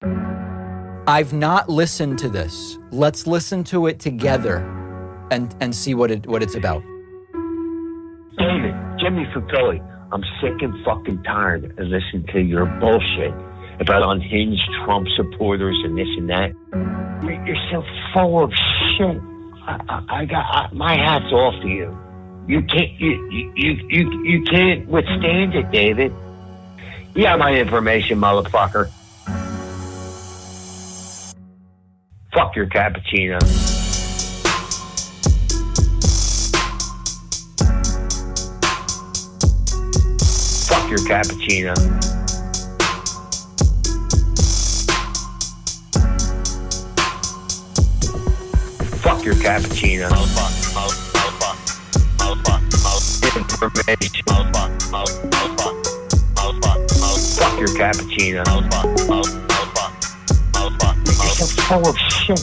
I've not listened to this. Let's listen to it together and see what it's about. David, Jimmy from Philly, I'm sick and fucking tired of listening to your bullshit about unhinged Trump supporters and this and that. You're so full of shit. My hat's off to you. You can't withstand it, David. You got my information, motherfucker. Fuck your cappuccino. Fuck your cappuccino. Fuck your cappuccino. Information. Fuck your cappuccino. You're so full of shit.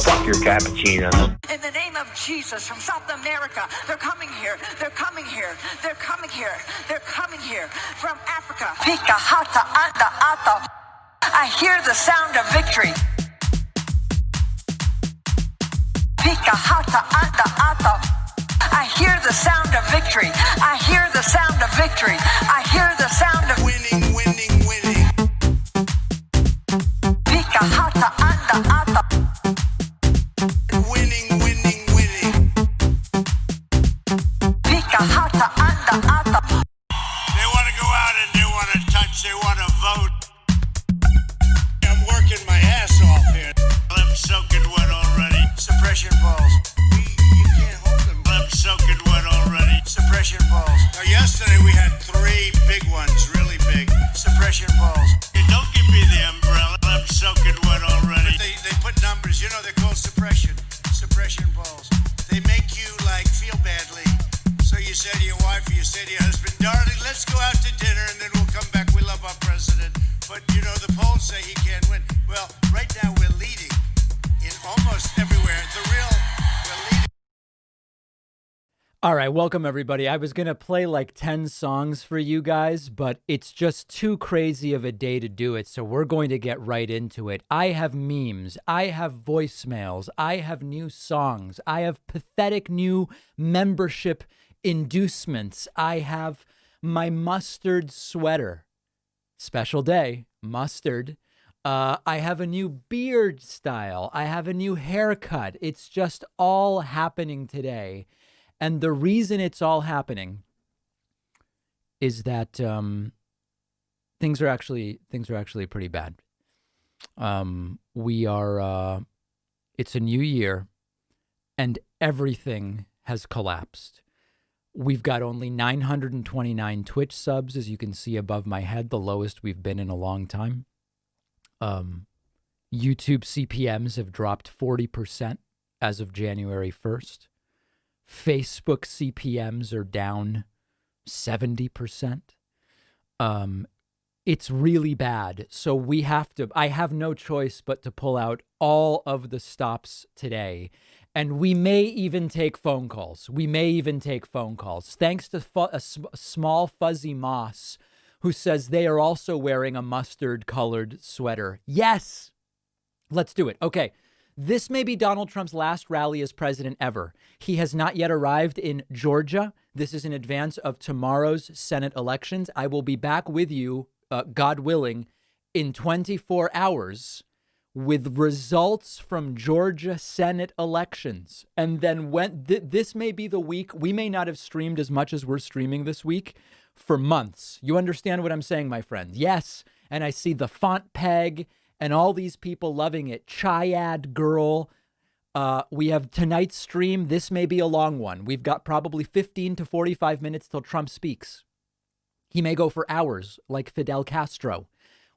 Fuck your cappuccino. In the name of Jesus, from South America, they're coming here. They're coming here. They're coming here. They're coming here. From Africa. Pika hata anda ata. I hear the sound of victory. Pika hata anda ata. I hear the sound of victory. I hear the sound of victory. I hear the sound of winning, winning, winning. Pika hata anda ata. Winning, winning, winning. Pika hata anda ata. They want to go out and they want to touch, they want to vote. I'm working my ass off here. I'm soaking wet already. Suppression balls. You can't hold them. I'm soaking wet already. Suppression balls. Now yesterday we had 3 big ones, really big. Suppression balls. Hey, don't give me the umbrella. I'm soaking wet already. But they put numbers, you know, they're called suppression balls. They make you like feel badly. So you say to your wife or you say to your husband, darling, let's go out to dinner and then we'll come back. We love our president. But you know, the polls say he can't win. Well, right now we're leading in almost everywhere. We're leading. All right, welcome everybody. I was going to play like 10 songs for you guys, but it's just too crazy of a day to do it, so we're going to get right into it. I have memes, I have voicemails, I have new songs, I have pathetic new membership inducements, I have my mustard sweater. Special day, mustard. I have a new beard style. I have a new haircut. It's just all happening today. And the reason it's all happening is that things are actually pretty bad. It's a new year and everything has collapsed. We've got only 929 Twitch subs, as you can see above my head, the lowest we've been in a long time. YouTube CPMs have dropped 40% as of January 1st. Facebook CPMs are down 70%. It's really bad. So I have no choice but to pull out all of the stops today. And we may even take phone calls. Thanks to a small fuzzy moss who says they are also wearing a mustard colored sweater. Yes, let's do it. Okay. This may be Donald Trump's last rally as president ever. He has not yet arrived in Georgia. This is in advance of tomorrow's Senate elections. I will be back with you, God willing, in 24 hours with results from Georgia Senate elections. And then this may be the week, we may not have streamed as much as we're streaming this week for months. You understand what I'm saying, my friend? Yes. And I see the font peg and all these people loving it. Chiad girl. We have tonight's stream. This may be a long one. We've got probably 15 to 45 minutes till Trump speaks. He may go for hours like Fidel Castro.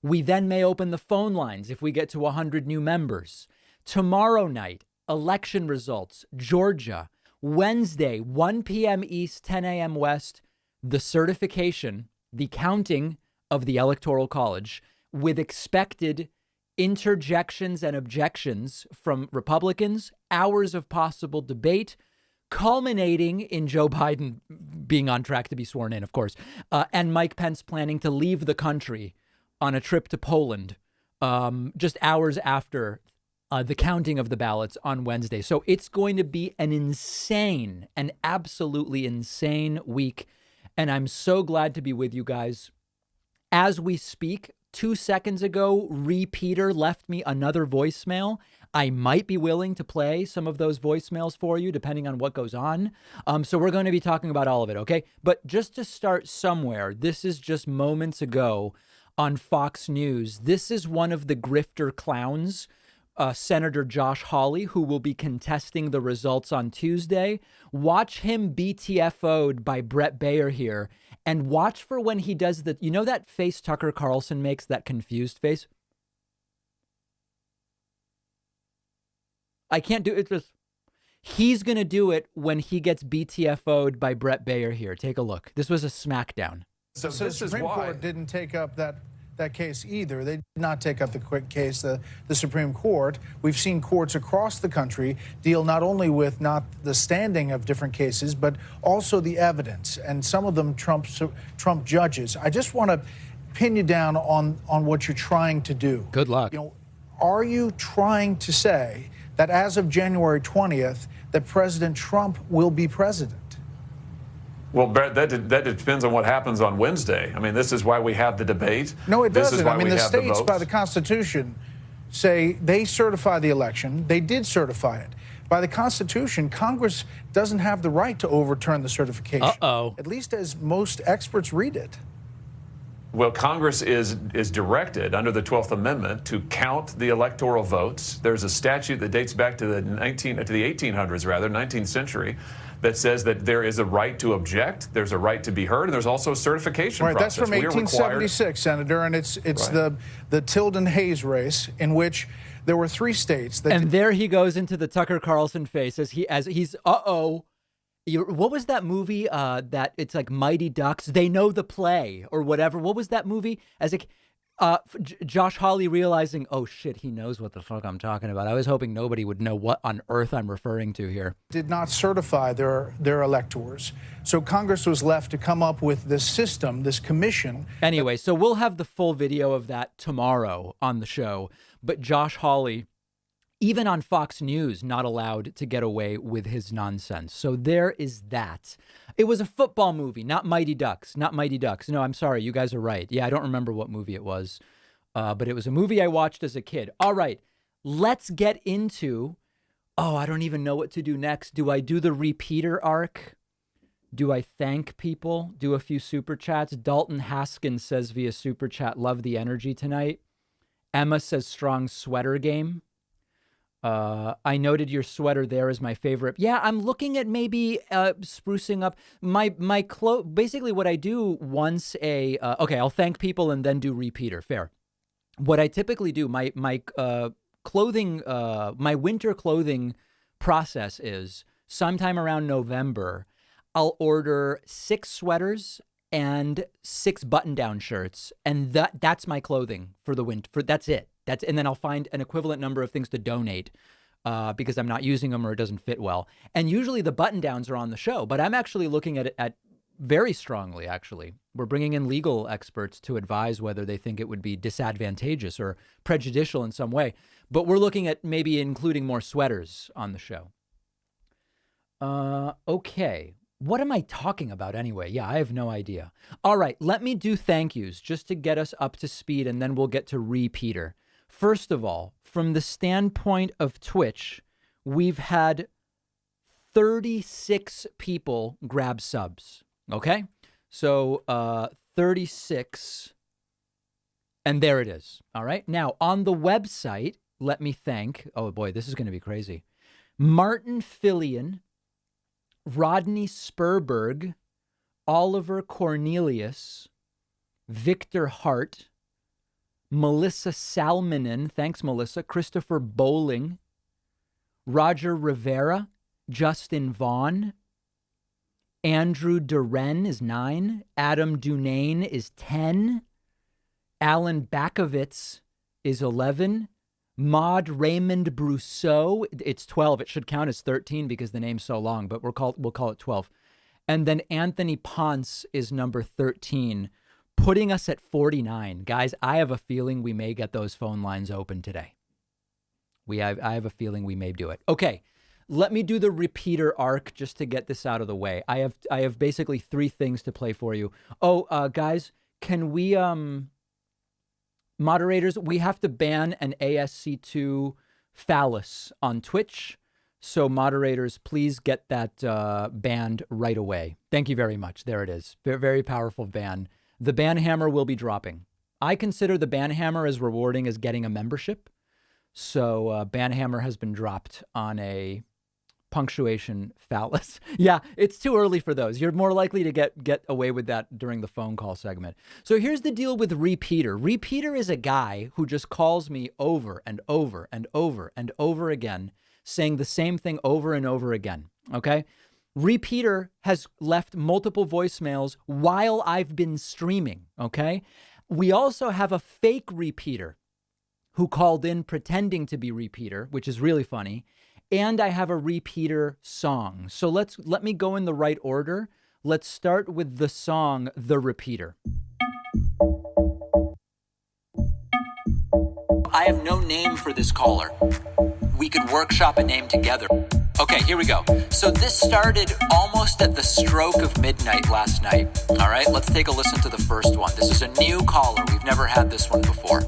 We then may open the phone lines if we get to 100 new members. Tomorrow night, election results, Georgia. Wednesday, 1 p.m. East, 10 a.m. West, the certification, the counting of the Electoral College with expected interjections and objections from Republicans, hours of possible debate, culminating in Joe Biden being on track to be sworn in, of course, and Mike Pence planning to leave the country on a trip to Poland just hours after the counting of the ballots on Wednesday. So it's going to be an absolutely insane week. And I'm so glad to be with you guys. As we speak, 2 seconds ago, Repeater left me another voicemail. I might be willing to play some of those voicemails for you, depending on what goes on. So we're going to be talking about all of it, okay? But just to start somewhere, this is just moments ago on Fox News. This is one of the grifter clowns, Senator Josh Hawley, who will be contesting the results on Tuesday. Watch him BTFO'd by Brett Baer here. And watch for when he does the, you know that face Tucker Carlson makes, that confused face? I can't do it. He's going to do it when he gets BTFO'd by Brett Baer here. Take a look. This was a smackdown. So this is why the Supreme Court didn't take up that case either. They did not take up the quick case, the Supreme Court. We've seen courts across the country deal not only with not the standing of different cases, but also the evidence, and some of them Trump judges. I just want to pin you down on what you're trying to do. Good luck. You know, are you trying to say that as of January 20th, that President Trump will be president? Well, Brett, that depends on what happens on Wednesday. I mean, this is why we have the debate. No, it doesn't. This is why I mean, we the have states, votes. by the Constitution, say they certify the election. They did certify it. By the Constitution, Congress doesn't have the right to overturn the certification. Uh-oh. At least as most experts read it. Well, Congress is directed under the 12th Amendment to count the electoral votes. There's a statute that dates back to the 1800s, rather, 19th century, that says that there is a right to object, there's a right to be heard, and there's also a certification Right, process. that's from 1876, Senator, and it's right. the Tilden-Hayes race, in which there were 3 states that... And there he goes into the Tucker Carlson face as he's what was that movie that it's like Mighty Ducks? They know the play or whatever. What was that movie? As Josh Hawley realizing, oh shit, he knows what the fuck I'm talking about. I was hoping nobody would know what on earth I'm referring to here. Did not certify their electors. So Congress was left to come up with this system, this commission. Anyway, so we'll have the full video of that tomorrow on the show. But Josh Hawley, even on Fox News, not allowed to get away with his nonsense. So there is that. It was a football movie, not Mighty Ducks. Not Mighty Ducks. No, I'm sorry. You guys are right. Yeah, I don't remember what movie it was. But it was a movie I watched as a kid. All right, let's get into... Oh, I don't even know what to do next. Do I do the repeater arc? Do I thank people? Do a few super chats? Dalton Haskins says via super chat, love the energy tonight. Emma says strong sweater game. I noted your sweater there is my favorite. Yeah, I'm looking at maybe sprucing up my clothes. Basically, what I do once okay, I'll thank people and then do repeater. Fair. What I typically do, my clothing, my winter clothing process is sometime around November, I'll order 6 sweaters and 6 button-down shirts, and that's my clothing for the winter. That's it. And then I'll find an equivalent number of things to donate because I'm not using them or it doesn't fit well. And usually the button downs are on the show, but I'm actually looking at it very strongly, actually. We're bringing in legal experts to advise whether they think it would be disadvantageous or prejudicial in some way. But we're looking at maybe including more sweaters on the show. Okay. What am I talking about anyway? Yeah, I have no idea. All right, let me do thank yous just to get us up to speed, and then we'll get to repeater. First of all, from the standpoint of Twitch, we've had 36 people grab subs, okay? So 36, and there it is, all right? Now, on the website, let me thank, oh boy, this is going to be crazy, Martin Fillion, Rodney Spurberg, Oliver Cornelius, Victor Hart, Melissa Salmonen, thanks Melissa, Christopher Bowling, Roger Rivera, Justin Vaughn, Andrew Duren is 9, Adam Dunane is 10, Alan Bakovitz is 11. Maud Raymond Brousseau, it's 12. It should count as 13 because the name's so long, but we'll call it 12. And then Anthony Ponce is number 13, putting us at 49. Guys, I have a feeling we may get those phone lines open today. I have a feeling we may do it. Okay, let me do the repeater arc just to get this out of the way. I have basically 3 things to play for you. Oh, guys, can we moderators, we have to ban an ASC2 phallus on Twitch. So moderators, please get that banned right away. Thank you very much. There it is. Very, very powerful ban. The ban hammer will be dropping. I consider the ban hammer as rewarding as getting a membership. So ban hammer has been dropped on a punctuation phallus. Yeah, it's too early for those. You're more likely to get away with that during the phone call segment. So here's the deal with Repeater. Repeater is a guy who just calls me over and over and over and over again, saying the same thing over and over again, okay? Repeater has left multiple voicemails while I've been streaming, okay? We also have a fake Repeater who called in pretending to be Repeater, which is really funny. And I have a Repeater song. So let me go in the right order. Let's start with the song, The Repeater. I have no name for this caller. We could workshop a name together. Okay, here we go. So this started almost at the stroke of midnight last night. All right, let's take a listen to the first one. This is a new caller. We've never had this one before.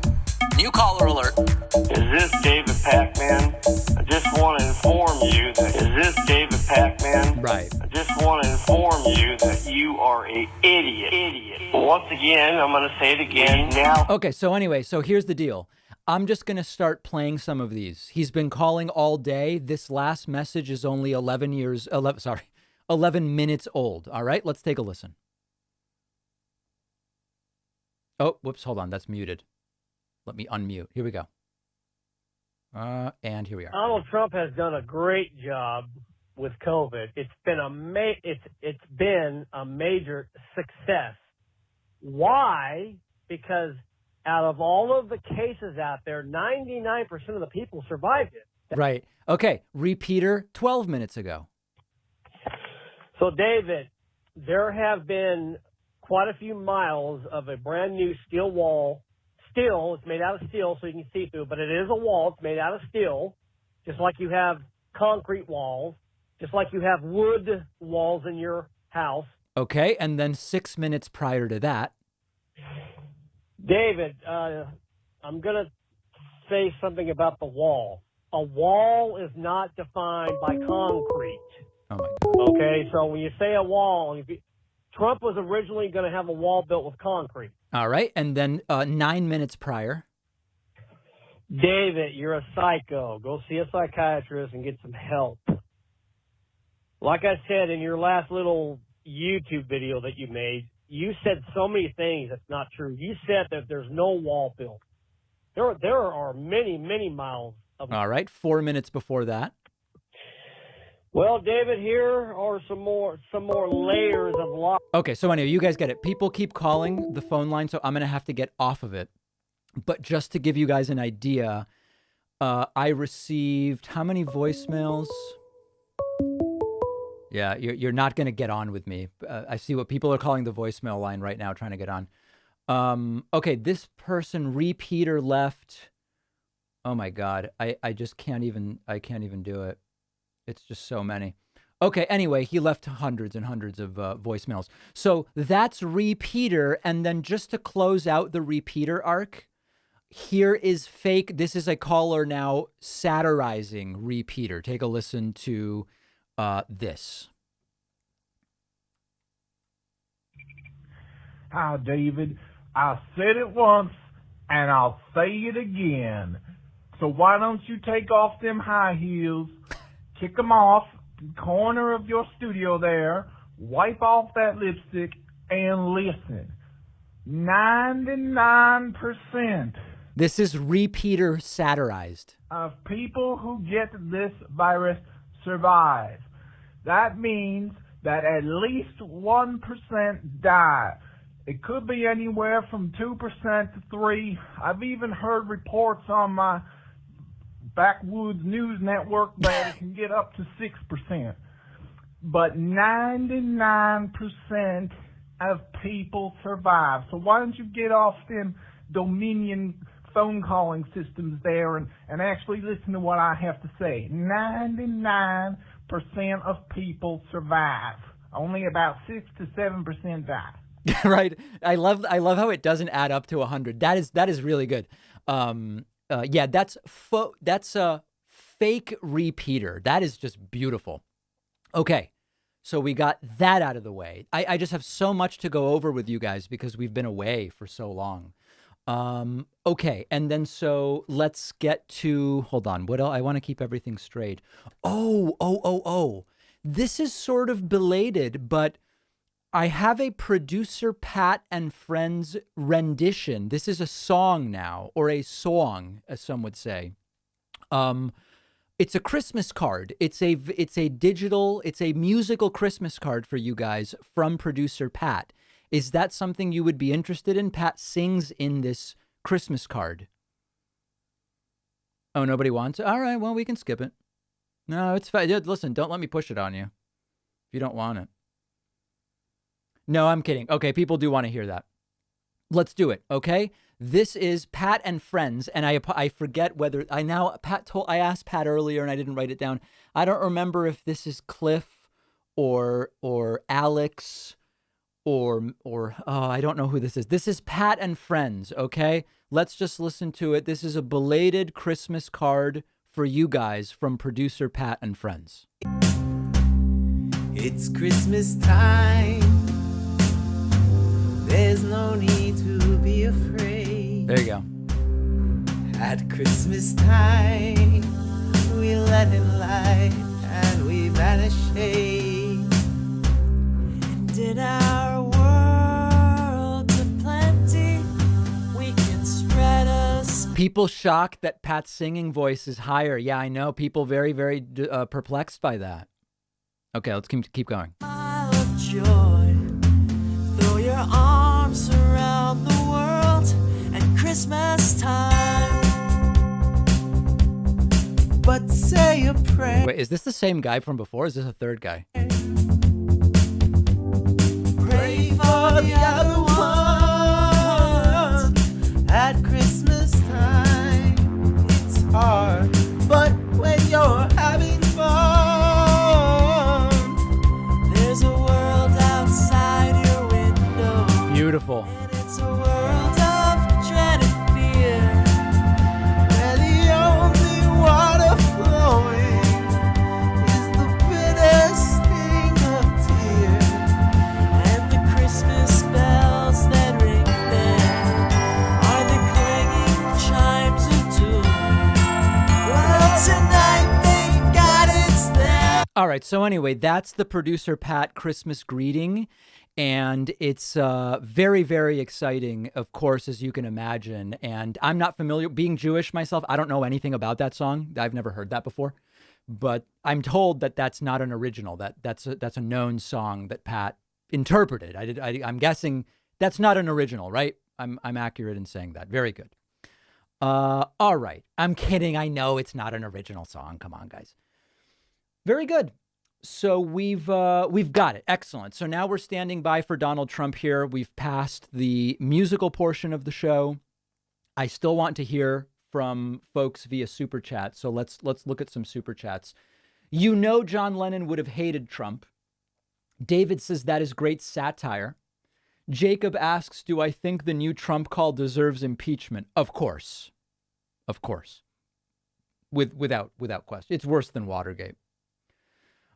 New caller alert. Is this David Pac-Man? I just want to inform you that... Is this David Pac-Man? Right. I just want to inform you that you are an idiot. Once again, I'm going to say it again now. Okay, so anyway, so here's the deal. I'm just going to start playing some of these. He's been calling all day. This last message is only 11 minutes old. All right, let's take a listen. Oh, whoops, hold on. That's muted. Let me unmute. Here we go. And here we are. Donald Trump has done a great job with COVID. It's been a major success. Why? Because out of all of the cases out there, 99% of the people survived it. Right. Okay. Repeater 12 minutes ago. So, David, there have been quite a few miles of a brand new steel wall. Steel, it's made out of steel so you can see through, but it is a wall. It's made out of steel, just like you have concrete walls, just like you have wood walls in your house. Okay. And then 6 minutes prior to that. David, I'm going to say something about the wall. A wall is not defined by concrete. Oh, my God. Okay, so when you say a wall, Trump was originally going to have a wall built with concrete. All right. And then 9 minutes prior. David, you're a psycho. Go see a psychiatrist and get some help. Like I said in your last little YouTube video that you made, you said so many things that's not true. You said that there's no wall built. There are many, many miles of... All right. 4 minutes before that. Well, David, here are some more layers of lies. Okay, so anyway, you guys get it. People keep calling the phone line, so I'm going to have to get off of it. But just to give you guys an idea, I received how many voicemails? Yeah, you're not going to get on with me. I see what people are calling the voicemail line right now, trying to get on. Okay, this person, Repeater, left. Oh my God, I just can't even do it. It's just so many. Okay, anyway, he left hundreds and hundreds of voicemails. So that's Repeater. And then just to close out the Repeater arc, here is fake. This is a caller now satirizing Repeater. Take a listen to this. Hi, David. I said it once, and I'll say it again. So why don't you take off them high heels, kick them off, corner of your studio there, wipe off that lipstick, and listen. 99% This is Repeater satirized. of people who get this virus survive. That means that at least 1% die. It could be anywhere from 2% to 3%. I've even heard reports on my backwoods news network that it can get up to 6%. But 99% of people survive. So why don't you get off them Dominion phone calling systems there and actually listen to what I have to say. 99% of people survive. Only about 6 to 7% die. Right. I love how it doesn't add up to 100. That is really good. Yeah, that's a fake repeater. That is just beautiful. Okay. So we got that out of the way. I just have so much to go over with you guys because we've been away for so long. Okay. And then so let's get to, hold on. What else? I want to keep everything straight. Oh. This is sort of belated, but I have a Producer Pat and Friends rendition. This is a song now, or a song, as some would say. It's a Christmas card. It's a musical Christmas card for you guys from Producer Pat. Is that something you would be interested in? Pat sings in this Christmas card. Oh, nobody wants it? All right, well, we can skip it. No, it's fine. Listen, don't let me push it on you if you don't want it. No, I'm kidding. Okay, people do want to hear that. Let's do it, okay? This is Pat and Friends, and I forget whether I asked Pat earlier and I didn't write it down. I don't remember if this is Cliff or Alex or I don't know who this is. This is Pat and Friends, okay? Let's just listen to it. This is a belated Christmas card for you guys from Producer Pat and Friends. It's Christmas time. There's no need to be afraid. There you go. At Christmas time, we let in light and we banish shade. And in our world of plenty, we can spread us. People shocked that Pat's singing voice is higher. Yeah, I know. People very, very perplexed by that. Okay, let's keep going. Smile of joy. Throw your arms around the world at Christmas time. But say a prayer. Wait, is this the same guy from before? Or is this a third guy? Pray for the other ones at Christmas time. It's hard, but when you're having fun, there's a world outside your window. Beautiful. And it's a world of dread and fear, where the only water flowing is the bitter sting of tear. And the Christmas bells that ring there are the clanging chimes of doom. Well, tonight thank God it's there. All right. So anyway, that's the Producer Pat Christmas greeting. And it's very, very exciting, of course, as you can imagine. And I'm not familiar, being Jewish myself, I don't know anything about that song. I've never heard that before. But I'm told that that's not an original. That's a known song that Pat interpreted. I'm guessing that's not an original, right? I'm accurate in saying that. Very good. All right. I'm kidding. I know it's not an original song. Come on, guys. Very good. So we've got it. Excellent. So now we're standing by for Donald Trump here. We've passed the musical portion of the show. I still want to hear from folks via Super Chat. So let's look at some Super Chats. You know, John Lennon would have hated Trump. David says that is great satire. Jacob asks, do I think the new Trump call deserves impeachment? Of course. Of course. Without question. It's worse than Watergate.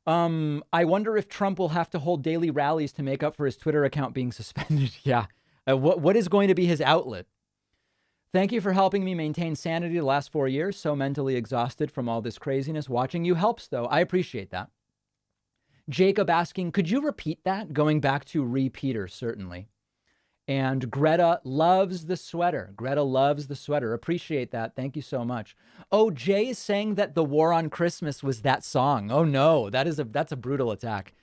I wonder if Trump will have to hold daily rallies to make up for his Twitter account being suspended. Yeah. What is going to be his outlet? Thank you for helping me maintain sanity the last 4 years. So mentally exhausted from all this craziness. Watching you helps, though. I appreciate that. Jacob asking, could you repeat that? Going back to repeater, certainly. And Greta loves the sweater. Greta loves the sweater. Appreciate that. Thank you so much. Oh, Jay is saying that The War on Christmas was that song. Oh, no, that's a brutal attack.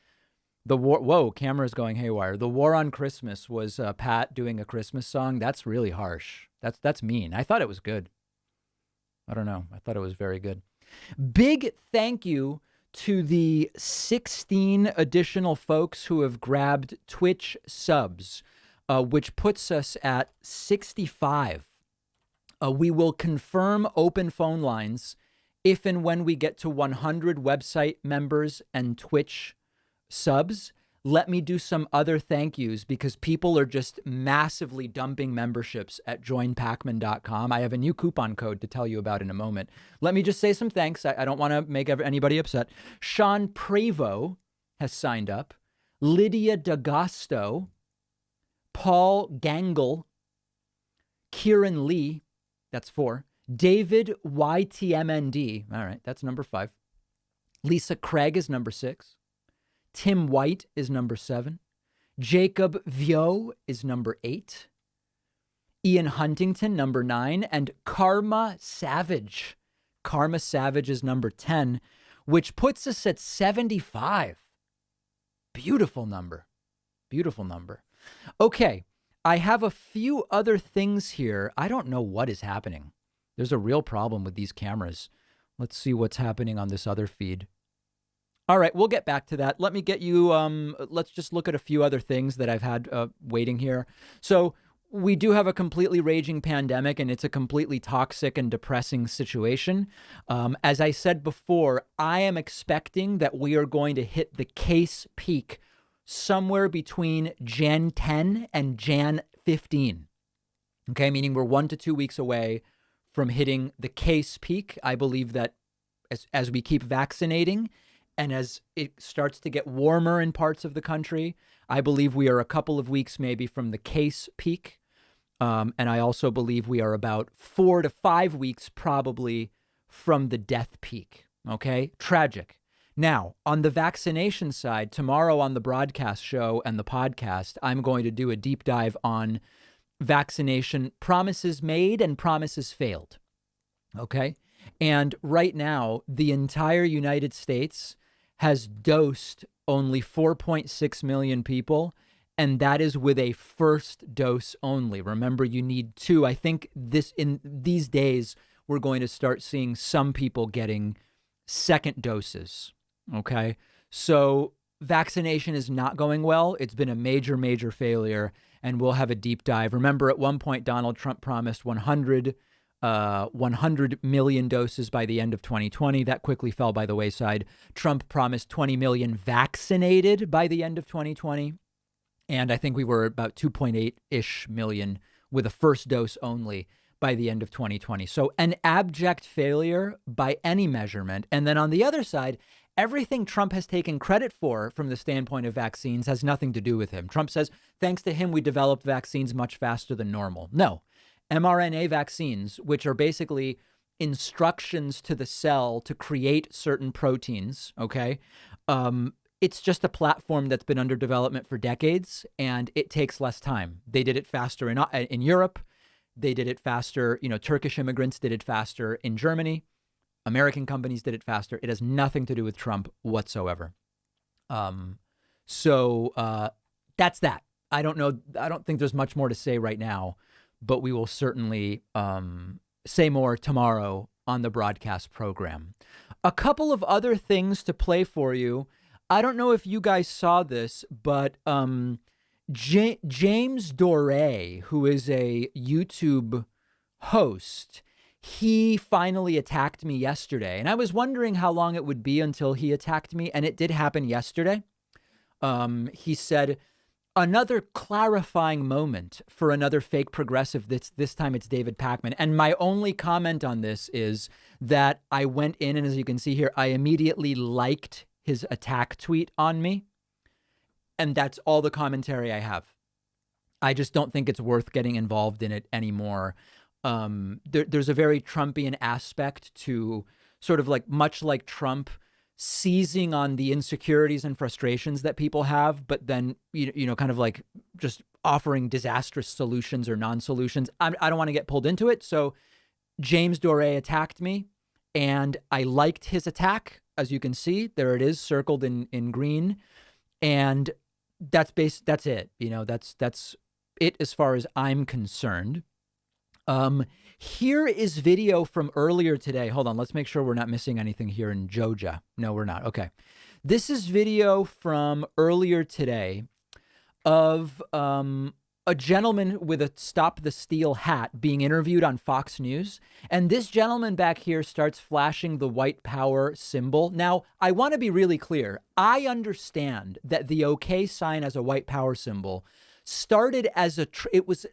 The war. Whoa, camera's going haywire. The War on Christmas was Pat doing a Christmas song. That's really harsh. That's mean. I thought it was good. I don't know. I thought it was very good. Big thank you to the 16 additional folks who have grabbed Twitch subs, which puts us at 65. We will confirm open phone lines if and when we get to 100 website members and Twitch subs. Let me do some other thank yous because people are just massively dumping memberships at joinpacman.com. I have a new coupon code to tell you about in a moment. Let me just say some thanks. I don't want to make anybody upset. Sean Prevo has signed up. Lydia D'Agosto, Paul Gangle, Kieran Lee, that's 4. David YTMND, all right, that's number 5. Lisa Craig is number 6. Tim White is number 7. Jacob Vio is number 8. Ian Huntington, number 9. And Karma Savage. Karma Savage is number 10, which puts us at 75. Beautiful number. Beautiful number. Okay, I have a few other things here. I don't know what is happening. There's a real problem with these cameras. Let's see what's happening on this other feed. All right, we'll get back to that. Let me get you, let's just look at a few other things that I've had waiting here. So we do have a completely raging pandemic, and it's a completely toxic and depressing situation. As I said before, I am expecting that we are going to hit the case peak somewhere between Jan 10 and Jan 15. Okay, meaning we're 1 to 2 weeks away from hitting the case peak. I believe that as we keep vaccinating, and as it starts to get warmer in parts of the country, I believe we are a couple of weeks maybe from the case peak. And I also believe we are about 4 to 5 weeks probably from the death peak. Okay? Tragic. Now, on the vaccination side, tomorrow on the broadcast show and the podcast, I'm going to do a deep dive on vaccination promises made and promises failed. Okay? And right now, the entire United States has dosed only 4.6 million people, and that is with a first dose only. Remember, you need 2. I think in these days, we're going to start seeing some people getting second doses, okay? So vaccination is not going well. It's been a major, major failure, and we'll have a deep dive. Remember, at one point, Donald Trump promised 100 million doses by the end of 2020. That quickly fell by the wayside. Trump promised 20 million vaccinated by the end of 2020. And I think we were about 2.8-ish million with a first dose only by the end of 2020. So an abject failure by any measurement. And then on the other side, everything Trump has taken credit for from the standpoint of vaccines has nothing to do with him. Trump says, thanks to him, we developed vaccines much faster than normal. No. mRNA vaccines, which are basically instructions to the cell to create certain proteins, okay? It's just a platform that's been under development for decades, and it takes less time. They did it faster in Europe. They did it faster. Turkish immigrants did it faster in Germany. American companies did it faster. It has nothing to do with Trump whatsoever. So that's that. I don't know. I don't think there's much more to say right now, but we will certainly say more tomorrow on the broadcast program. A couple of other things to play for you. I don't know if you guys saw this, but James Doré, who is a YouTube host, he finally attacked me yesterday. And I was wondering how long it would be until he attacked me, and it did happen yesterday. He said, another clarifying moment for another fake progressive. This time it's David Pakman. And my only comment on this is that I went in, and as you can see here, I immediately liked his attack tweet on me. And that's all the commentary I have. I just don't think it's worth getting involved in it anymore. There's a very Trumpian aspect to sort of like, much like Trump, seizing on the insecurities and frustrations that people have, but then, kind of like just offering disastrous solutions or non-solutions. I don't want to get pulled into it. So James Doré attacked me, and I liked his attack. As you can see, there it is circled in green. And that's it. You know, that's it as far as I'm concerned. Here is video from earlier today. Hold on, let's make sure we're not missing anything here in Georgia. No, we're not. Okay. This is video from earlier today of a gentleman with a Stop the Steal hat being interviewed on Fox News. And this gentleman back here starts flashing the white power symbol. Now, I want to be really clear. I understand that the OK sign as a white power symbol started as it was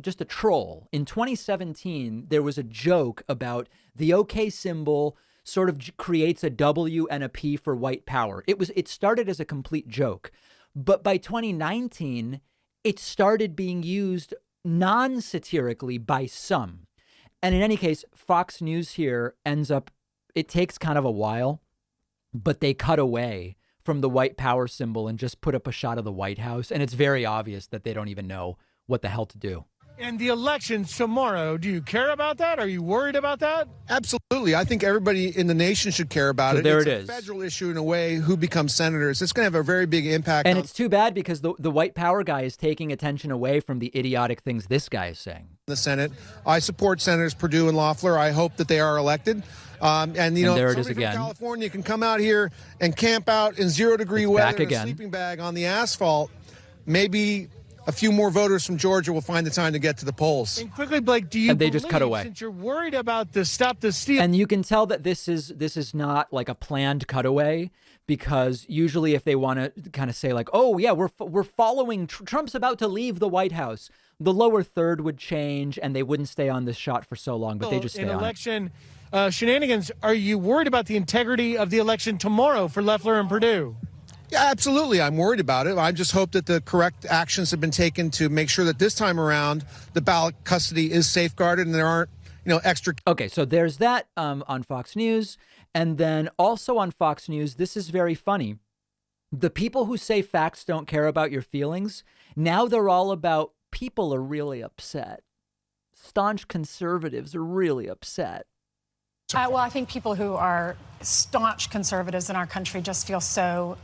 just a troll. In 2017, there was a joke about the OK symbol sort of creates a W and a P for white power. It started as a complete joke. But by 2019, it started being used non-satirically by some. And in any case, Fox News here it takes kind of a while, but they cut away from the white power symbol and just put up a shot of the White House. And it's very obvious that they don't even know what the hell to do. And the elections tomorrow, do you care about that? Are you worried about that? Absolutely. I think everybody in the nation should care about it. There it's it a is. Federal issue in a way, who becomes senators. It's going to have a very big impact. And it's too bad because the white power guy is taking attention away from the idiotic things this guy is saying. The Senate. I support Senators Perdue and Loeffler. I hope that they are elected. And you know, there it somebody is again. from California can come out here and camp out in 0-degree weather back in again. a sleeping bag on the asphalt. Maybe a few more voters from Georgia will find the time to get to the polls. And quickly, Blake, do you they just cut away. Since you're worried about the Stop the Steal. And you can tell that this is not like a planned cutaway, because usually if they want to kind of say like, oh yeah, we're following Trump's about to leave the White House, the lower third would change and they wouldn't stay on this shot for so long, but they just stay on election shenanigans. Are you worried about the integrity of the election tomorrow for Loeffler and Perdue? Yeah, absolutely. I'm worried about it. I just hope that the correct actions have been taken to make sure that this time around the ballot custody is safeguarded and there aren't, extra. Okay, so there's that on Fox News. And then also on Fox News, this is very funny. The people who say facts don't care about your feelings, now they're all about people are really upset. Staunch conservatives are really upset. Well, I think people who are staunch conservatives in our country just feel so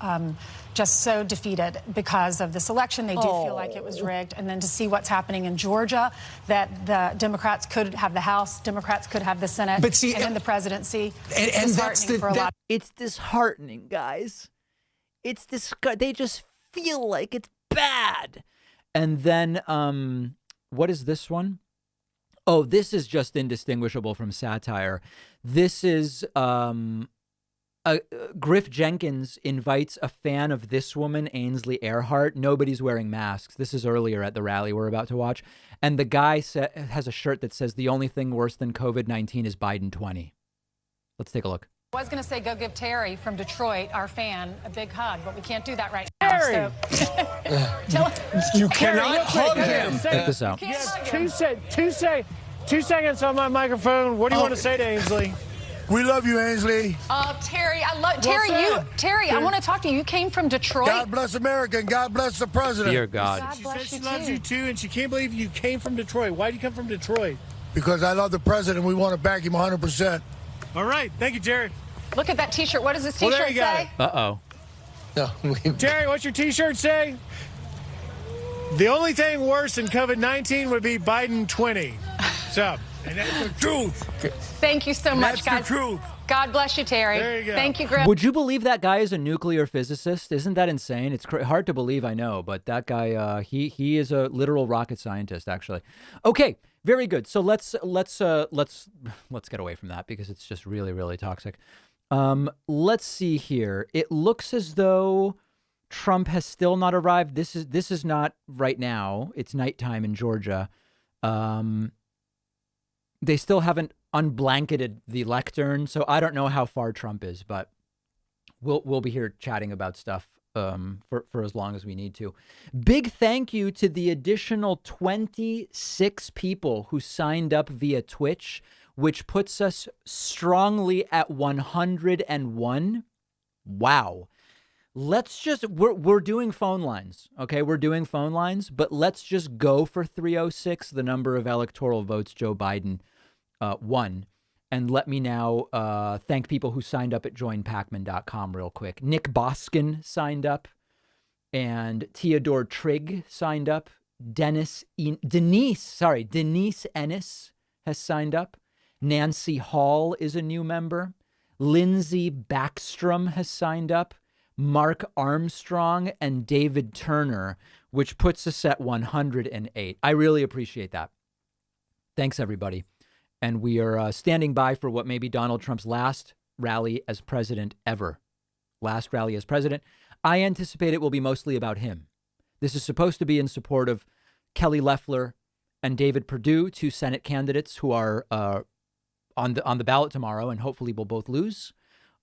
defeated because of this election. They do feel like it was rigged. And then to see what's happening in Georgia, that the Democrats could have the House, Democrats could have the Senate, and then the presidency. And that's it's disheartening, guys. It's they just feel like it's bad. And then what is this one? Oh, this is just indistinguishable from satire. This is Griff Jenkins invites a fan of this woman, Ainsley Earhart. Nobody's wearing masks. This is earlier at the rally we're about to watch. And the guy has a shirt that says, the only thing worse than COVID-19 is Biden 20. Let's take a look. I was going to say go give Terry from Detroit, our fan, a big hug, but we can't do that right Terry! now. So You cannot hug him. Check this out. Yes, 2 seconds on my microphone. What do you want to say to Ainsley? We love you, Ainsley. Terry, I love Terry. I want to talk to you. You came from Detroit. God bless America and God bless the president. Dear God. She said she loves you too, and she can't believe you came from Detroit. Why did you come from Detroit? Because I love the president. We want to back him 100%. All right. Thank you, Jared. Look at that T-shirt. What does this Well, T-shirt there you got say? Uh-oh. No, Terry, what's your T-shirt say? The only thing worse than COVID-19 would be Biden 20. So, and that's the truth. Thank you so much, guys. That's the truth. God bless you, Terry. There you go. Thank you, Griff. Would you believe that guy is a nuclear physicist? Isn't that insane? It's hard to believe, I know, but that guy, he is a literal rocket scientist, actually. Okay, very good. So let's get away from that because it's just really, really toxic. Let's see here. It looks as though Trump has still not arrived. This is not right now. It's nighttime in Georgia. They still haven't unblanketed the lectern, so I don't know how far Trump is, but we'll be here chatting about stuff for as long as we need to. Big thank you to the additional 26 people who signed up via Twitch, which puts us strongly at 101. Wow. We're doing phone lines, okay? We're doing phone lines, but let's just go for 306, the number of electoral votes Joe Biden won. And let me now thank people who signed up at joinpacman.com real quick. Nick Boskin signed up. And Theodore Trigg signed up. Denise Ennis has signed up. Nancy Hall is a new member. Lindsay Backstrom has signed up. Mark Armstrong and David Turner, which puts us at 108. I really appreciate that. Thanks, everybody. And we are standing by for what may be Donald Trump's last rally as president ever. Last rally as president. I anticipate it will be mostly about him. This is supposed to be in support of Kelly Loeffler and David Perdue, 2 Senate candidates who are on the ballot tomorrow and hopefully will both lose.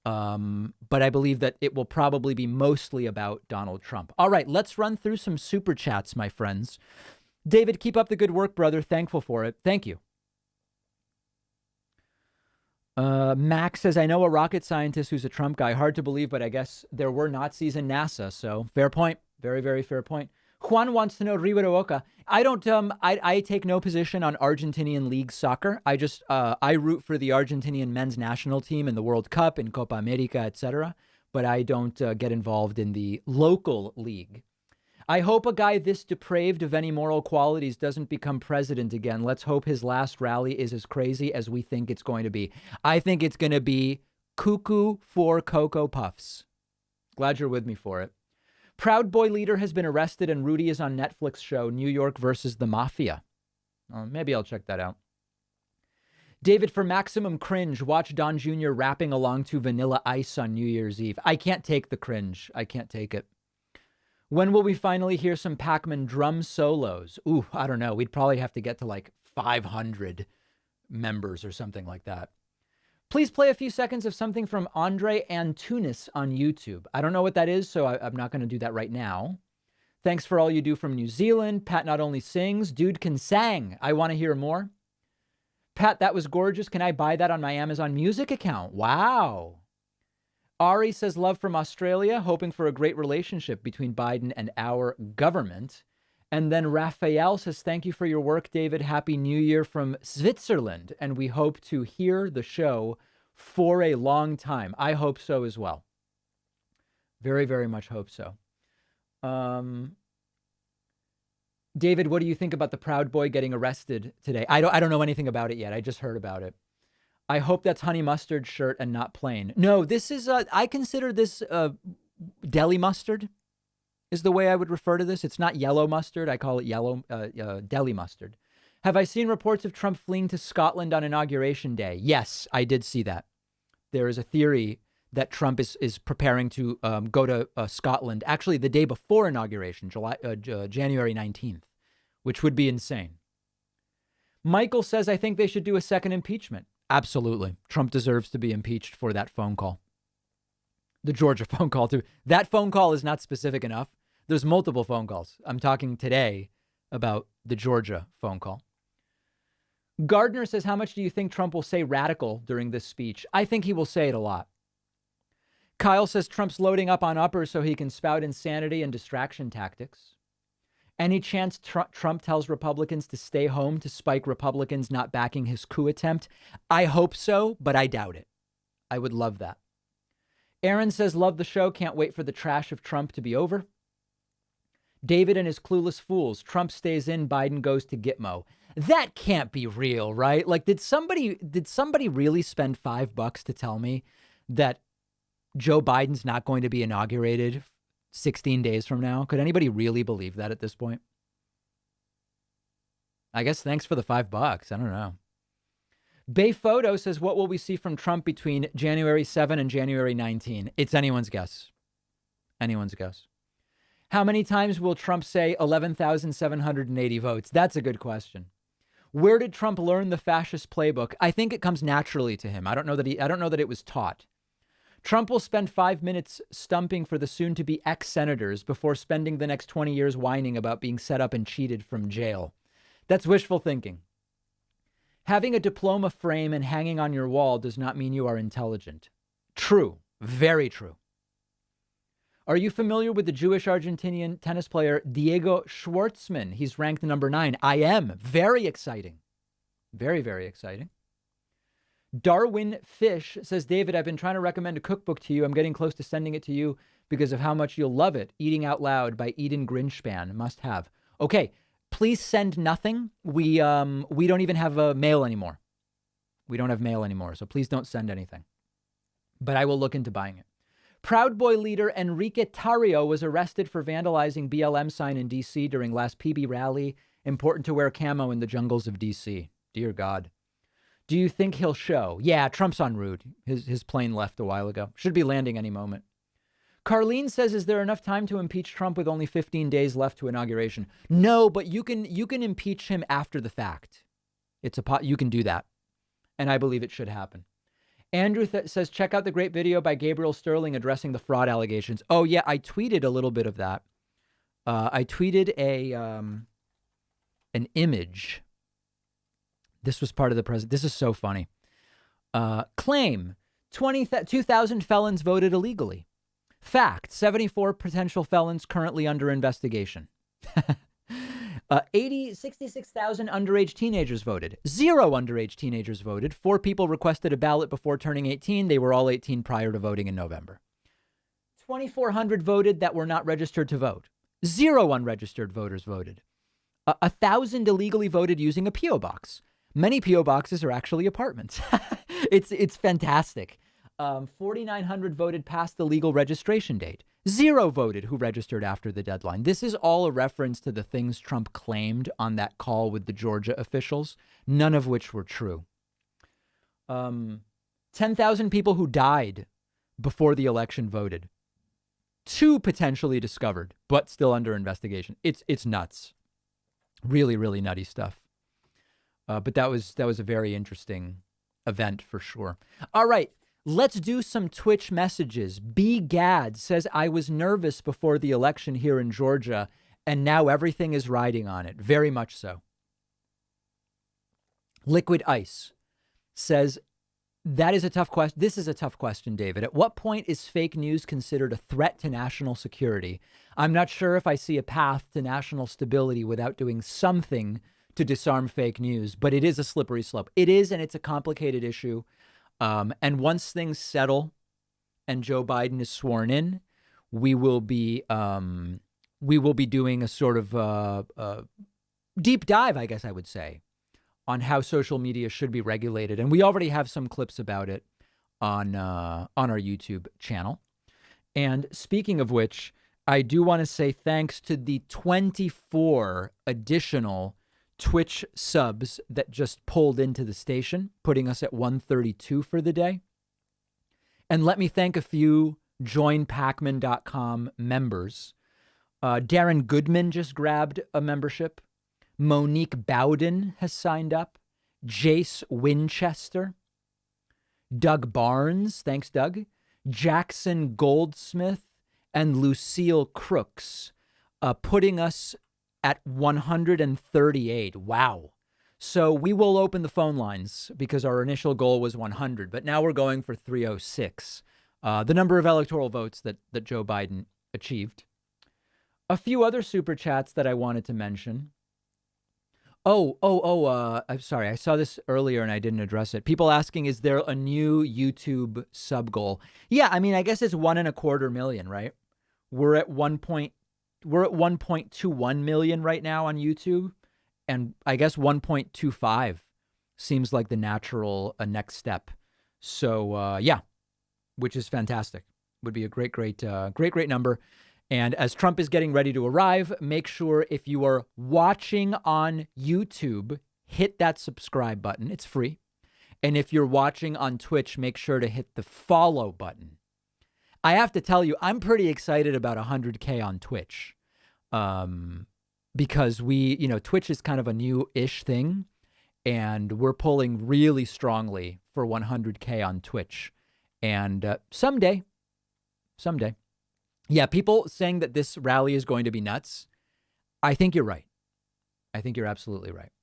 But I believe that it will probably be mostly about Donald Trump. All right, let's run through some super chats, my friends. David, keep up the good work, brother. Thankful for it. Thank you. Max says, I know a rocket scientist who's a Trump guy. Hard to believe, but I guess there were Nazis in NASA. So fair point. Very, very fair point. Juan wants to know Rivero Oca. I take no position on Argentinian league soccer. I root for the Argentinian men's national team in the World Cup, in Copa America, etc. But I don't get involved in the local league. I hope a guy this depraved of any moral qualities doesn't become president again. Let's hope his last rally is as crazy as we think it's going to be. I think it's going to be cuckoo for Cocoa Puffs. Glad you're with me for it. Proud Boy leader has been arrested and Rudy is on Netflix show New York versus the Mafia. Maybe I'll check that out. David, for maximum cringe, watch Don Jr. rapping along to Vanilla Ice on New Year's Eve. I can't take the cringe. I can't take it. When will we finally hear some Pac-Man drum solos? Ooh, I don't know. We'd probably have to get to like 500 members or something like that. Please play a few seconds of something from Andre Antunes on YouTube. I don't know what that is, so I'm not going to do that right now. Thanks for all you do from New Zealand. Pat not only sings, dude can sang. I want to hear more. Pat, that was gorgeous. Can I buy that on my Amazon Music account? Wow. Ari says love from Australia, hoping for a great relationship between Biden and our government. And then Raphael says, thank you for your work, David. Happy New Year from Switzerland. And we hope to hear the show for a long time. I hope so as well. Very, very much hope so. David, what do you think about the Proud Boy getting arrested today? I don't know anything about it yet. I just heard about it. I hope that's honey mustard shirt and not plain. No, this is, I consider this deli mustard is the way I would refer to this. It's not yellow mustard. I call it yellow deli mustard. Have I seen reports of Trump fleeing to Scotland on Inauguration Day? Yes, I did see that. There is a theory that Trump is preparing to go to Scotland, actually the day before inauguration, January 19th, which would be insane. Michael says, I think they should do a second impeachment. Absolutely. Trump deserves to be impeached for that phone call. The Georgia phone call, too. That phone call is not specific enough. There's multiple phone calls. I'm talking today about the Georgia phone call. Gardner says, how much do you think Trump will say radical during this speech? I think he will say it a lot. Kyle says Trump's loading up on uppers so he can spout insanity and distraction tactics. Any chance Trump tells Republicans to stay home to spike Republicans not backing his coup attempt? I hope so, but I doubt it. I would love that. Aaron says, love the show. Can't wait for the trash of Trump to be over. David and his clueless fools. Trump stays in, Biden goes to Gitmo. That can't be real, right? Like, did somebody really spend $5 to tell me that Joe Biden's not going to be inaugurated 16 days from now? Could anybody really believe that at this point? I guess thanks for the $5. I don't know. Bay Photo says, what will we see from Trump between January 7 and January 19? It's anyone's guess. Anyone's guess. How many times will Trump say 11,780 votes? That's a good question. Where did Trump learn the fascist playbook? I think it comes naturally to him. I don't know that it was taught. Trump will spend 5 minutes stumping for the soon-to-be ex-senators before spending the next 20 years whining about being set up and cheated from jail. That's wishful thinking. Having a diploma frame and hanging on your wall does not mean you are intelligent. True. Very true. Are you familiar with the Jewish Argentinian tennis player Diego Schwartzman? He's ranked number 9. I am. Very exciting. Very, very exciting. Darwin Fish says, David, I've been trying to recommend a cookbook to you. I'm getting close to sending it to you. because of how much you'll love it. Eating Out Loud by Eden Grinspan. Must have. Okay, please send nothing. We don't even have a mail anymore. We don't have mail anymore, so please don't send anything. But I will look into buying it. Proud Boy leader Enrique Tarrio was arrested for vandalizing BLM sign in D.C. during last PB rally. Important to wear camo in the jungles of D.C. Dear God. Do you think he'll show? Yeah, Trump's en route. His plane left a while ago. Should be landing any moment. Carlene says, is there enough time to impeach Trump with only 15 days left to inauguration? No, but you can impeach him after the fact. You can do that. And I believe it should happen. Andrew says, check out the great video by Gabriel Sterling addressing the fraud allegations. Oh, yeah, I tweeted a little bit of that. I tweeted an image. This was part of the president. This is so funny. Claim 2,000 felons voted illegally. Fact, 74 potential felons currently under investigation. 66,000 underage teenagers voted. 0 underage teenagers voted. 4 people requested a ballot before turning 18. They were all 18 prior to voting in November. 2,400 voted that were not registered to vote. 0 unregistered voters voted. 1,000 illegally voted using a P.O. box. Many P.O. boxes are actually apartments. It's fantastic. 4,900 voted past the legal registration date. 0 voted who registered after the deadline. This is all a reference to the things Trump claimed on that call with the Georgia officials, none of which were true. 10,000 people who died before the election voted. 2 potentially discovered, but still under investigation. It's nuts. Really, really nutty stuff. But that was a very interesting event for sure. All right. Let's do some Twitch messages. B. Gad says, I was nervous before the election here in Georgia, and now everything is riding on it. Very much so. Liquid Ice says, that is a tough question. This is a tough question, David. At what point is fake news considered a threat to national security? I'm not sure if I see a path to national stability without doing something to disarm fake news, but it is a slippery slope. It is, and it's a complicated issue. And once things settle and Joe Biden is sworn in, we will be doing a sort of deep dive, I guess I would say, on how social media should be regulated. And we already have some clips about it on our YouTube channel. And speaking of which, I do want to say thanks to the 24 additional Twitch subs that just pulled into the station, putting us at 132 for the day. And let me thank a few joinpacman.com members. Darren Goodman just grabbed a membership. Monique Bowden has signed up. Jace Winchester. Doug Barnes, thanks Doug. Jackson Goldsmith and Lucille Crooks, putting us at 138. Wow. So we will open the phone lines because our initial goal was 100, but now we're going for 306. The number of electoral votes that Joe Biden achieved. A few other super chats that I wanted to mention. I'm sorry. I saw this earlier and I didn't address it. People asking, is there a new YouTube sub goal? Yeah, I mean, I guess it's 1.25 million, right? We're at 1.21 million right now on YouTube, and I guess 1.25 seems like the natural next step. So yeah, which is fantastic. Would be a great number. And as Trump is getting ready to arrive, make sure if you are watching on YouTube, hit that subscribe button. It's free. And if you're watching on Twitch, make sure to hit the follow button. I have to tell you, I'm pretty excited about 100K on Twitch. Because Twitch is kind of a new-ish thing, and we're pulling really strongly for 100K on Twitch. And someday, yeah, people saying that this rally is going to be nuts. I think you're right. I think you're absolutely right.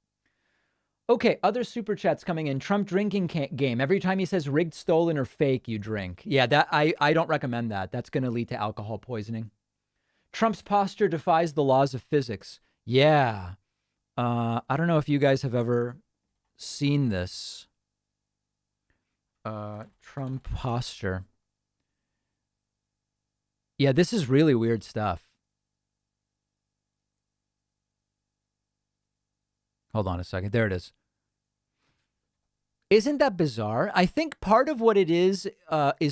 Okay, other super chats coming in. Trump drinking game. Every time he says rigged, stolen, or fake, you drink. Yeah, that I don't recommend that. That's going to lead to alcohol poisoning. Trump's posture defies the laws of physics. Yeah. I don't know if you guys have ever seen this. Trump posture. Yeah, this is really weird stuff. Hold on a second. There it is. Isn't that bizarre? I think part of what it is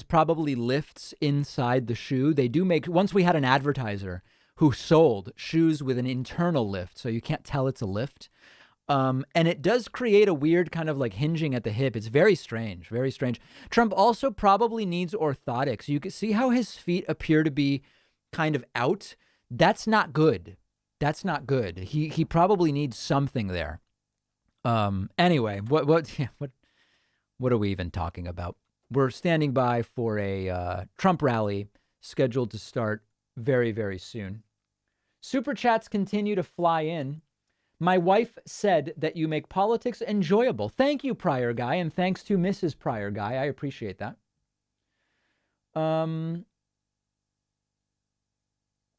probably lifts inside the shoe. They do make, once we had an advertiser who sold shoes with an internal lift, so you can't tell it's a lift. And it does create a weird kind of like hinging at the hip. It's very strange, very strange. Trump also probably needs orthotics. You can see how his feet appear to be kind of out. That's not good. That's not good. He probably needs something there. Anyway, what are we even talking about? We're standing by for a Trump rally scheduled to start very, very soon. Super chats continue to fly in. My wife said that you make politics enjoyable. Thank you, Prior Guy, and thanks to Mrs. Prior Guy. I appreciate that.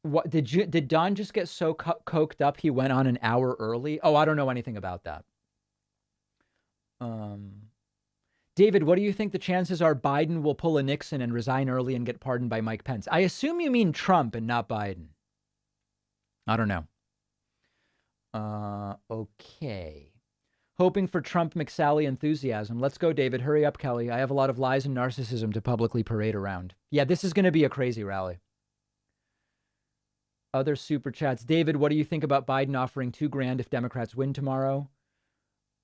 What did Don just get so coked up he went on an hour early? Oh, I don't know anything about that. David, what do you think the chances are Biden will pull a Nixon and resign early and get pardoned by Mike Pence? I assume you mean Trump and not Biden. I don't know. Okay. Hoping for Trump McSally enthusiasm. Let's go, David. Hurry up, Kelly. I have a lot of lies and narcissism to publicly parade around. Yeah, this is going to be a crazy rally. Other super chats. David, what do you think about Biden offering $2,000 if Democrats win tomorrow?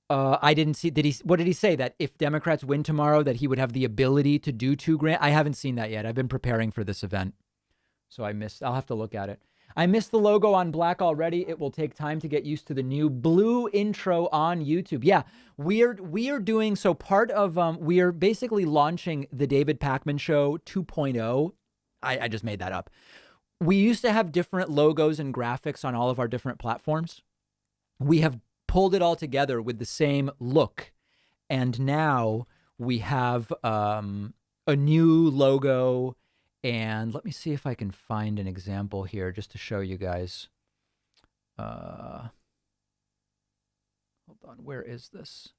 I didn't see. What did he say? That if Democrats win tomorrow, that he would have the ability to do $2,000? I haven't seen that yet. I've been preparing for this event, so I'll have to look at it. I missed the logo on black already. It will take time to get used to the new blue intro on YouTube. Yeah, we are doing, so part of, we are basically launching the David Pakman Show 2.0. I just made that up. We used to have different logos and graphics on all of our different platforms. We have pulled it all together with the same look. And now we have a new logo. And let me see if I can find an example here just to show you guys. Hold on. Where is this?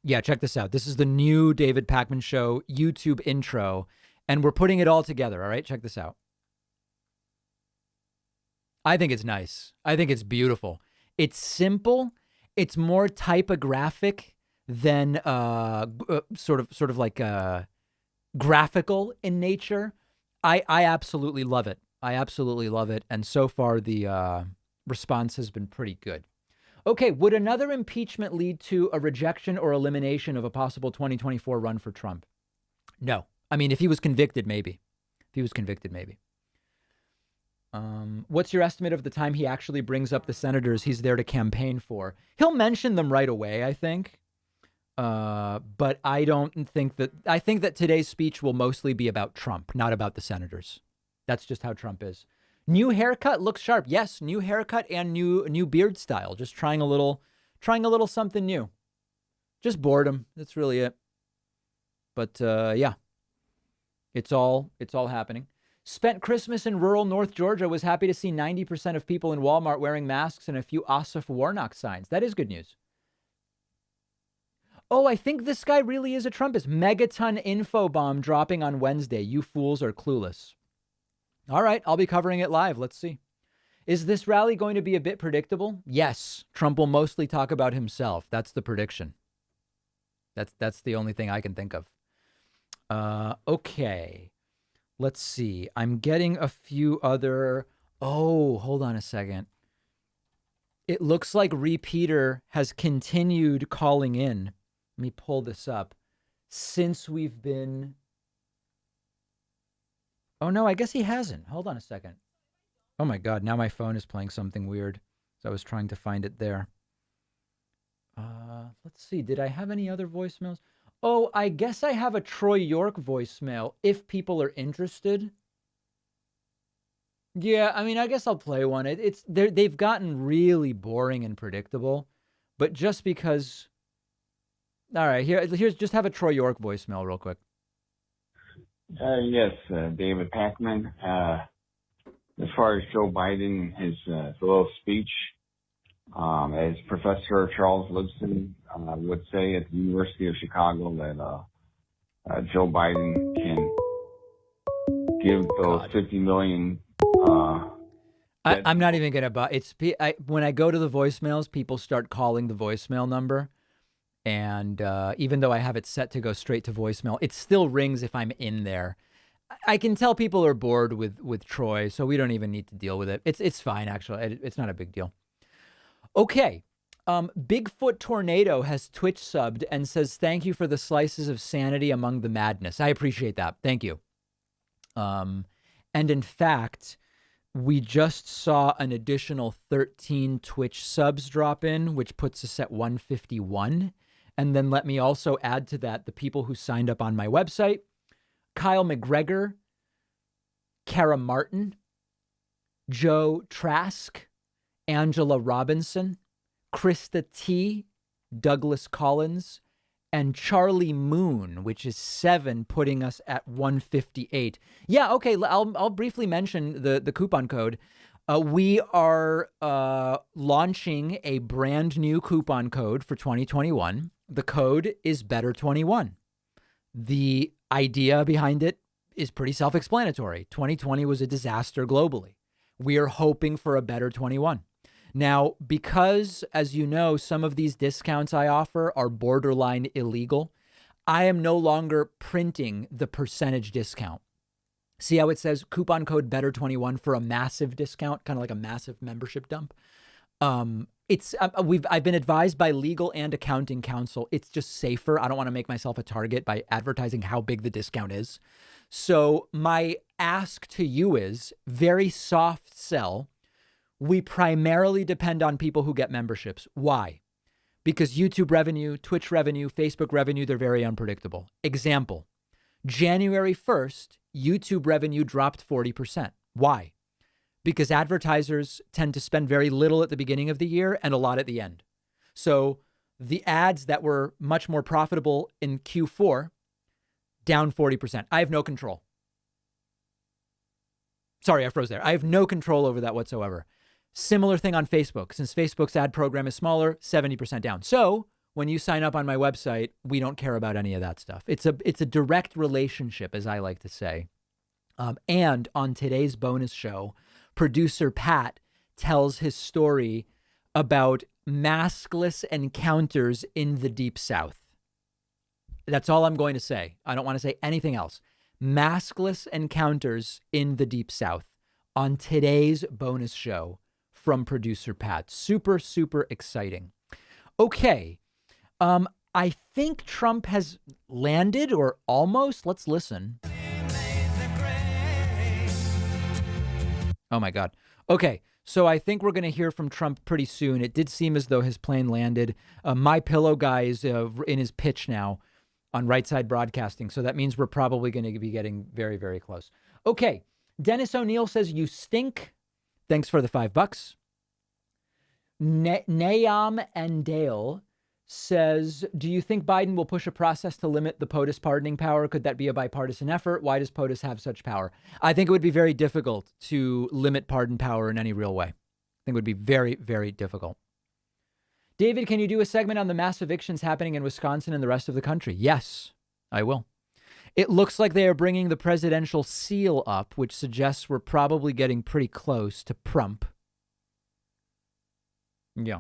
Yeah, check this out. This is the new David Pakman Show YouTube intro. And we're putting it all together. All right, check this out. I think it's nice. I think it's beautiful. It's simple. It's more typographic than sort of like graphical in nature. I absolutely love it. I absolutely love it. And so far the response has been pretty good. Okay, would another impeachment lead to a rejection or elimination of a possible 2024 run for Trump? No. I mean, if he was convicted, maybe. What's your estimate of the time he actually brings up the senators he's there to campaign for? He'll mention them right away, I think. But I don't think that, I think that today's speech will mostly be about Trump, not about the senators. That's just how Trump is. New haircut, looks sharp. Yes, new haircut and new beard style. Just trying a little something new. Just boredom. That's really it. But yeah, it's all happening. Spent Christmas in rural North Georgia. Was happy to see 90% of people in Walmart wearing masks and a few Ossoff Warnock signs. That is good news. Oh, I think this guy really is a Trumpist. Megaton info bomb dropping on Wednesday. You fools are clueless. All right, I'll be covering it live. Let's see. Is this rally going to be a bit predictable? Yes. Trump will mostly talk about himself. That's the prediction. That's the only thing I can think of. Okay. Let's see. I'm getting a few other... Oh, hold on a second. It looks like Repeater has continued calling in. Let me pull this up. Since we've been... Oh, no, I guess he hasn't. Hold on a second. Oh, my God. Now my phone is playing something weird. So I was trying to find it there. Let's see. Did I have any other voicemails? Oh, I guess I have a Troy York voicemail if people are interested. Yeah, I mean, I guess I'll play one. They've gotten really boring and predictable, but just because... All right, here's just have a Troy York voicemail real quick. Yes, David Pakman. As far as Joe Biden, his little speech, as Professor Charles Lipson would say at the University of Chicago, that Joe Biden can give those 50 million. I'm not even gonna buy. When I go to the voicemails, people start calling the voicemail number, and even though I have it set to go straight to voicemail, it still rings if I'm in there. I can tell people are bored with Troy, so we don't even need to deal with it. It's fine actually. It's not a big deal. Okay. Bigfoot Tornado has Twitch subbed and says, thank you for the slices of sanity among the madness. I appreciate that. Thank you. And in fact, we just saw an additional 13 Twitch subs drop in, which puts us at 151. And then let me also add to that the people who signed up on my website: Kyle McGregor, Kara Martin, Joe Trask, Angela Robinson, Krista T, Douglas Collins, and Charlie Moon, which is 7, putting us at 158. Yeah, okay, I'll briefly mention the coupon code. We are launching a brand new coupon code for 2021. The code is BETTER21. The idea behind it is pretty self-explanatory. 2020 was a disaster globally. We are hoping for a better 21. Now, because, as you know, some of these discounts I offer are borderline illegal, I am no longer printing the percentage discount. See how it says coupon code BETTER21 for a massive discount, kind of like a massive membership dump? I've been advised by legal and accounting counsel. It's just safer. I don't want to make myself a target by advertising how big the discount is. So my ask to you is very soft sell. We primarily depend on people who get memberships. Why? Because YouTube revenue, Twitch revenue, Facebook revenue, they're very unpredictable. Example, January 1st, YouTube revenue dropped 40%. Why? Because advertisers tend to spend very little at the beginning of the year and a lot at the end. So the ads that were much more profitable in Q4, down 40%. I have no control. Sorry, I froze there. I have no control over that whatsoever. Similar thing on Facebook. Since Facebook's ad program is smaller, 70% down. So when you sign up on my website, we don't care about any of that stuff. It's a direct relationship, as I like to say. And on today's bonus show, producer Pat tells his story about maskless encounters in the Deep South. That's all I'm going to say. I don't want to say anything else. Maskless encounters in the Deep South on today's bonus show from producer Pat. Super, super exciting. Okay. I think Trump has landed or almost. Let's listen. Oh my God. Okay. So I think we're going to hear from Trump pretty soon. It did seem as though his plane landed. My Pillow guy is in his pitch now on Right Side Broadcasting. So that means we're probably going to be getting very, very close. Okay. Dennis O'Neill says, you stink. Thanks for the $5. Nayam and Dale says, do you think Biden will push a process to limit the POTUS pardoning power? Could that be a bipartisan effort? Why does POTUS have such power? I think it would be very difficult to limit pardon power in any real way. I think it would be very, very difficult. David, can you do a segment on the mass evictions happening in Wisconsin and the rest of the country? Yes, I will. It looks like they are bringing the presidential seal up, which suggests we're probably getting pretty close to Trump. Yeah.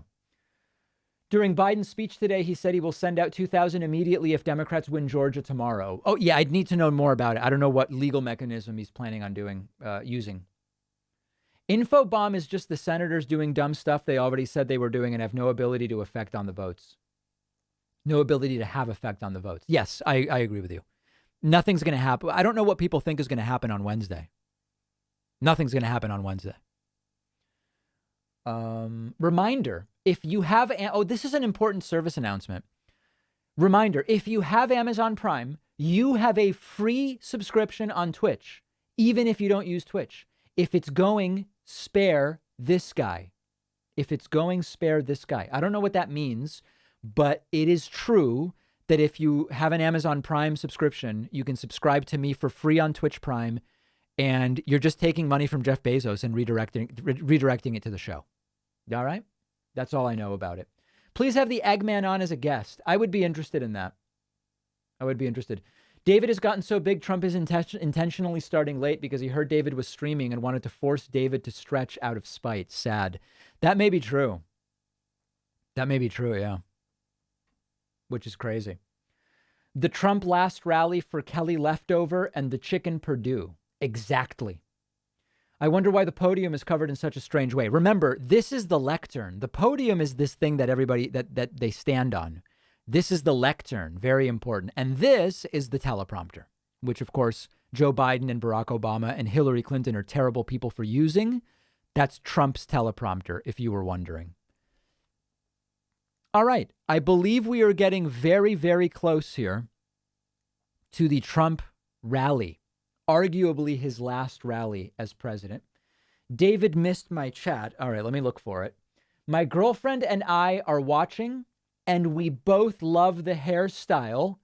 During Biden's speech today, he said he will send out 2,000 immediately if Democrats win Georgia tomorrow. Oh, yeah, I'd need to know more about it. I don't know what legal mechanism he's planning on using. Infobomb is just the senators doing dumb stuff they already said they were doing and have no ability to affect on the votes. No ability to have effect on the votes. Yes, I agree with you. Nothing's going to happen. I don't know what people think is going to happen on Wednesday. Nothing's going to happen on Wednesday. Reminder, if you have, this is an important service announcement. Reminder, if you have Amazon Prime, you have a free subscription on Twitch, even if you don't use Twitch. If it's going, spare this guy. If it's going, spare this guy. I don't know what that means, but it is true that if you have an Amazon Prime subscription, you can subscribe to me for free on Twitch Prime, and you're just taking money from Jeff Bezos and redirecting it to the show. All right? That's all I know about it. Please have the Eggman on as a guest. I would be interested in that. I would be interested. David has gotten so big, Trump is intentionally starting late because he heard David was streaming and wanted to force David to stretch out of spite. Sad. That may be true. That may be true, yeah. Which is crazy. The Trump last rally for Kelly Leftover and the chicken Perdue. Exactly. I wonder why the podium is covered in such a strange way. Remember, this is the lectern. The podium is this thing that everybody, that they stand on. This is the lectern. Very important. And this is the teleprompter, which, of course, Joe Biden and Barack Obama and Hillary Clinton are terrible people for using. That's Trump's teleprompter, if you were wondering. All right. I believe we are getting very, very close here to the Trump rally, arguably his last rally as president. David missed my chat. All right, let me look for it. My girlfriend and I are watching, and we both love the hairstyle.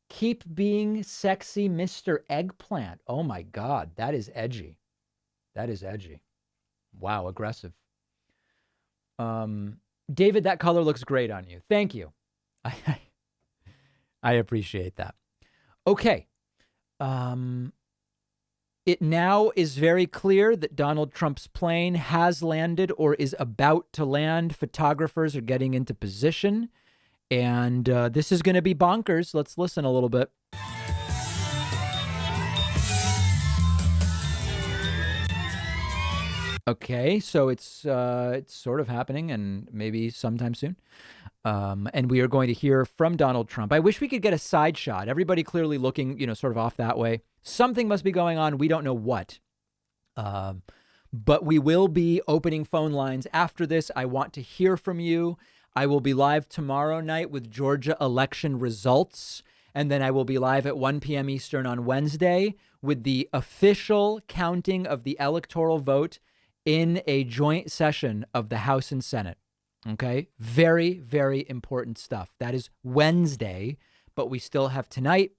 Keep being sexy, Mr. Eggplant. Oh, my God. That is edgy. That is edgy. Wow, aggressive. David, that color looks great on you. Thank you. I appreciate that. Okay. It now is very clear that Donald Trump's plane has landed or is about to land. Photographers are getting into position. And this is going to be bonkers. Let's listen a little bit. Okay, so it's sort of happening, and maybe sometime soon. And we are going to hear from Donald Trump. I wish we could get a side shot. Everybody clearly looking, sort of off that way. Something must be going on. We don't know what. But we will be opening phone lines after this. I want to hear from you. I will be live tomorrow night with Georgia election results. And then I will be live at 1 p.m. Eastern on Wednesday with the official counting of the electoral vote in a joint session of the House and Senate. Okay. Very, very important stuff. That is Wednesday, but we still have tonight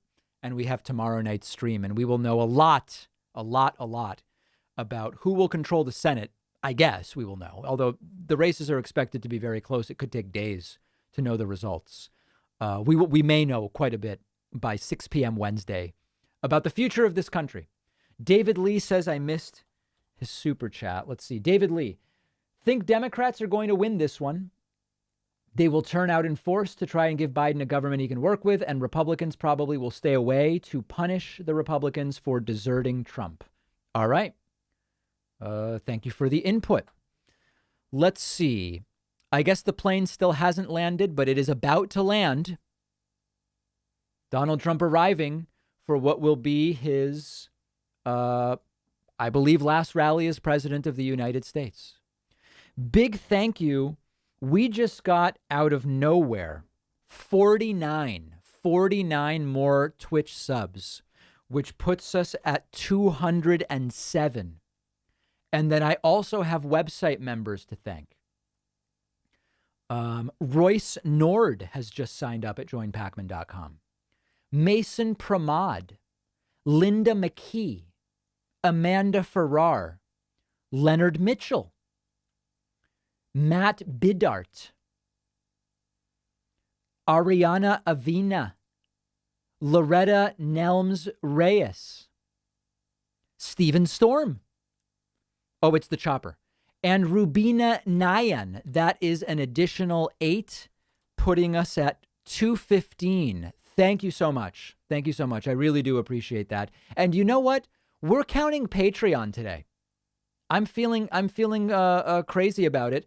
and we have tomorrow night's stream, and we will know a lot about who will control the Senate. I guess we will know, although the races are expected to be very close. It could take days to know the results. We may know quite a bit by 6 p.m. Wednesday about the future of this country. David Lee says I missed his super chat. Let's see. David Lee, think Democrats are going to win this one. They will turn out in force to try and give Biden a government he can work with, and Republicans probably will stay away to punish the Republicans for deserting Trump. All right. Thank you for the input. Let's see. I guess the plane still hasn't landed, but it is about to land. Donald Trump arriving for what will be his, I believe, last rally as president of the United States. Big thank you. We just got out of nowhere 49 more Twitch subs, which puts us at 207. And then I also have website members to thank. Royce Nord has just signed up at joinpacman.com. Mason Pramod, Linda McKee, Amanda Farrar, Leonard Mitchell, Matt Bidart, Ariana Avina, Loretta Nelms Reyes, Stephen Storm. Oh, it's the chopper. And Rubina Nayan. That is an additional 8, putting us at 215. Thank you so much. Thank you so much. I really do appreciate that. And you know what? We're counting Patreon today. I'm feeling crazy about it.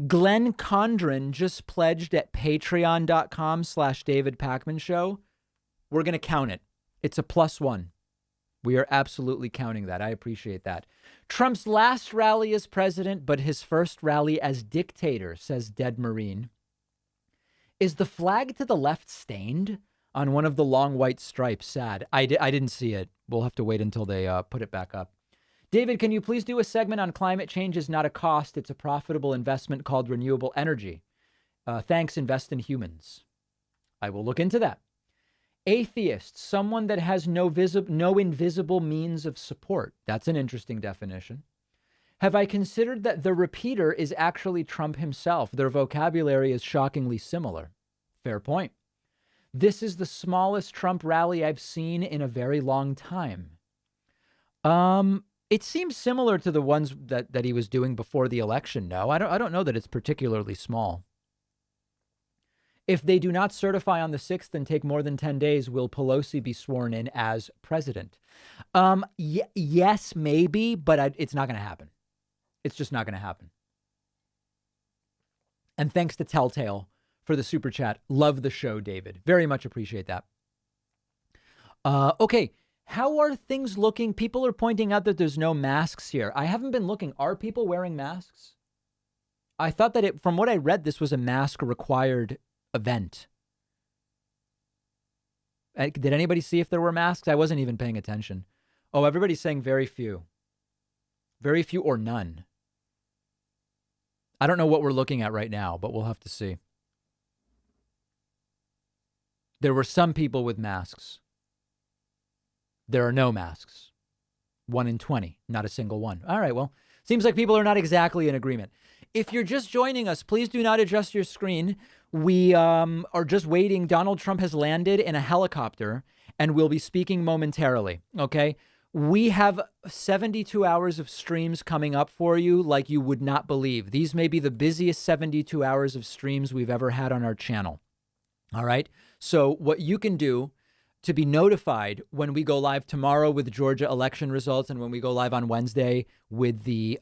Glenn Condren just pledged at patreon.com/David Pakman Show. We're going to count it. It's a +1. We are absolutely counting that. I appreciate that. Trump's last rally as president, but his first rally as dictator, says Dead Marine. Is the flag to the left stained on one of the long white stripes? Sad. I didn't see it. We'll have to wait until they put it back up. David, can you please do a segment on climate change is not a cost. It's a profitable investment called renewable energy. Thanks. Invest in humans. I will look into that. Atheist, someone that has no invisible means of support. That's an interesting definition. Have I considered that the repeater is actually Trump himself? Their vocabulary is shockingly similar. Fair point. This is the smallest Trump rally I've seen in a very long time. It seems similar to the ones that he was doing before the election. No, I don't know that it's particularly small. If they do not certify on the 6th and take more than 10 days, will Pelosi be sworn in as president? Yes, maybe, but it's not going to happen. It's just not going to happen. And thanks to Telltale for the super chat. Love the show, David. Very much appreciate that. Okay. How are things looking? People are pointing out that there's no masks here. I haven't been looking. Are people wearing masks? I thought that from what I read, this was a mask required event. Did anybody see if there were masks? I wasn't even paying attention. Oh, everybody's saying very few. Very few or none. I don't know what we're looking at right now, but we'll have to see. There were some people with masks. There are no masks. 1 in 20, not a single one. All right, well, seems like people are not exactly in agreement. If you're just joining us, please do not adjust your screen. We are just waiting. Donald Trump has landed in a helicopter and will be speaking momentarily, okay? We have 72 hours of streams coming up for you like you would not believe. These may be the busiest 72 hours of streams we've ever had on our channel, all right? So what you can do to be notified when we go live tomorrow with the Georgia election results and when we go live on Wednesday with the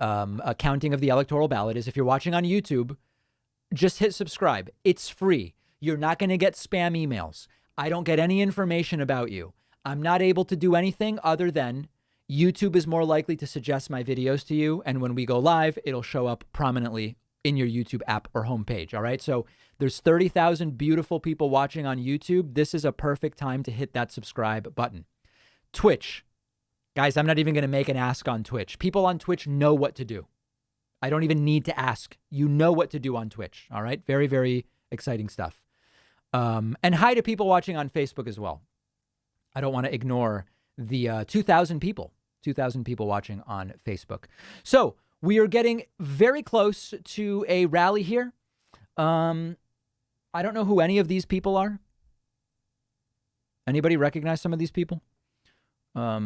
counting of the electoral ballot is if you're watching on YouTube, just hit subscribe. It's free. You're not going to get spam emails. I don't get any information about you. I'm not able to do anything other than YouTube is more likely to suggest my videos to you. And when we go live, it'll show up prominently in your YouTube app or homepage. All right. So there's 30,000 beautiful people watching on YouTube. This is a perfect time to hit that subscribe button. Twitch. Guys, I'm not even going to make an ask on Twitch. People on Twitch know what to do. I don't even need to ask. You know what to do on Twitch. All right. Very, very exciting stuff. And hi to people watching on Facebook as well. I don't want to ignore the 2,000 people watching on Facebook. So we are getting very close to a rally here. I don't know who any of these people are. Anybody recognize some of these people? A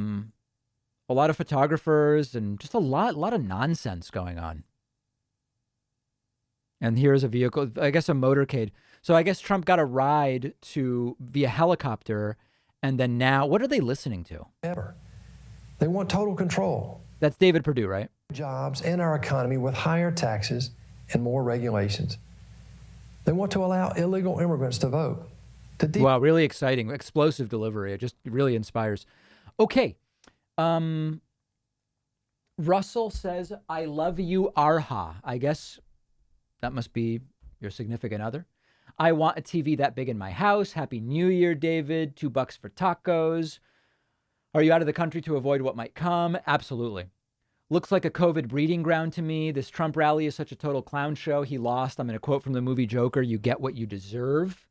lot of photographers and just a lot of nonsense going on. And here's a vehicle, I guess a motorcade. So I guess Trump got a ride via helicopter. And then now, what are they listening to? Ever. They want total control. That's David Perdue, right? Jobs and our economy with higher taxes and more regulations. They want to allow illegal immigrants to vote. Wow, really exciting. Explosive delivery. It just really inspires. Okay. Russell says, I love you, Arha. I guess that must be your significant other. I want a TV that big in my house. Happy New Year, David. $2 for tacos. Are you out of the country to avoid what might come? Absolutely. Looks like a COVID breeding ground to me. This Trump rally is such a total clown show. He lost. I'm going to quote from the movie Joker. You get what you deserve.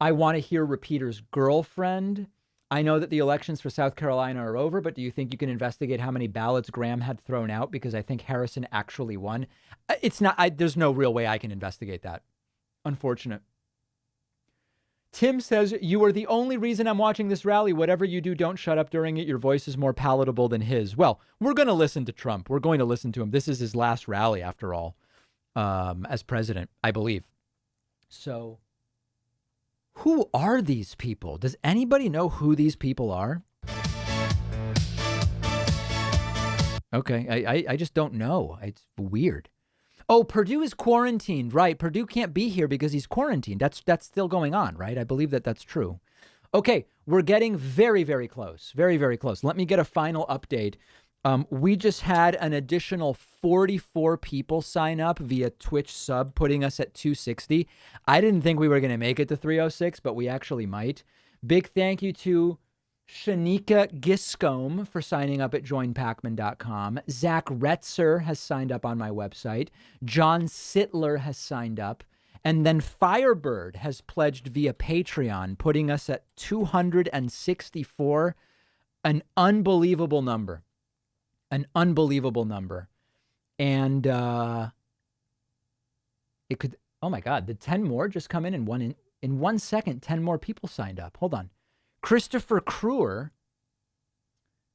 I want to hear Repeater's girlfriend. I know that the elections for South Carolina are over, but do you think you can investigate how many ballots Graham had thrown out? Because I think Harrison actually won. It's not, there's no real way I can investigate that. Unfortunate. Tim says, you are the only reason I'm watching this rally. Whatever you do, don't shut up during it. Your voice is more palatable than his. Well, we're going to listen to Trump. We're going to listen to him. This is his last rally, after all, as president, I believe. So who are these people? Does anybody know who these people are? Okay, I just don't know. It's weird. Oh, Perdue is quarantined, right? Perdue can't be here because he's quarantined. That's still going on, right? I believe that's true. Okay, we're getting very, very close. Very, very close. Let me get a final update. We just had an additional 44 people sign up via Twitch sub, putting us at 260. I didn't think we were going to make it to 306, but we actually might. Big thank you to Shanika Giscombe for signing up at joinpacman.com. Zach Retzer has signed up on my website. John Sittler has signed up. And then Firebird has pledged via Patreon, putting us at 264. An unbelievable number. An unbelievable number. And it could, oh my God, did 10 more just come in one In 1 second, 10 more people signed up. Hold on. Christopher Kruer,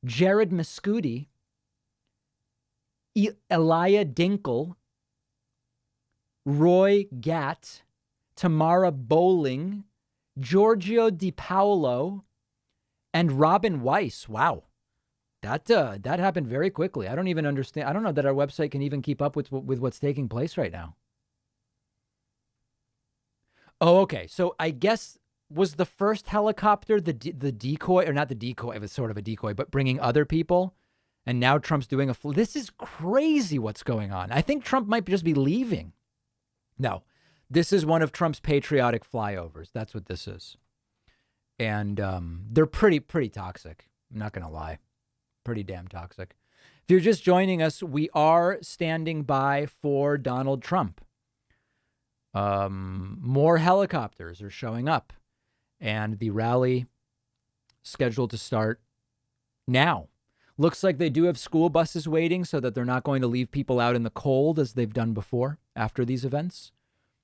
Jared Mascuti, Elia Dinkle, Roy Gatt, Tamara Bowling, Giorgio Di Paolo, and Robin Weiss. Wow. That happened very quickly. I don't even understand. I don't know that our website can even keep up with what's taking place right now. Oh, okay. So I guess was the first helicopter the decoy, or not the decoy? It was sort of a decoy, but bringing other people. And now Trump's doing this is crazy what's going on. I think Trump might just be leaving. No, this is one of Trump's patriotic flyovers. That's what this is. And they're pretty toxic. I'm not going to lie. Pretty damn toxic. If you're just joining us, we are standing by for Donald Trump. More helicopters are showing up, and the rally scheduled to start now. Looks like they do have school buses waiting so that they're not going to leave people out in the cold as they've done before after these events.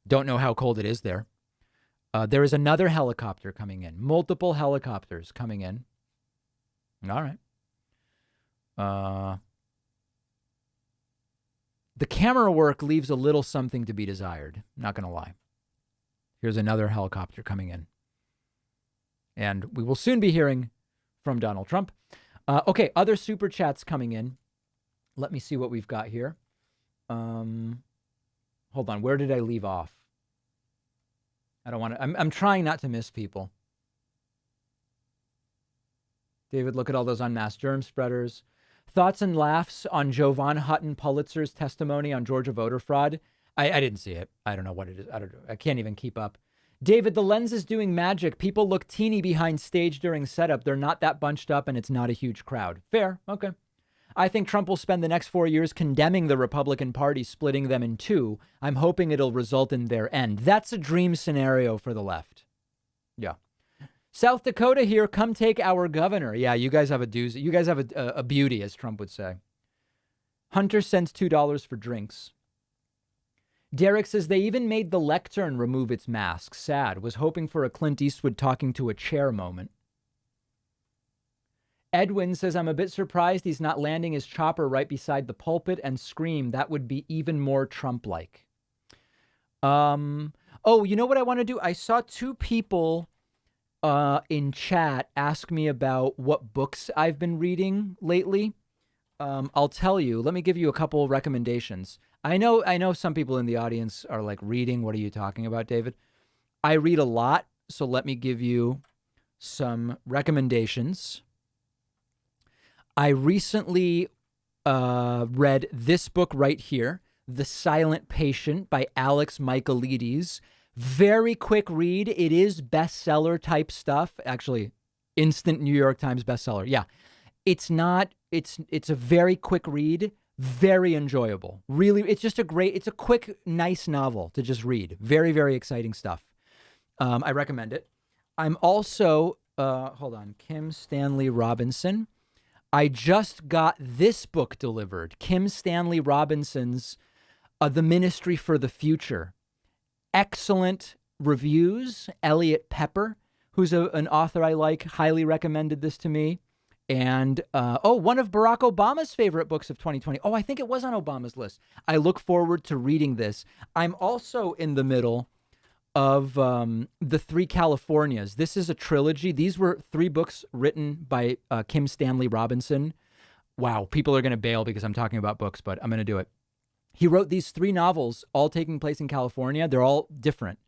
Don't know how cold it is there. There is another helicopter coming in. Multiple helicopters coming in. All right. The camera work leaves a little something to be desired. Not going to lie. Here's another helicopter coming in. And we will soon be hearing from Donald Trump. Okay, other super chats coming in. Let me see what we've got here. Hold on. Where did I leave off? I don't want to. I'm trying not to miss people. David, look at all those unmasked germ spreaders. Thoughts and laughs on Jovan Hutton Pulitzer's testimony on Georgia voter fraud. I didn't see it. I don't know what it is. I can't even keep up. David, the lens is doing magic. People look teeny behind stage during setup. They're not that bunched up and it's not a huge crowd. Fair. Okay. I think Trump will spend the next 4 years condemning the Republican Party, splitting them in two. I'm hoping it'll result in their end. That's a dream scenario for the left. Yeah. South Dakota here, come take our governor. Yeah, you guys have a doozy. You guys have a beauty, as Trump would say. Hunter sends $2 for drinks. Derek says they even made the lectern remove its mask. Sad. Was hoping for a Clint Eastwood talking to a chair moment. Edwin says, I'm a bit surprised he's not landing his chopper right beside the pulpit and scream. That would be even more Trump-like. Oh, you know what I want to do? I saw two people in chat ask me about what books I've been reading lately. I'll tell you. Let me give you a couple recommendations. I know some people in the audience are like, reading? What are you talking about, David? I read a lot, so let me give you some recommendations. I recently read this book right here, The Silent Patient by Alex Michaelides. Very quick read. It is bestseller type stuff. Actually, instant New York Times bestseller. Yeah. It's a very quick read. Very enjoyable. Really, it's just it's a quick, nice novel to just read. Very, very exciting stuff. I recommend it. I'm also, hold on, Kim Stanley Robinson. I just got this book delivered. Kim Stanley Robinson's The Ministry for the Future. Excellent reviews. Elliot Pepper, who's an author I like, highly recommended this to me. And, one of Barack Obama's favorite books of 2020. Oh, I think it was on Obama's list. I look forward to reading this. I'm also in the middle of The Three Californias. This is a trilogy. These were 3 books written by Kim Stanley Robinson. Wow, people are going to bail because I'm talking about books, but I'm going to do it. He wrote these 3 novels, all taking place in California. They're all different.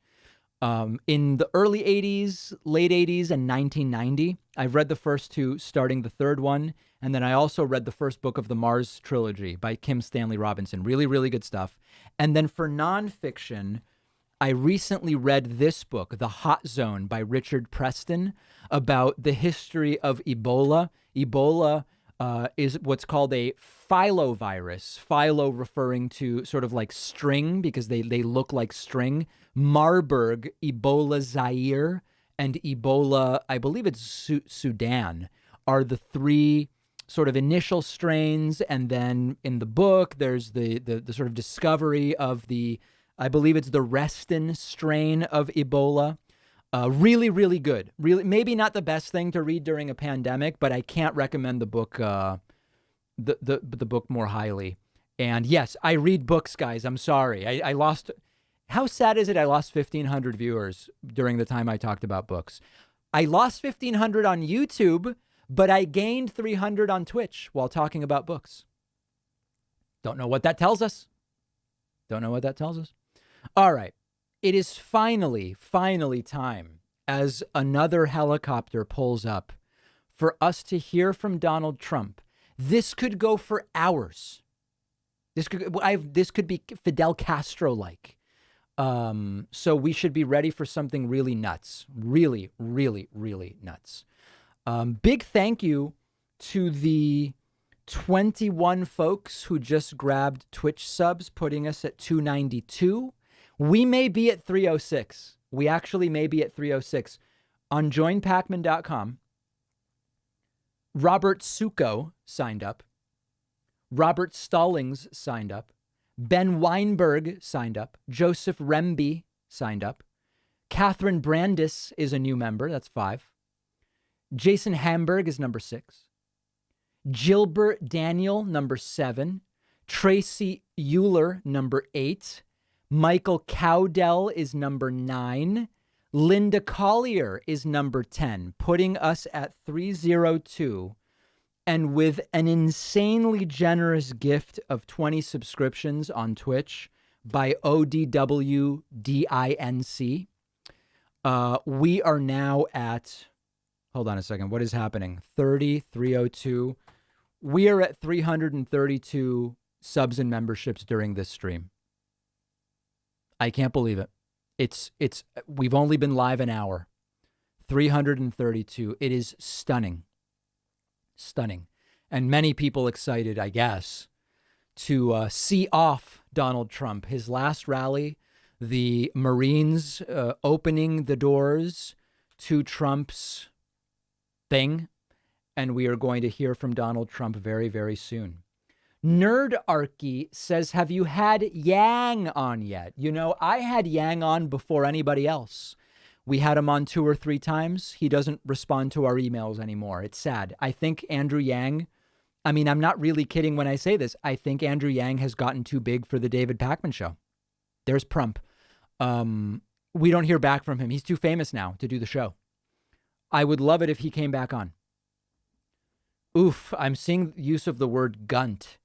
In the early 80s, late 80s, and 1990. I've read the first 2, starting the 3rd one. And then I also read the first book of the Mars trilogy by Kim Stanley Robinson. Really, really good stuff. And then for nonfiction, I recently read this book, The Hot Zone by Richard Preston, about the history of Ebola. Ebola is what's called a filovirus. Philo referring to sort of like string because they look like string. Marburg, Ebola Zaire, and Ebola, I believe it's Sudan, are the 3 sort of initial strains. And then in the book, there's the sort of discovery of I believe it's the Reston strain of Ebola. Really, really good. Really, maybe not the best thing to read during a pandemic, but I can't recommend the book, the book more highly. And yes, I read books, guys. I'm sorry. I lost. How sad is it? I lost 1,500 viewers during the time I talked about books. I lost 1,500 on YouTube, but I gained 300 on Twitch while talking about books. Don't know what that tells us. Don't know what that tells us. All right. It is finally time, as another helicopter pulls up, for us to hear from Donald Trump. This could go for hours. This could be Fidel Castro-like. So we should be ready for something really nuts. Really, really, really nuts. Big thank you to the 21 folks who just grabbed Twitch subs, putting us at 292. We may be at 306. We actually may be at 306. On joinpacman.com, Robert Suko signed up. Robert Stallings signed up. Ben Weinberg signed up. Joseph Remby signed up. Catherine Brandis is a new member. That's 5. Jason Hamburg is number 6. Gilbert Daniel, number 7. Tracy Euler, number 8. Michael Cowdell is number 9. Linda Collier is number 10, putting us at 302. And with an insanely generous gift of 20 subscriptions on Twitch by ODWDINC, we are now at, hold on a second, what is happening? 302. We are at 332 subs and memberships during this stream. I can't believe it. We've only been live an hour. 332. It is stunning. Stunning. And many people excited, I guess, to see off Donald Trump. His last rally, the Marines opening the doors to Trump's thing. And we are going to hear from Donald Trump very, very soon. Nerdarchy says, have you had Yang on yet? You know, I had Yang on before anybody else. We had him on 2 or 3 times. He doesn't respond to our emails anymore. It's sad. I think Andrew Yang, I mean, I'm not really kidding when I say this. I think Andrew Yang has gotten too big for the David Pakman show. There's Prump. We don't hear back from him. He's too famous now to do the show. I would love it if he came back on. Oof, I'm seeing use of the word gunt.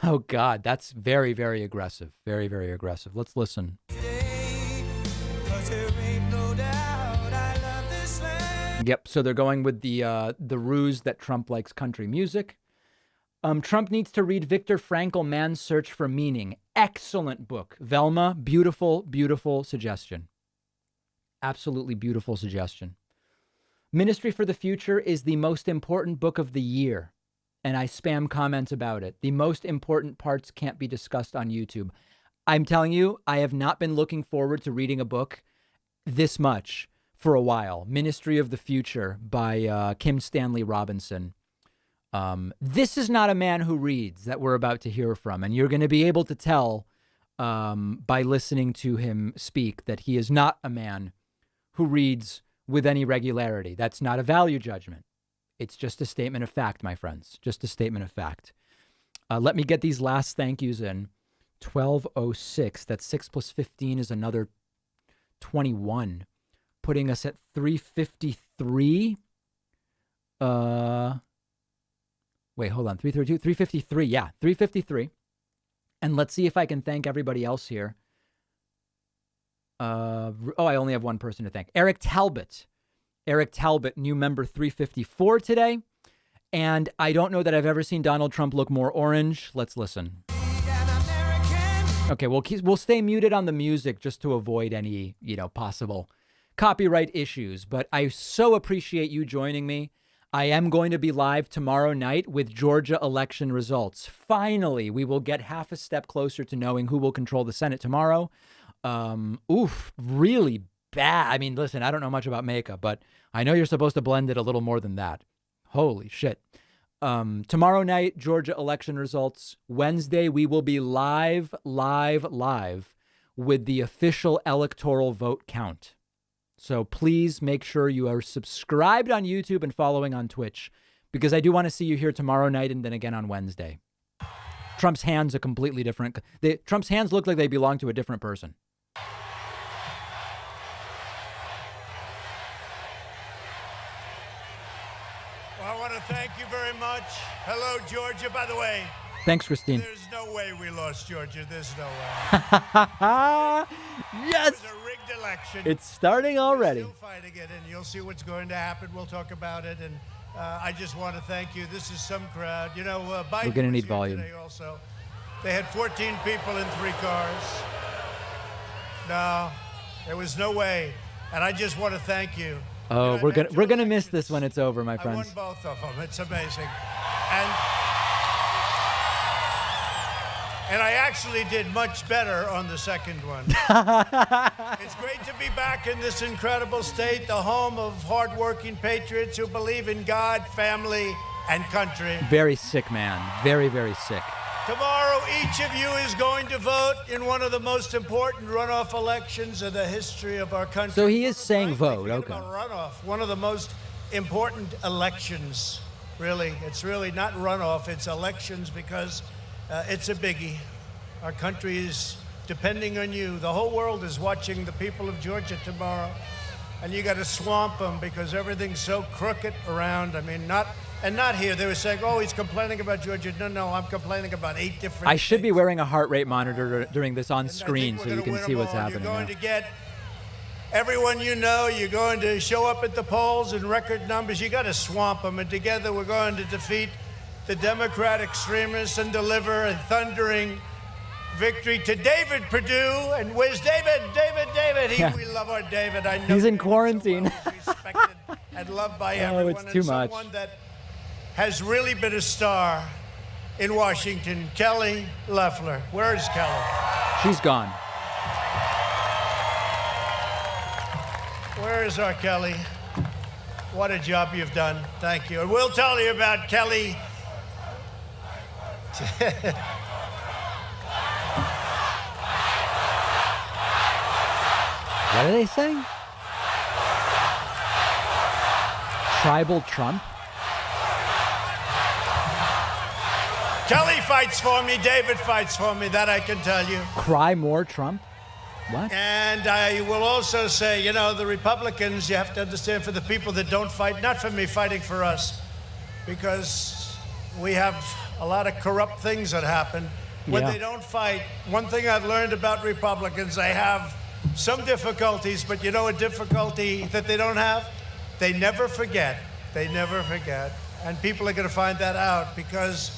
Oh, God, that's very, very aggressive. Very, very aggressive. Let's listen. Yep, so they're going with the ruse that Trump likes country music. Trump needs to read Viktor Frankl, Man's Search for Meaning. Excellent book. Velma, beautiful, beautiful suggestion. Absolutely beautiful suggestion. Ministry for the Future is the most important book of the year. And I spam comments about it. The most important parts can't be discussed on YouTube. I'm telling you, I have not been looking forward to reading a book this much for a while. Ministry of the Future by Kim Stanley Robinson. This is not a man who reads that we're about to hear from. And you're going to be able to tell by listening to him speak that he is not a man who reads with any regularity. That's not a value judgment. It's just a statement of fact, my friends. Just a statement of fact. Let me get these last thank yous in. 1206. That's 6 plus 15 is another 21. Putting us at 353. Wait, hold on. 332, 353. Yeah, 353. And let's see if I can thank everybody else here. I only have one person to thank. Eric Talbot. Eric Talbot, new member 354 today. And I don't know that I've ever seen Donald Trump look more orange. Let's listen. Okay, we'll stay muted on the music just to avoid any, possible copyright issues. But I so appreciate you joining me. I am going to be live tomorrow night with Georgia election results. Finally, we will get half a step closer to knowing who will control the Senate tomorrow. Really bad. I mean, listen, I don't know much about makeup, but I know you're supposed to blend it a little more than that. Holy shit. Tomorrow night, Georgia election results. Wednesday, we will be live with the official electoral vote count. So please make sure you are subscribed on YouTube and following on Twitch, because I do want to see you here tomorrow night and then again on Wednesday. Trump's hands are completely different. Trump's hands look like they belong to a different person. Well, I want to thank you very much. Hello, Georgia. By the way, thanks, Christine. there's no way we lost Georgia. There's no way. Yes! It was a rigged election. It's starting already. We're still fighting it, and you'll see what's going to happen. We'll talk about it, and I just want to thank you. This is some crowd. You know, Biden We're going to need was here volume. today also. They had 14 people in 3 cars. No, there was no way. And I just want to thank you. Oh, we're gonna miss this when it's over, my I won friends. both of them. It's amazing. And I actually did much better on the second one. It's great to be back in this incredible state, the home of hardworking patriots who believe in God, family, and country. Very sick man. Very, very sick. Tomorrow, each of you is going to vote in one of the most important runoff elections in the history of our country. So he is saying vote. Okay. Runoff, one of the most important elections, really. It's really not runoff, it's elections, because it's a biggie. Our country is depending on you. The whole world is watching the people of Georgia tomorrow. And you got to swamp them because everything's so crooked around. I mean, not here. They were saying, oh, he's complaining about Georgia. No, I'm complaining about 8 different I should be wearing a heart rate monitor during this on screen so you can see what's happening. You're going to get everyone you know. You're going to show up at the polls in record numbers. You got to swamp them. And together we're going to defeat the Democrat extremists and deliver a thundering victory to David Perdue. And where's David? David. We love our David. I know he's in quarantine. So well. He's respected and loved by everyone. It's too much. Someone that has really been a star in Washington, Kelly Loeffler. Where is Kelly? She's gone. Where is our Kelly? What a job you've done. Thank you. And we'll tell you about Kelly. What are they saying? Tribal Trump? Kelly fights for me. David fights for me. That I can tell you. Cry more Trump? What? And I will also say, you know, the Republicans, you have to understand, for the people that don't fight, not for me, fighting for us, because we have a lot of corrupt things that happen. When they don't fight, one thing I've learned about Republicans, they have some difficulties, but you know a difficulty that they don't have? They never forget. They never forget. And people are going to find that out, because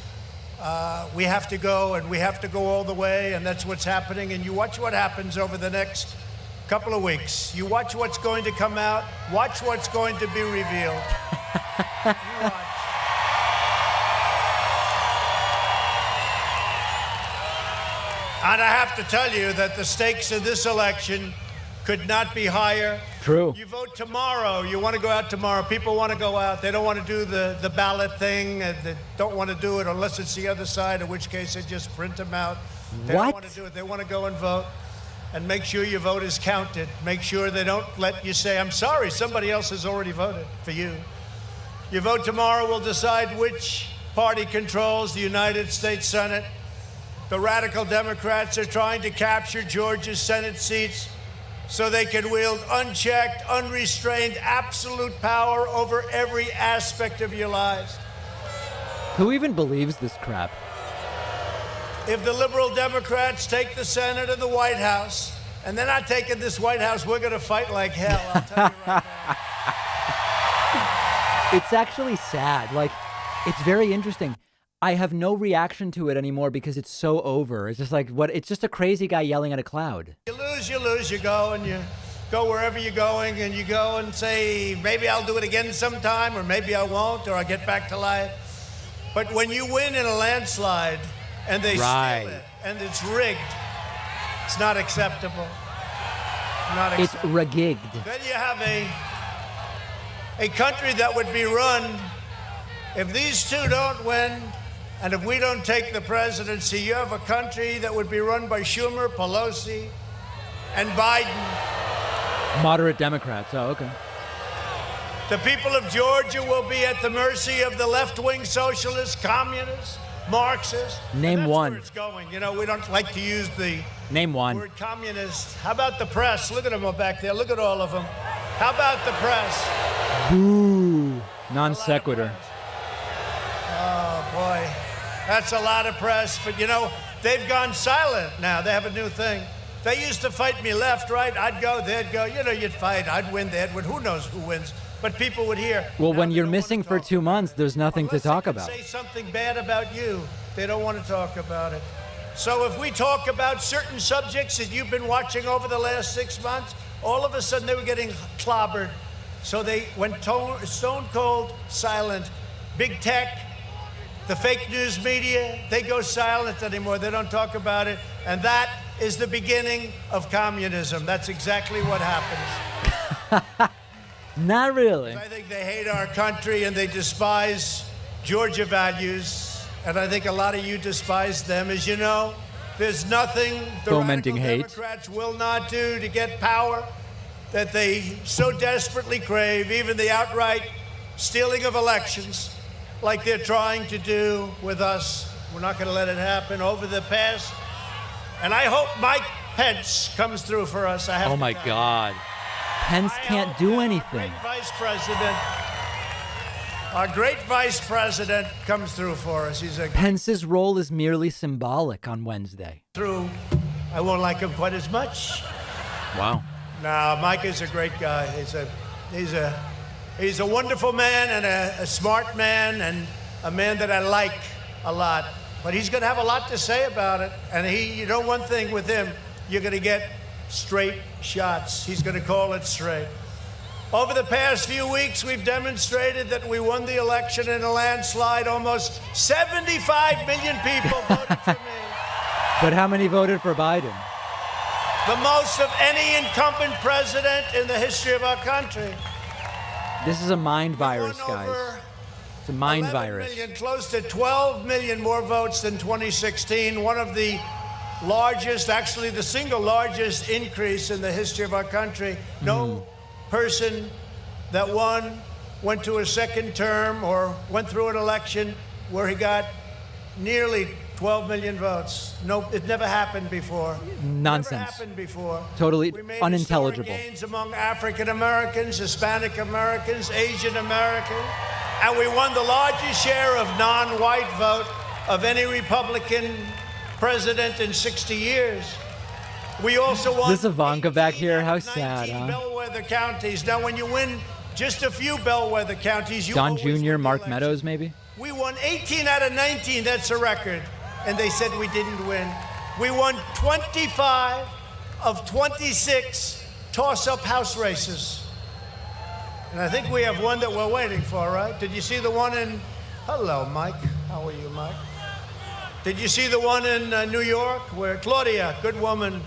we have to go, and we have to go all the way, and that's what's happening. And you watch what happens over the next couple of weeks. You watch what's going to come out. Watch what's going to be revealed. You watch. And I have to tell you that the stakes in this election could not be higher. True. You vote tomorrow. You want to go out tomorrow. People want to go out. They don't want to do the ballot thing. They don't want to do it unless it's the other side, in which case they just print them out. They don't want to do it. They want to go and vote. And make sure your vote is counted. Make sure they don't let you say, I'm sorry, somebody else has already voted for you. Your vote tomorrow will decide which party controls the United States Senate. The radical Democrats are trying to capture Georgia's Senate seats so they can wield unchecked, unrestrained, absolute power over every aspect of your lives. Who even believes this crap? If the liberal Democrats take the Senate and the White House, and they're not taking this White House, we're going to fight like hell, I'll tell you right now. It's actually sad. Like, it's very interesting. I have no reaction to it anymore because it's so over. It's just like, what? It's just a crazy guy yelling at a cloud. You lose, you lose. You go and you go wherever you're going, and you go and say, maybe I'll do it again sometime, or maybe I won't, or I'll get back to life. But when you win in a landslide and they steal it and it's rigged, it's not acceptable. Not acceptable. It's rigged. Then you have a country that would be run, if these two don't win, and if we don't take the presidency, you have a country that would be run by Schumer, Pelosi, and Biden. Moderate Democrats. Oh, okay. The people of Georgia will be at the mercy of the left-wing socialists, communists, Marxists. Name one. Where it's going. You know, we don't like to use the Name one. word communist. How about the press? Look at them all back there. Look at all of them. How about the press? Boo. Non sequitur. Oh, boy. That's a lot of press. But, you know, they've gone silent now. They have a new thing. They used to fight me left, right? I'd go, they'd go. You know, you'd fight. I'd win, they'd win. Who knows who wins? But people would hear. Well, when you're missing for 2 months, there's nothing to talk about. Say something bad about you, they don't want to talk about it. So if we talk about certain subjects that you've been watching over the last 6 months, all of a sudden they were getting clobbered. So they went stone cold silent. Big tech, the fake news media, they go silent anymore. They don't talk about it. And that is the beginning of communism. That's exactly what happens. Not really. I think they hate our country and they despise Georgia values. And I think a lot of you despise them. As you know, there's nothing the Fomenting radical hate. Democrats will not do to get power that they so desperately crave, even the outright stealing of elections like they're trying to do with us. We're not going to let it happen over the past. And I hope Mike Pence comes through for us. I have Oh my God. Pence can't do anything. Our great vice president comes through for us. He's a Pence's role is merely symbolic on Wednesday. through. I won't like him quite as much. Wow. No, Mike is a great guy. He's a wonderful man and a smart man and a man that I like a lot. But he's going to have a lot to say about it. And you know one thing with him, you're going to get straight shots. He's going to call it straight. Over the past few weeks, we've demonstrated that we won the election in a landslide. Almost 75 million people voted for me. But how many voted for Biden? The most of any incumbent president in the history of our country. This is a mind virus, guys. It's a mind virus. Million, close to 12 million more votes than 2016. One of the largest, actually the single largest increase in the history of our country. No person that went to a second term or went through an election where he got nearly 12 million votes. No, it never happened before. Nonsense. Never happened before. Totally We made unintelligible. historic gains among African Americans, Hispanic Americans, Asian Americans, and we won the largest share of non-white vote of any Republican president in 60 years. We also won. Is this Ivanka back here? How sad, huh? Bellwether counties. Now, when you win just a few bellwether counties, you Don always Jr., Mark Meadows, maybe? We won 18 out of 19. That's a record. And they said we didn't win. We won 25 of 26 toss-up House races. And I think we have one that we're waiting for, right? Did you see the one in... Hello, Mike. How are you, Mike? Did you see the one in New York where Claudia, good woman,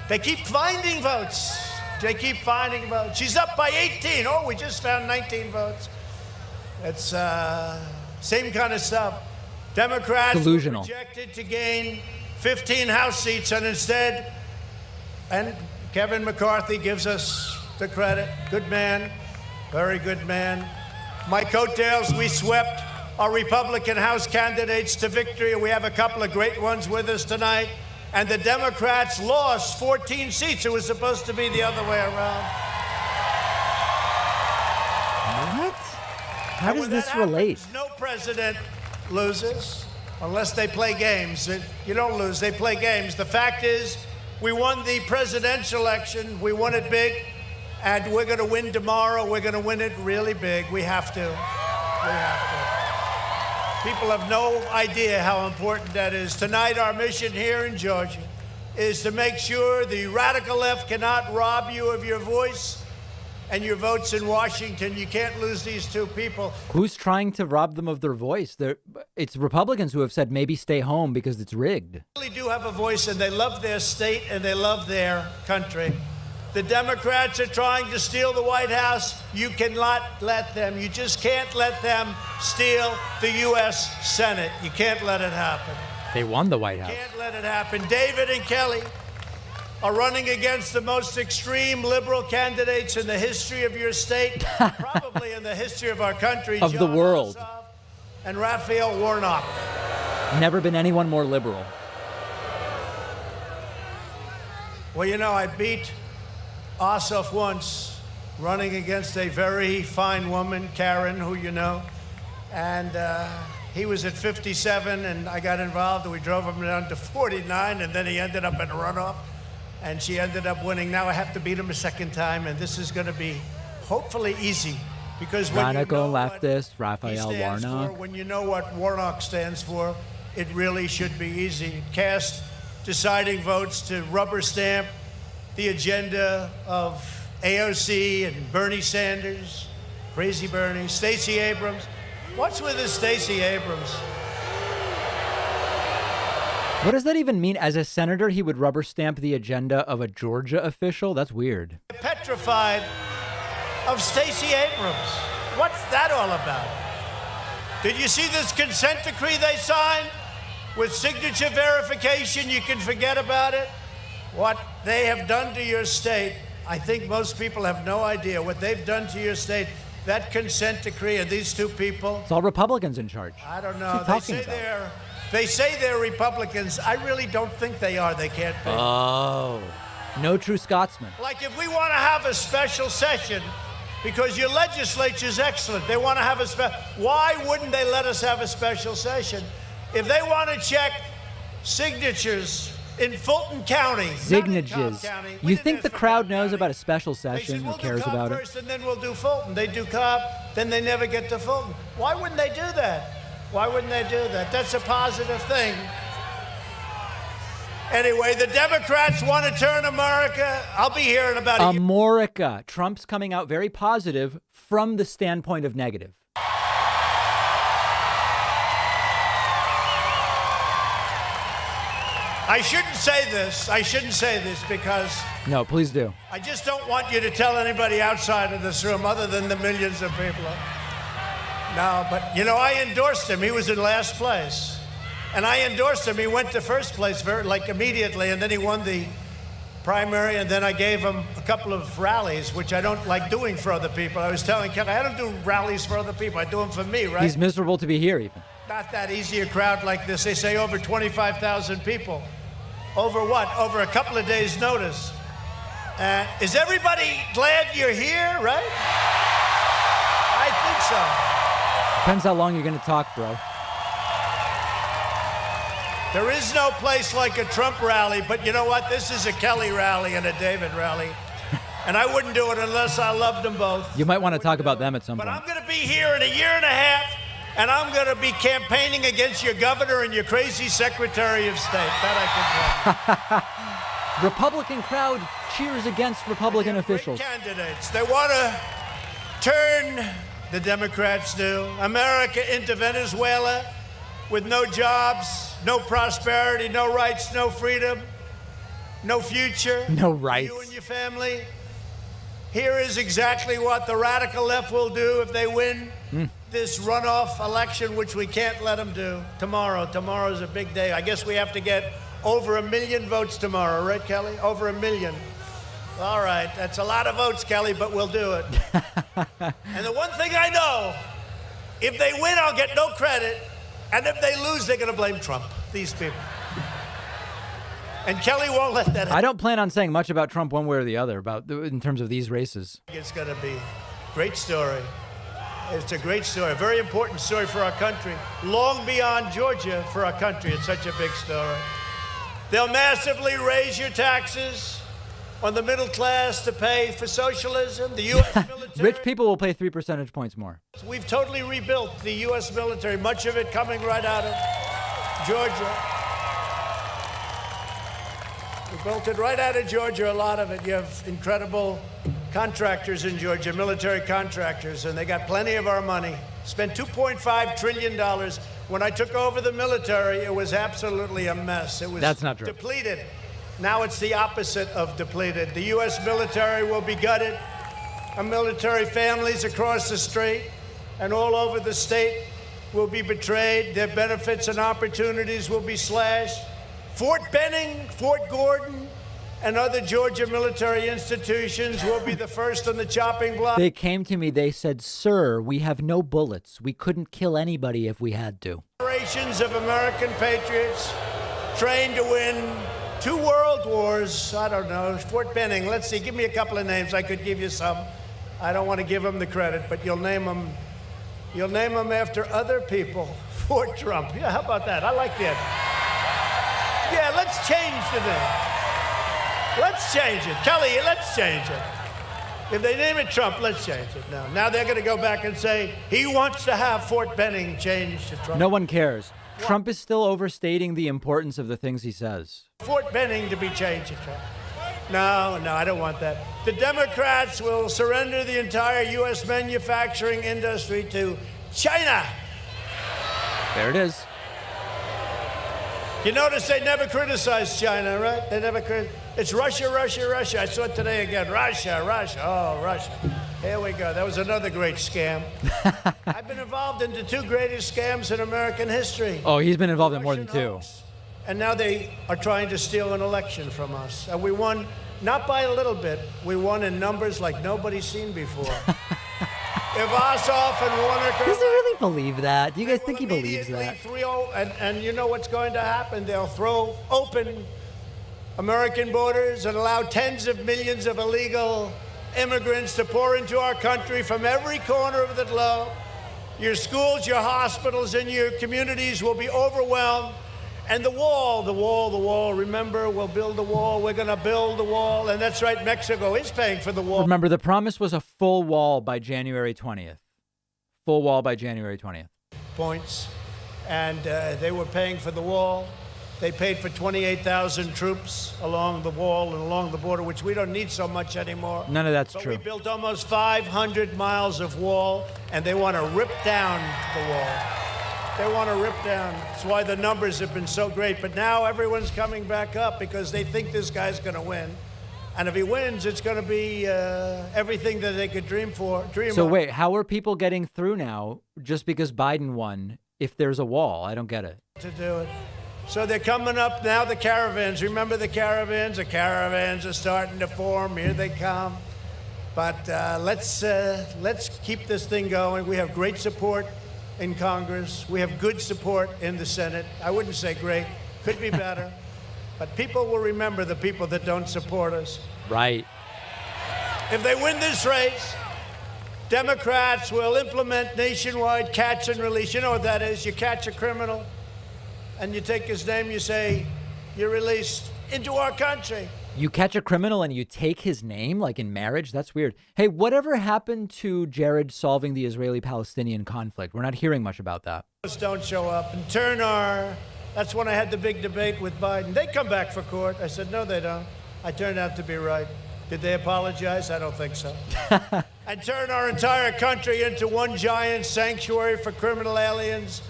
they keep finding votes. They keep finding votes. She's up by 18. Oh, we just found 19 votes. It's same kind of stuff. Democrats Delusional. were projected to gain 15 House seats, and instead, and Kevin McCarthy gives us the credit. Good man, very good man. My coattails, we swept our Republican House candidates to victory, and we have a couple of great ones with us tonight. And the Democrats lost 14 seats. It was supposed to be the other way around. What? How does this relate? No president loses unless they play games. You don't lose, they play games. The fact is, we won the presidential election. We won it big, and we're going to win tomorrow. We're going to win it really big. We have to. We have to. People have no idea how important that is. Tonight, our mission here in Georgia is to make sure the radical left cannot rob you of your voice and your votes in Washington. You can't lose these two people. Who's trying to rob them of their voice? It's Republicans who have said maybe stay home because it's rigged. They really do have a voice, and they love their state and they love their country. The Democrats are trying to steal the White House. You cannot let them. You just can't let them steal the U.S. Senate. You can't let it happen. They won the White House. Can't let it happen. David and Kelly are running against the most extreme liberal candidates in the history of your state, probably in the history of our country. Of the world. Ossoff and Raphael Warnock. Never been anyone more liberal. Well, you know, I beat Ossoff once, running against a very fine woman, Karen, who you know. And he was at 57, and I got involved, and we drove him down to 49, and then he ended up in a runoff, and she ended up winning. Now I have to beat him a second time, and this is going to be hopefully easy. Because when Radical you know leftist what Raphael he stands Warnock. for, when you know what Warnock stands for, it really should be easy. Cast deciding votes to rubber stamp the agenda of AOC and Bernie Sanders, Crazy Bernie, Stacey Abrams. What's with this Stacey Abrams? What does that even mean? As a senator, he would rubber stamp the agenda of a Georgia official? That's weird. Petrified of Stacey Abrams. What's that all about? Did you see this consent decree they signed? With signature verification, you can forget about it. What they have done to your state, I think most people have no idea what they've done to your state. That consent decree of these two people. It's all Republicans in charge. I don't know. What are you talking about? They say they're Republicans. I really don't think they are. They can't be. Oh, no true Scotsman. Like if we want to have a special session, because your legislature's excellent, they want to have why wouldn't they let us have a special session? If they want to check signatures in Fulton County. Signatures. You think the crowd knows about a special session or cares about it? First, and then we'll do Fulton. They do Cobb, then they never get to Fulton. Why wouldn't they do that? Why wouldn't they do that? That's a positive thing. Anyway, the Democrats want to turn America. I'll be here in about a year. America. Trump's coming out very positive from the standpoint of negative. I shouldn't say this. I shouldn't say this because No, please do. I just don't want you to tell anybody outside of this room other than the millions of people. No, but, you know, I endorsed him. He was in last place. And I endorsed him. He went to first place immediately, and then he won the primary, and then I gave him a couple of rallies, which I don't like doing for other people. I was telling Kelly, I don't do rallies for other people. I do them for me, right? He's miserable to be here, even. Not that easy, a crowd like this. They say over 25,000 people. Over what? Over a couple of days' notice. Is everybody glad you're here, right? I think so. Depends how long you're going to talk, bro. There is no place like a Trump rally, but you know what? This is a Kelly rally and a David rally. And I wouldn't do it unless I loved them both. You might want to talk about them at some point. But I'm going to be here in a year and a half, and I'm going to be campaigning against your governor and your crazy Secretary of State. That I can tell you. Republican crowd cheers against Republican officials. Candidates. They want to turn, the Democrats do, America into Venezuela with no jobs, no prosperity, no rights, no freedom, no future. No rights. You and your family. Here is exactly what the radical left will do if they win this runoff election, which we can't let them do tomorrow. Tomorrow's a big day. I guess we have to get over 1 million votes tomorrow, right, Kelly? Over 1 million. All right, that's a lot of votes, Kelly, but we'll do it. And the one thing I know, if they win, I'll get no credit. And if they lose, they're going to blame Trump, these people. And Kelly won't let that happen. I don't plan on saying much about Trump one way or the other in terms of these races. It's going to be a great story. It's a great story, a very important story for our country. Long beyond Georgia for our country. It's such a big story. They'll massively raise your taxes on the middle class to pay for socialism. The U.S. military. Rich people will pay 3 percentage points more. We've totally rebuilt the U.S. military, much of it coming right out of Georgia. We built it right out of Georgia, a lot of it. You have incredible contractors in Georgia, military contractors, and they got plenty of our money. Spent $2.5 trillion. When I took over the military, it was absolutely a mess. It was That's not true. Depleted. Now it's the opposite of depleted. The U.S. military will be gutted. Our military families across the strait and all over the state will be betrayed. Their benefits and opportunities will be slashed. Fort Benning, Fort Gordon, and other Georgia military institutions will be the first on the chopping block. They came to me, they said, "Sir, we have no bullets. We couldn't kill anybody if we had to." Generations of American patriots trained to win 2 world wars. I don't know, Fort Benning. Let's see, give me a couple of names. I could give you some. I don't want to give them the credit, but you'll name them after other people. Fort Trump. Yeah, how about that? I like that. Yeah, let's change the name. Let's change it. Kelly, let's change it. If they name it Trump, let's change it now. Now they're going to go back and say he wants to have Fort Benning changed to Trump. No one cares. Trump is still overstating the importance of the things he says. Fort Benning to be changed to Trump. No, I don't want that. The Democrats will surrender the entire U.S. manufacturing industry to China. There it is. You notice they never criticized China, right? They never It's Russia, Russia, Russia. I saw it today again. Russia, Russia. Oh, Russia. Here we go. That was another great scam. I've been involved in the 2 greatest scams in American history. Oh, he's been involved in more than 2. And now they are trying to steal an election from us. And we won, not by a little bit, we won in numbers like nobody's seen before. If Ossoff and Warnock... Does he really believe that? Do you guys think he believes that? 3-0, and you know what's going to happen? They'll throw open American borders and allow tens of millions of illegal immigrants to pour into our country from every corner of the globe. Your schools, your hospitals, and your communities will be overwhelmed. And the wall, remember, we'll build the wall. We're going to build the wall. And that's right, Mexico is paying for the wall. Remember, the promise was a full wall by January 20th. Full wall by January 20th. Points. And they were paying for the wall. They paid for 28,000 troops along the wall and along the border, which we don't need so much anymore. None of that's but true. We built almost 500 miles of wall, and they want to rip down the wall. They want to rip down. That's why the numbers have been so great. But now everyone's coming back up because they think this guy's going to win. And if he wins, it's going to be everything that they could dream of. So wait, how are people getting through now just because Biden won if there's a wall? I don't get it. To do it. So they're coming up now, the caravans. Remember the caravans? The caravans are starting to form. Here they come. But let's keep this thing going. We have great support in Congress. We have good support in the Senate. I wouldn't say great. Could be better. But people will remember the people that don't support us. Right. If they win this race, Democrats will implement nationwide catch and release. You know what that is? You catch a criminal, and you take his name, you say, you're released into our country. You catch a criminal and you take his name, like in marriage? That's weird. Hey, whatever happened to Jared solving the Israeli-Palestinian conflict? We're not hearing much about that. Don't show up. And that's when I had the big debate with Biden. They come back for court. I said, no, they don't. I turned out to be right. Did they apologize? I don't think so. And turn our entire country into one giant sanctuary for criminal aliens,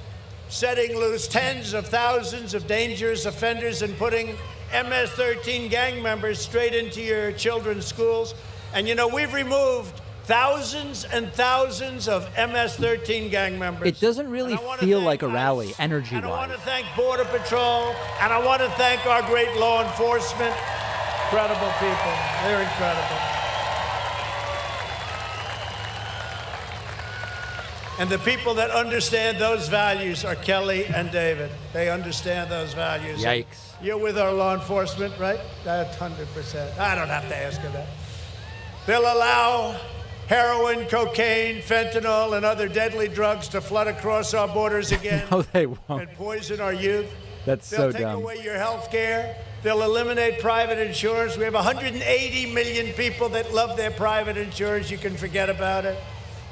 setting loose tens of thousands of dangerous offenders and putting MS-13 gang members straight into your children's schools. And, you know, we've removed thousands and thousands of MS-13 gang members. It doesn't really feel like a rally, energy-wise. And I want to thank Border Patrol, and I want to thank our great law enforcement. Incredible people. They're incredible. And the people that understand those values are Kelly and David. They understand those values. Yikes. You're with our law enforcement, right? That's 100%. I don't have to ask you that. They'll allow heroin, cocaine, fentanyl, and other deadly drugs to flood across our borders again. No, they won't. And poison our youth. That's They'll so take dumb. away your health care. They'll eliminate private insurance. We have 180 million people that love their private insurance. You can forget about it.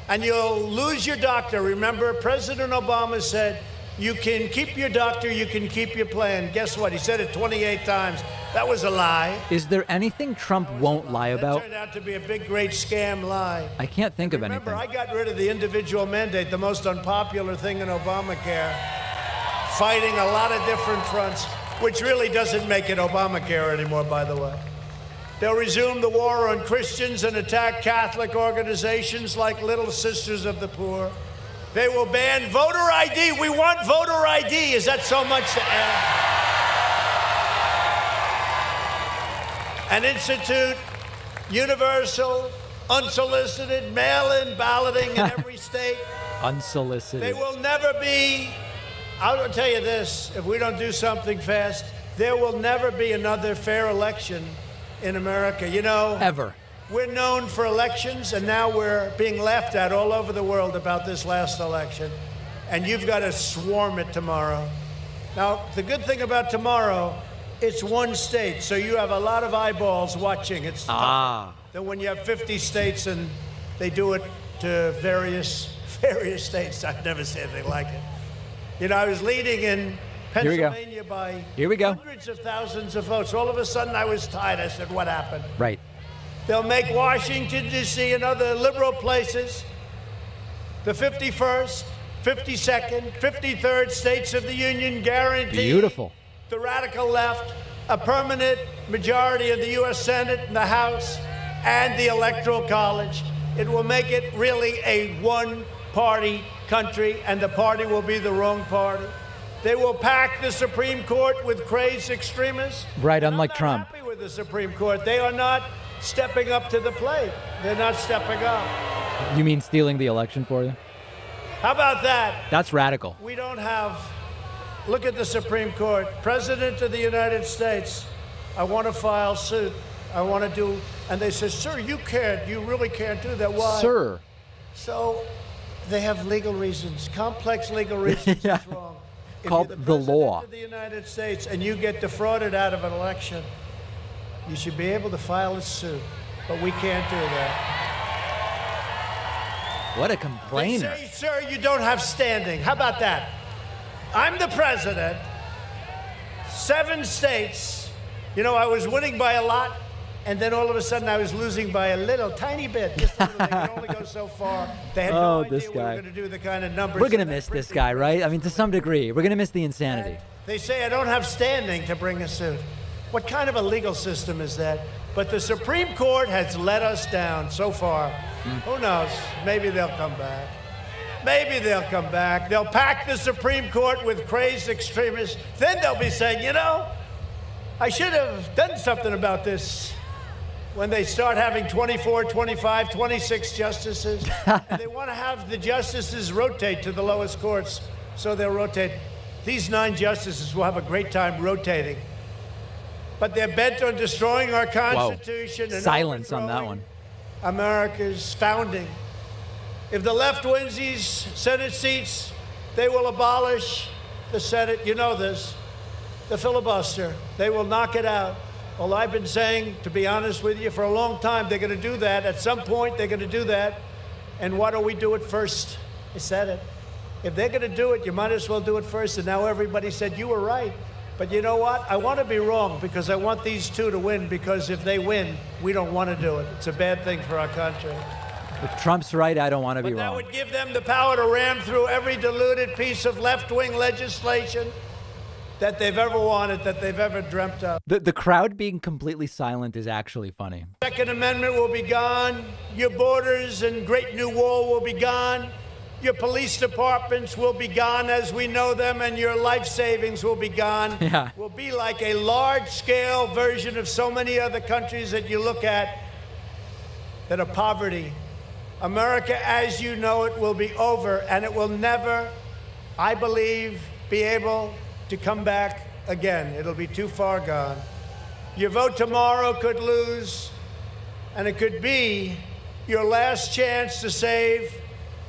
And you'll lose your doctor. Remember, President Obama said, you can keep your doctor, you can keep your plan. Guess what? He said it 28 times. That was a lie. Is there anything Trump won't lie about? That turned out to be a big, great scam lie. I can't think of Remember, anything. I got rid of the individual mandate, the most unpopular thing in Obamacare, fighting a lot of different fronts, which really doesn't make it Obamacare anymore, by the way. They'll resume the war on Christians and attack Catholic organizations like Little Sisters of the Poor. They will ban voter ID. We want voter ID. Is that so much to and institute universal, unsolicited, mail-in balloting in every state. Unsolicited. They will never be, I'll tell you this, if we don't do something fast, there will never be another fair election in America. You know, ever. We're known for elections, and now we're being laughed at all over the world about this last election. And you've got to swarm it tomorrow. Now, the good thing about tomorrow, it's one state, so you have a lot of eyeballs watching. It's tougher than when you have 50 states and they do it to various states. I've never seen anything like it. You know, I was leading in Pennsylvania by hundreds of thousands of votes. All of a sudden, I was tired. I said, what happened? Right. They'll make Washington, D.C. and other liberal places the 51st, 52nd, 53rd states of the Union, guarantee beautiful. The radical left a permanent majority in the U.S. Senate and the House and the Electoral College. It will make it really a one-party country, and the party will be the wrong party. They will pack the Supreme Court with crazed extremists. Right, unlike Trump. Happy with the Supreme Court. They are not stepping up to the plate. They're not stepping up. You mean stealing the election for you? How about that? That's radical. We don't have, look at the Supreme Court. President of the United States, I want to file suit. I want to do, and they say, sir, you really can't do that. Why? Sir. So they have legal reasons, complex legal reasons. Yeah. It's wrong. Called if you're the law. President of the United States and you get defrauded out of an election, you should be able to file a suit, but we can't do that. What a complainer. They say, sir, you don't have standing. How about that? I'm the president. 7 states. You know, I was winning by a lot, and then all of a sudden I was losing by a little tiny bit. Just a little. They could only go so far. They had no idea we were going to do the kind of numbers. We're going to miss this guy, right? I mean, to some degree. We're going to miss the insanity. They say I don't have standing to bring a suit. What kind of a legal system is that? But the Supreme Court has let us down so far. Who knows? Maybe they'll come back. Maybe they'll come back. They'll pack the Supreme Court with crazed extremists. Then they'll be saying, you know, I should have done something about this. When they start having 24, 25, 26 justices, and they want to have the justices rotate to the lowest courts, so they'll rotate. These 9 justices will have a great time rotating. But they're bent on destroying our Constitution. Whoa. And silence on that one. America's founding. If the left wins these Senate seats, they will abolish the Senate. You know this. The filibuster. They will knock it out. Well, I've been saying, to be honest with you, for a long time, they're going to do that. At some point, they're going to do that. And why don't we do it first? I said it. If they're going to do it, you might as well do it first. And now everybody said, you were right. But you know what? I want to be wrong because I want these 2 to win, because if they win, we don't want to do it. It's a bad thing for our country. If Trump's right, I don't want to be But that wrong. would give them the power to ram through every diluted piece of left-wing legislation that they've ever wanted, that they've ever dreamt of. The crowd being completely silent is actually funny. Second Amendment will be gone. Your borders and Great New Wall will be gone. Your police departments will be gone as we know them, and your life savings will be gone. Yeah. Will be like a large-scale version of so many other countries that you look at that are poverty. America, as you know it, will be over, and it will never, I believe, be able to come back again. It'll be too far gone. Your vote tomorrow could lose, and it could be your last chance to save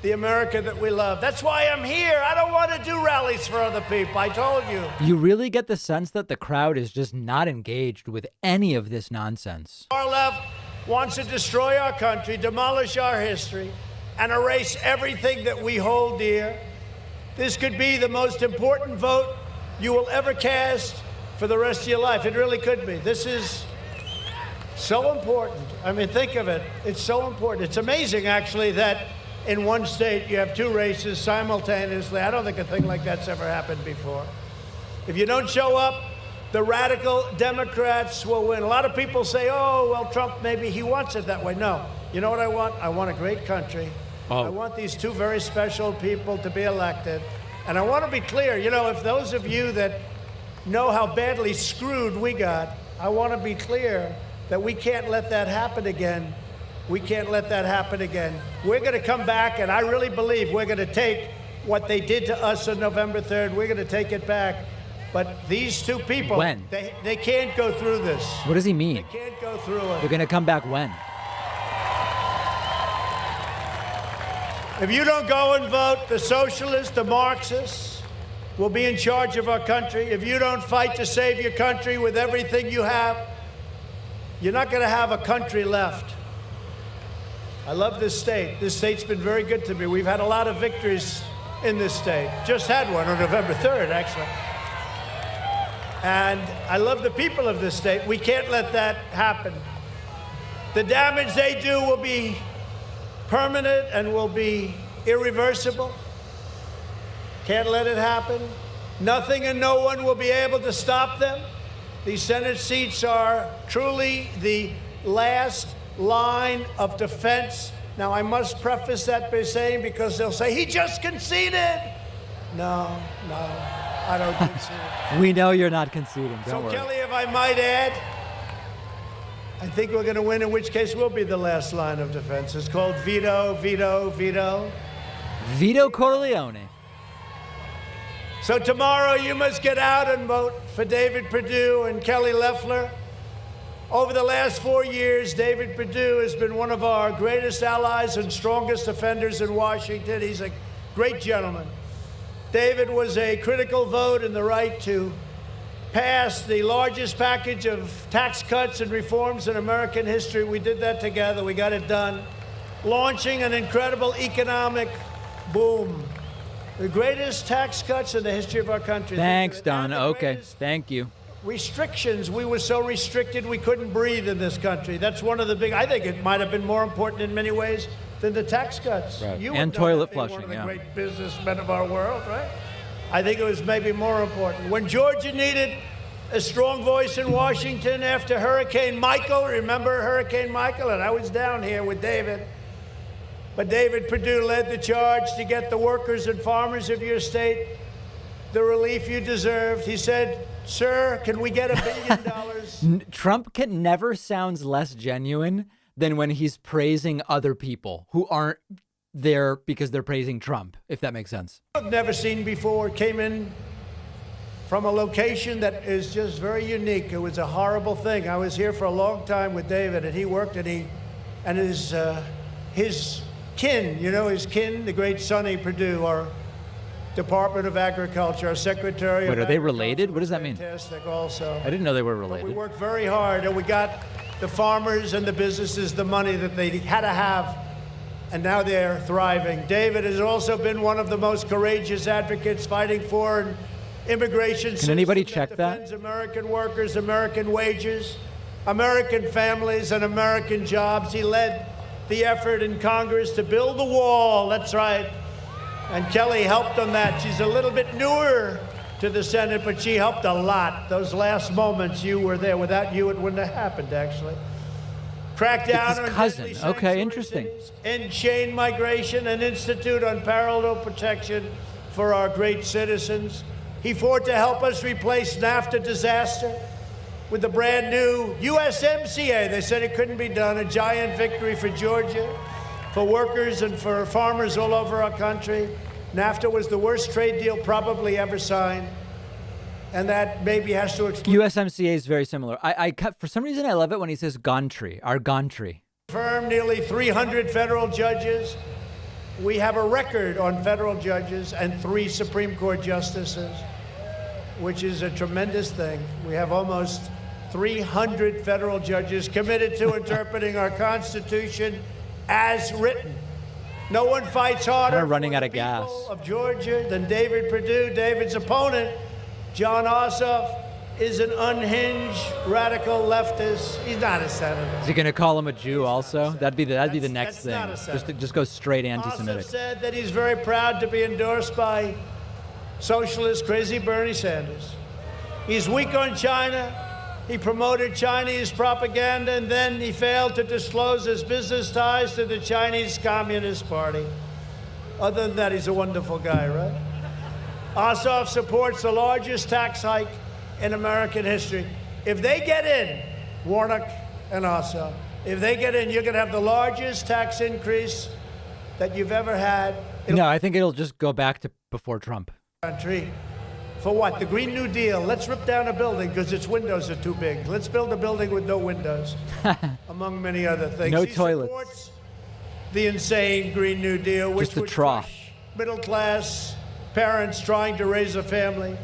the America that we love. That's why I'm here. I don't want to do rallies for other people. I told you. You really get the sense that the crowd is just not engaged with any of this nonsense. Our left wants to destroy our country, demolish our history, and erase everything that we hold dear. This could be the most important vote you will ever cast for the rest of your life. It really could be. This is so important. I mean, think of it. It's so important. It's amazing, actually, that in one state you have 2 races simultaneously. I don't think a thing like that's ever happened before. If you don't show up, the radical Democrats will win. A lot of people say, oh, well, Trump, maybe he wants it that way. No. You know what I want? I want a great country. I want these 2 very special people to be elected. And I want to be clear, you know, if those of you that know how badly screwed we got, I want to be clear that we can't let that happen again. We can't let that happen again. We're going to come back, and I really believe we're going to take what they did to us on November 3rd. We're going to take it back. But these two people, When? They can't go through this. What does he mean? They can't go through it. They're going to come back when? If you don't go and vote, the socialists, the Marxists will be in charge of our country. If you don't fight to save your country with everything you have, you're not going to have a country left. I love this state. This state's been very good to me. We've had a lot of victories in this state. Just had one on November 3rd, actually. And I love the people of this state. We can't let that happen. The damage they do will be permanent and will be irreversible. Can't let it happen. Nothing and no one will be able to stop them. These Senate seats are truly the last line of defense. Now, I must preface that by saying, because they'll say, he just conceded. No, I don't concede. We know you're not conceding. Don't So, worry. Kelly, if I might add, I think we're going to win, in which case we'll be the last line of defense. It's called veto, veto, veto. Vito Corleone. So tomorrow you must get out and vote for David Perdue and Kelly Loeffler. Over the last 4 years, David Perdue has been one of our greatest allies and strongest defenders in Washington. He's a great gentleman. David was a critical vote in the right to pass the largest package of tax cuts and reforms in American history. We did that together. We got it done. Launching an incredible economic boom. The greatest tax cuts in the history of our country. Thanks, Don. Okay. Thank you. Restrictions. We were so restricted we couldn't breathe in this country. That's one of the big, I think it might have been more important in many ways than the tax cuts. Right. You And would know toilet that being flushing, one of the yeah. great businessmen of our world, right? I think it was maybe more important. When Georgia needed a strong voice in Washington after Hurricane Michael, remember Hurricane Michael? And I was down here with David. But David Perdue led the charge to get the workers and farmers of your state the relief you deserved. He said, sir, can we get $1 billion? Trump never sounds less genuine than when he's praising other people who aren't there because they're praising Trump, if that makes sense. I've never seen before. Came in from a location that is just very unique. It was a horrible thing. I was here for a long time with David, and he worked, and his kin, his kin, the great Sonny Perdue, our Department of Agriculture, our Secretary. Wait, are they related? What does that mean? Fantastic, also. I didn't know they were But related. we worked very hard, and we got the farmers and the businesses the money that they had to have, and now they're thriving. David has also been one of the most courageous advocates fighting for immigration. Can anybody check that? Defends American workers, American wages, American families, and American jobs. He led the effort in Congress to build the wall. That's right. And Kelly helped on that. She's a little bit newer to the Senate, but she helped a lot. Those last moments, you were there. Without you, it wouldn't have happened, actually. Crack down It's his on cousin. deadly Okay, sanctuary interesting. cities, end chain migration, and institute unparalleled protection for our great citizens. He fought to help us replace NAFTA disaster with the brand new USMCA. They said it couldn't be done. A giant victory for Georgia, for workers and for farmers all over our country. NAFTA was the worst trade deal probably ever signed. And that maybe has to explain. USMCA is very similar. For some reason, I love it when he says gantry, our gantry. Confirmed nearly 300 federal judges. We have a record on federal judges and 3 Supreme Court justices, which is a tremendous thing. We have almost 300 federal judges committed to interpreting our Constitution as written. No one fights harder We're running for out the of gas. people of Georgia than David Perdue. David's opponent, John Ossoff, is an unhinged radical leftist. He's not a senator. Is he going to call him a Jew also? That'd be the next that's not a thing. senator. Just go straight Ossoff anti-Semitic. said that he's very proud to be endorsed by socialist crazy Bernie Sanders. He's weak on China. He promoted Chinese propaganda, and then he failed to disclose his business ties to the Chinese Communist Party. Other than that, he's a wonderful guy, right? Ossoff supports the largest tax hike in American history. If they get in, Warnock and Ossoff. If they get in, you're going to have the largest tax increase that you've ever had. No, I think it'll just go back to before Trump. Country. For what? The Green New Deal. Let's rip down a building because its windows are too big. Let's build a building with no windows, among many other things. No He toilets. supports the insane Green New Deal, which Just a would trough. crush middle-class parents trying to raise a family.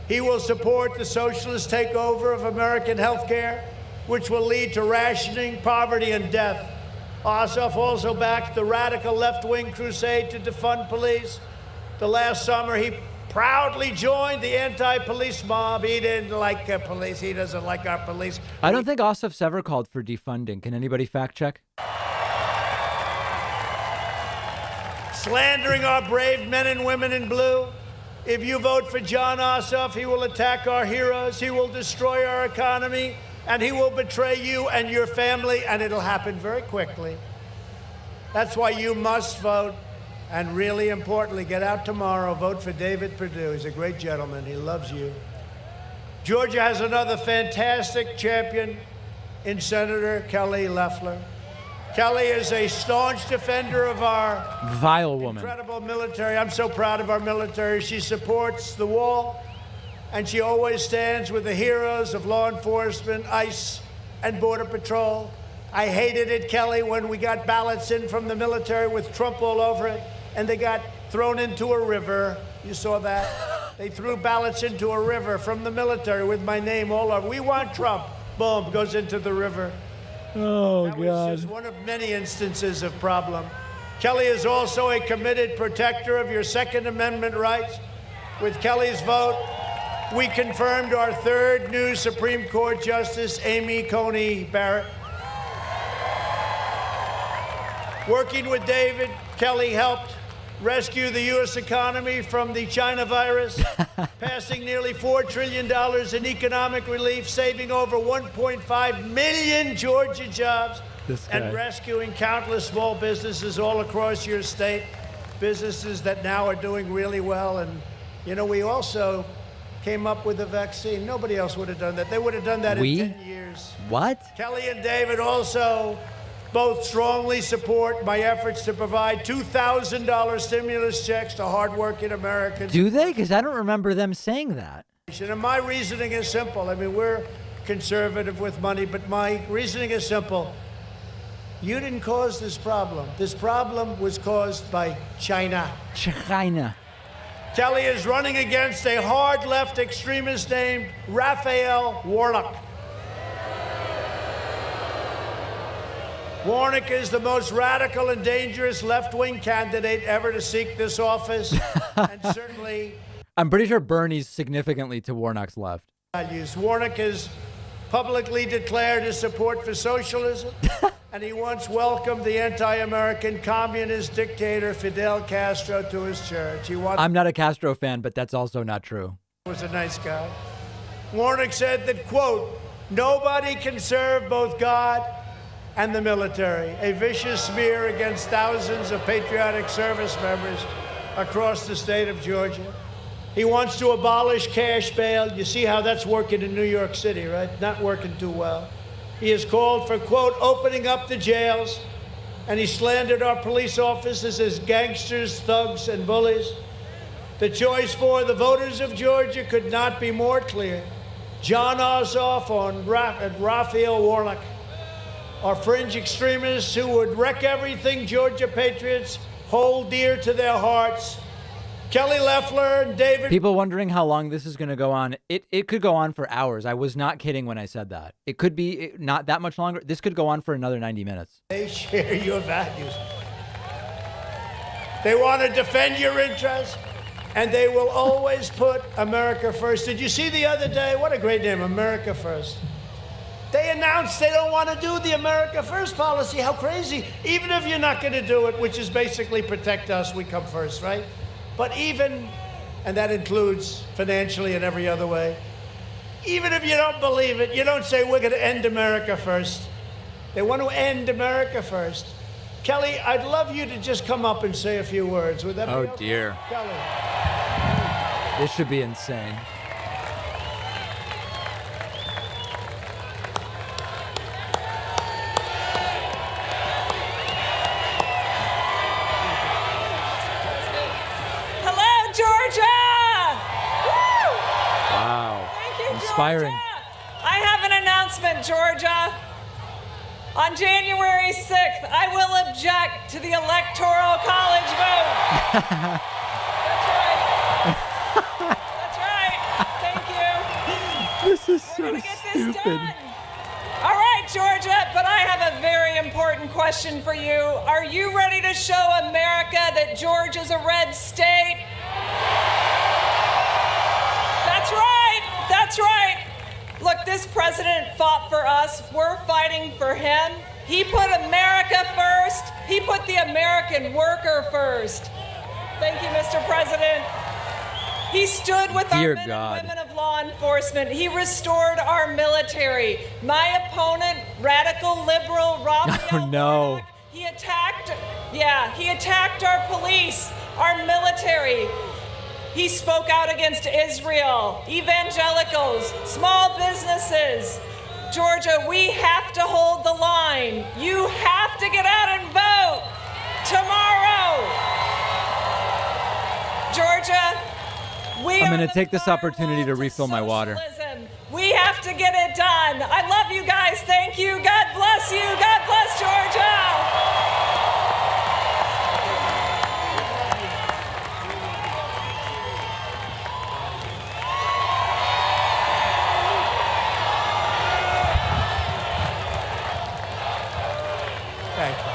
He will support the socialist takeover of American health care, which will lead to rationing, poverty, and death. Ossoff also backed the radical left-wing crusade to defund police. The last summer, he proudly joined the anti-police mob. He didn't like police. He doesn't like our police. I don't think Ossoff's ever called for defunding. Can anybody fact check? Slandering our brave men and women in blue. If you vote for John Ossoff, he will attack our heroes. He will destroy our economy. And he will betray you and your family, and it'll happen very quickly. That's why you must vote. And really importantly, get out tomorrow, vote for David Perdue. He's a great gentleman. He loves you. Georgia has another fantastic champion in Senator Kelly Loeffler. Kelly is a staunch defender of our vile woman. Incredible military. I'm so proud of our military. She supports the wall, and she always stands with the heroes of law enforcement, ICE, and Border Patrol. I hated it, Kelly, when we got ballots in from the military with Trump all over it, and they got thrown into a river. You saw that? They threw ballots into a river from the military with my name all over. We want Trump. Boom, goes into the river. Oh, that was just one of many instances of problem. Kelly is also a committed protector of your Second Amendment rights. With Kelly's vote, we confirmed our third new Supreme Court Justice, Amy Coney Barrett. Working with David, Kelly helped rescue the U.S. economy from the China virus, passing nearly $4 trillion in economic relief, saving over 1.5 million Georgia jobs, and rescuing countless small businesses all across your state, businesses that now are doing really well. And, you know, we also came up with a vaccine. Nobody else would have done that. They would have done that in 10 years. What? Kelly and David also both strongly support my efforts to provide $2,000 stimulus checks to hardworking Americans. Do they? Because I don't remember them saying that. And my reasoning is simple. I mean, we're conservative with money, but my reasoning is simple. You didn't cause this problem. This problem was caused by China. China. Kelly is running against a hard left extremist named Raphael Warnock. Warnock is the most radical and dangerous left-wing candidate ever to seek this office, and certainly I'm pretty sure Bernie's significantly to Warnock's left. values. Warnock has publicly declared his support for socialism, and he once welcomed the anti-American communist dictator Fidel Castro to his church. I'm not a Castro fan, but that's also not true. He was a nice guy. Warnock said that, quote, nobody can serve both God and the military, a vicious smear against thousands of patriotic service members across the state of Georgia. He wants to abolish cash bail. You see how that's working in New York City, right? Not working too well. He has called for, quote, opening up the jails, and he slandered our police officers as gangsters, thugs, and bullies. The choice for the voters of Georgia could not be more clear. John Ossoff and Raphael Warnock are fringe extremists who would wreck everything Georgia patriots hold dear to their hearts. Kelly Loeffler and David. People wondering how long this is going to go on. It could go on for hours. I was not kidding when I said that. It could be not that much longer. This could go on for another 90 minutes. They share your values. They want to defend your interests, and they will always put America first. Did you see the other day? What a great name, America First. They announced they don't want to do the America First policy. How crazy. Even if you're not going to do it, which is basically protect us, we come first, right? But even, and that includes financially and every other way, even if you don't believe it, you don't say we're going to end America first. They want to end America first. Kelly, I'd love you to just come up and say a few words. Would that be okay? Dear. Kelly. This should be insane. expiring. I have an announcement, Georgia. On January 6th, I will object to the Electoral College vote. That's right. That's right. Thank you. This is We're so gonna get this stupid. done. All right, Georgia, but I have a very important question for you. Are you ready to show America that Georgia's a red state? That's right. That's right. Look, this president fought for us. We're fighting for him. He put America first. He put the American worker first. Thank you, Mr. President. He stood with Dear our men God. and women of law enforcement. He restored our military. My opponent, radical liberal Raphael, Oh, no. he attacked our police, our military. He spoke out against Israel, evangelicals, small businesses. Georgia, we have to hold the line. You have to get out and vote tomorrow. Georgia, I'm going to take this opportunity to refill my water. we have to get it done. I love you guys. Thank you. God bless you. God bless Georgia. Thank you.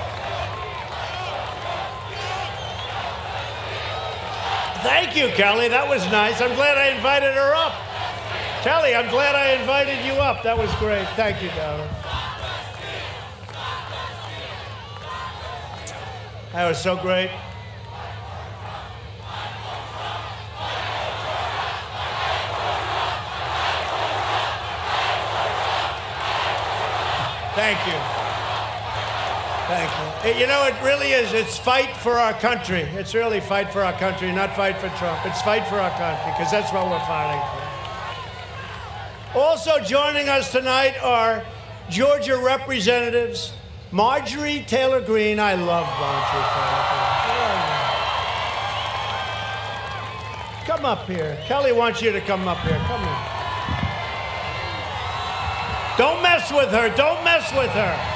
Thank you, Kelly. That was nice. I'm glad I invited her up. Kelly, I'm glad I invited you up. That was great. Thank you, darling. That was so great. Thank you. Thank you. You know, it really is. It's fight for our country. It's really fight for our country, not fight for Trump. It's fight for our country, because that's what we're fighting for. Also joining us tonight are Georgia representatives Marjorie Taylor Greene. I love Marjorie Taylor Greene. Come up here. Kelly wants you to come up here. Come here. Don't mess with her. Don't mess with her.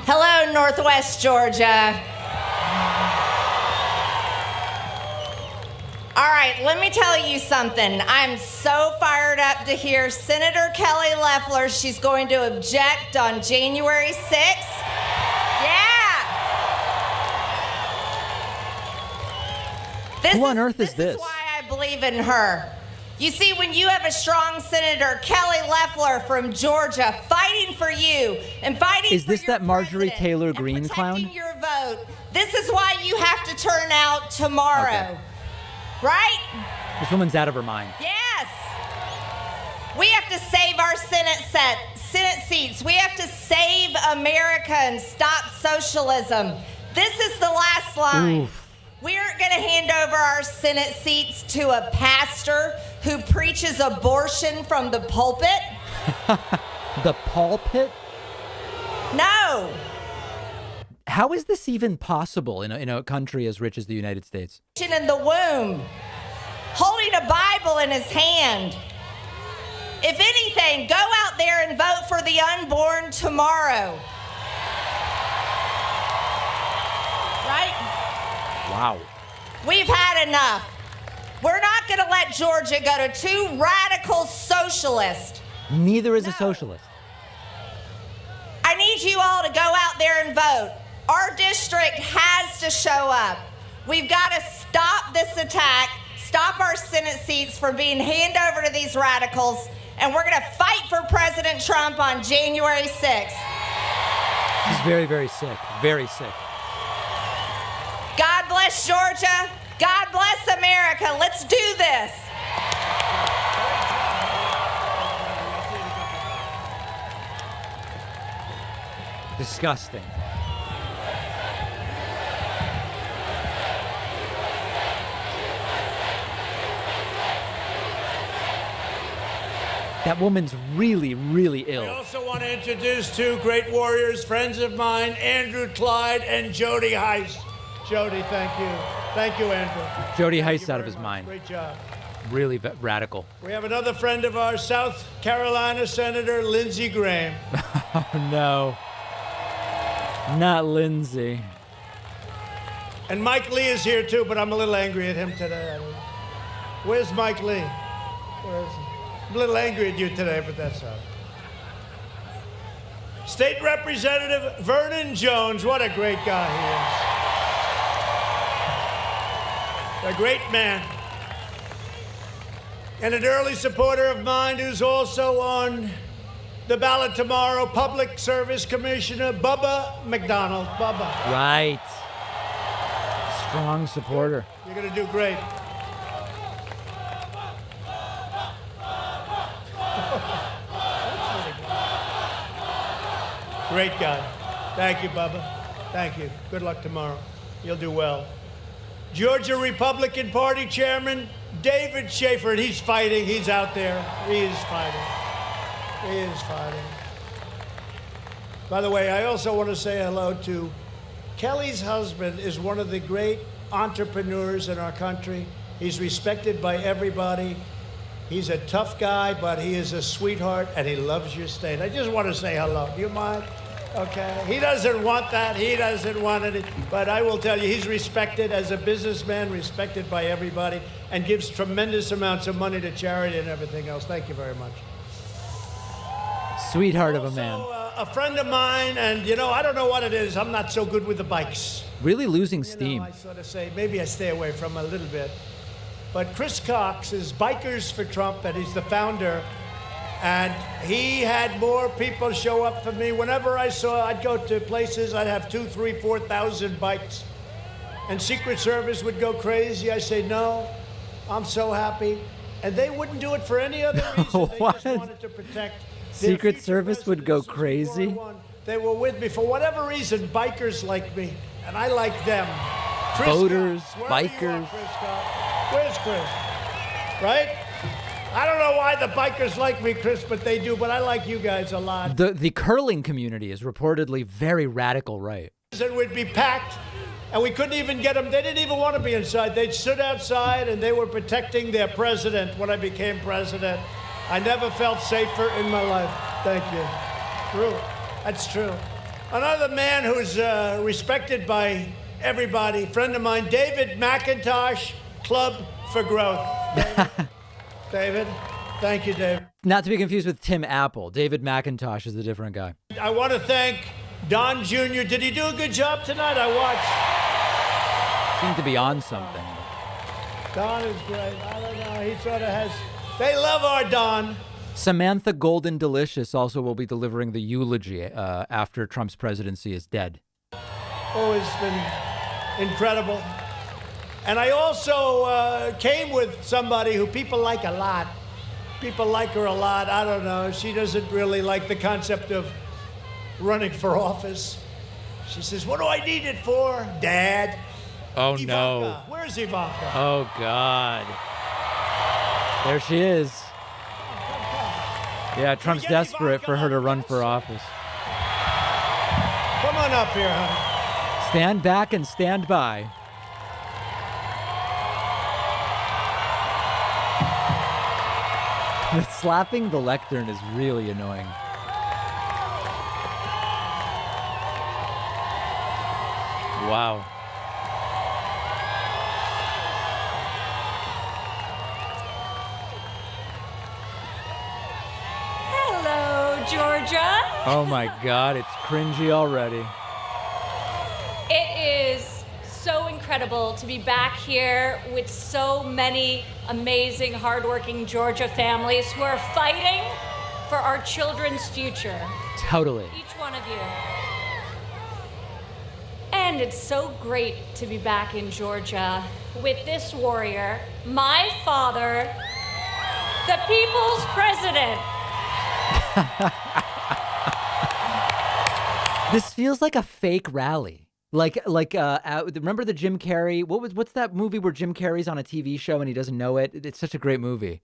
Hello, Northwest Georgia. All right, let me tell you something. I'm so fired up to hear Senator Kelly Loeffler. She's going to object on January 6th. Yeah. Who on earth is this? This is why I believe in her. You see, when you have a strong Senator Kelly Loeffler from Georgia fighting for you and fighting Is this that Marjorie Taylor Greene clown? your vote, this is why you have to turn out tomorrow. Okay. Right? This woman's out of her mind. Yes. We have to save our Senate seats. We have to save America and stop socialism. This is the last line. Oof. We aren't going to hand over our Senate seats to a pastor who preaches abortion from the pulpit. The pulpit? No. How is this even possible in a country as rich as the United States? In the womb, holding a Bible in his hand. If anything, go out there and vote for the unborn tomorrow. Right? Wow. We've had enough. We're not going to let Georgia go to two radical socialists. Neither is a socialist. I need you all to go out there and vote. Our district has to show up. We've got to stop this attack, stop our Senate seats from being handed over to these radicals, and we're going to fight for President Trump on January 6th. He's very, very sick. Very sick. God bless Georgia. God bless America. Let's do this. Disgusting. That woman's really, really ill. I also want to introduce two great warriors, friends of mine, Andrew Clyde and Jody Heiss. Jody, thank you. Thank you, Andrew. Jody Thank Heist you out of very his much. mind. Great job. Really radical. We have another friend of ours, South Carolina Senator Lindsey Graham. Oh, no. Not Lindsay. And Mike Lee is here, too, but I'm a little angry at him today. Where's Mike Lee? Where is he? I'm a little angry at you today, but that's all. State Representative Vernon Jones. What a great guy he is. A great man. And an early supporter of mine who's also on the ballot tomorrow, Public Service Commissioner Bubba McDonald. Bubba. Right. Strong supporter. You're going to do great. Great guy. Thank you, Bubba. Thank you. Good luck tomorrow. You'll do well. Georgia Republican Party Chairman David Schaefer, and he's fighting. He's out there. He is fighting. He is fighting. By the way, I also want to say hello to Kelly's husband. Is one of the great entrepreneurs in our country. He's respected by everybody. He's a tough guy, but he is a sweetheart, and he loves your state. I just want to say hello. Do you mind? Okay. He doesn't want that. He doesn't want it. But I will tell you, he's respected as a businessman, respected by everybody, and gives tremendous amounts of money to charity and everything else. Thank you very much. Sweetheart of a man. A friend of mine, and I don't know what it is. I'm not so good with the bikes. Really losing steam. I sort of say, maybe I stay away from a little bit. But Chris Cox is Bikers for Trump, and he's the founder. And he had more people show up for me. Whenever I'd go to places, I'd have 2,000, 3,000, 4,000 bikes. And Secret Service would go crazy. I say, no, I'm so happy. And they wouldn't do it for any other reason. They just wanted to protect their Secret future Service would go crazy? They were with me. For whatever reason, bikers like me, and I like them. Chris Boaters, Cox, bikers. Where's Chris? Right? I don't know why the bikers like me, Chris, but they do. But I like you guys a lot. The curling community is reportedly very radical right. And we'd be packed, and we couldn't even get them. They didn't even want to be inside. They stood outside, and they were protecting their president when I became president. I never felt safer in my life. Thank you. True. That's true. Another man who's respected by everybody, friend of mine, David McIntosh, Club for Growth. David, thank you, David. Not to be confused with Tim Apple. David McIntosh is a different guy. I want to thank Don Jr. Did he do a good job tonight? I watched. Seemed to be on something. Don is great. I don't know. He sort of has. They love our Don. Samantha Golden Delicious also will be delivering the eulogy after Trump's presidency is dead. Oh, it's been incredible. And I also came with somebody who people like a lot. People like her a lot. I don't know. She doesn't really like the concept of running for office. She says, what do I need it for? Dad. Oh, Ivanka. no. Where's Ivanka? Oh, God. There she is. Yeah, Trump's desperate for her to run for office. Come on up here, honey. Stand back and stand by. The slapping the lectern is really annoying. Wow. Hello, Georgia. Oh my God, it's cringy already. It is so incredible to be back here with so many amazing, hardworking Georgia families who are fighting for our children's future. Totally. Each one of you. And it's so great to be back in Georgia with this warrior, my father, the people's president. This feels like a fake rally. Remember the Jim Carrey? What's that movie where Jim Carrey's on a TV show and he doesn't know it? It's such a great movie.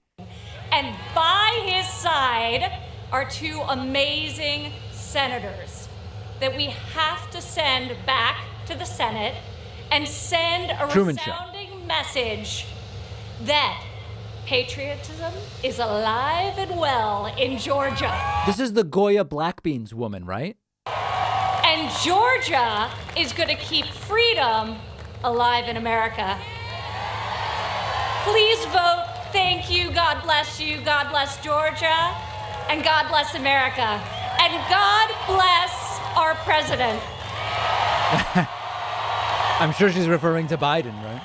And by his side are two amazing senators that we have to send back to the Senate and send a Truman Show. resounding message that patriotism is alive and well in Georgia. This is the Goya Black Beans woman, right? And Georgia is going to keep freedom alive in America. Please vote. Thank you. God bless you. God bless Georgia. And God bless America. And God bless our president. I'm sure she's referring to Biden, right?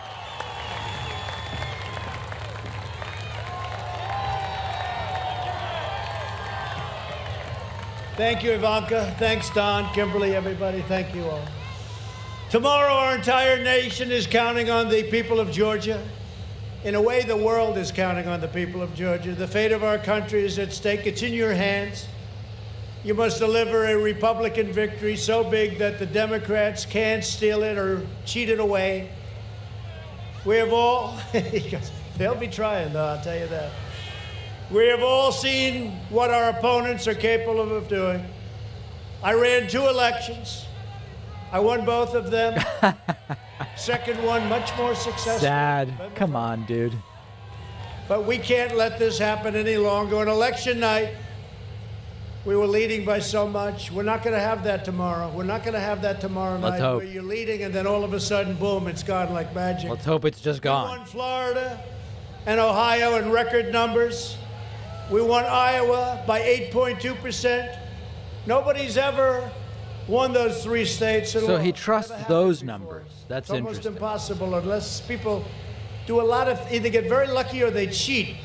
Thank you, Ivanka. Thanks, Don, Kimberly, everybody. Thank you all. Tomorrow, our entire nation is counting on the people of Georgia. In a way, the world is counting on the people of Georgia. The fate of our country is at stake. It's in your hands. You must deliver a Republican victory so big that the Democrats can't steal it or cheat it away. We have all, they'll be trying, though, I'll tell you that. We have all seen what our opponents are capable of doing. I ran 2 elections. I won both of them. Second one, much more successful. Sad. Come on, dude. But we can't let this happen any longer. On election night, we were leading by so much. We're not going to have that tomorrow. We're not going to have that tomorrow Let's night hope. where you're leading and then all of a sudden, boom, it's gone like magic. Let's hope it's just We gone. won Florida and Ohio in record numbers. We won Iowa by 8.2%. Nobody's ever won those 3 states. So he trusts those numbers. That's It's almost interesting. impossible unless people do a lot of either get very lucky or they cheat.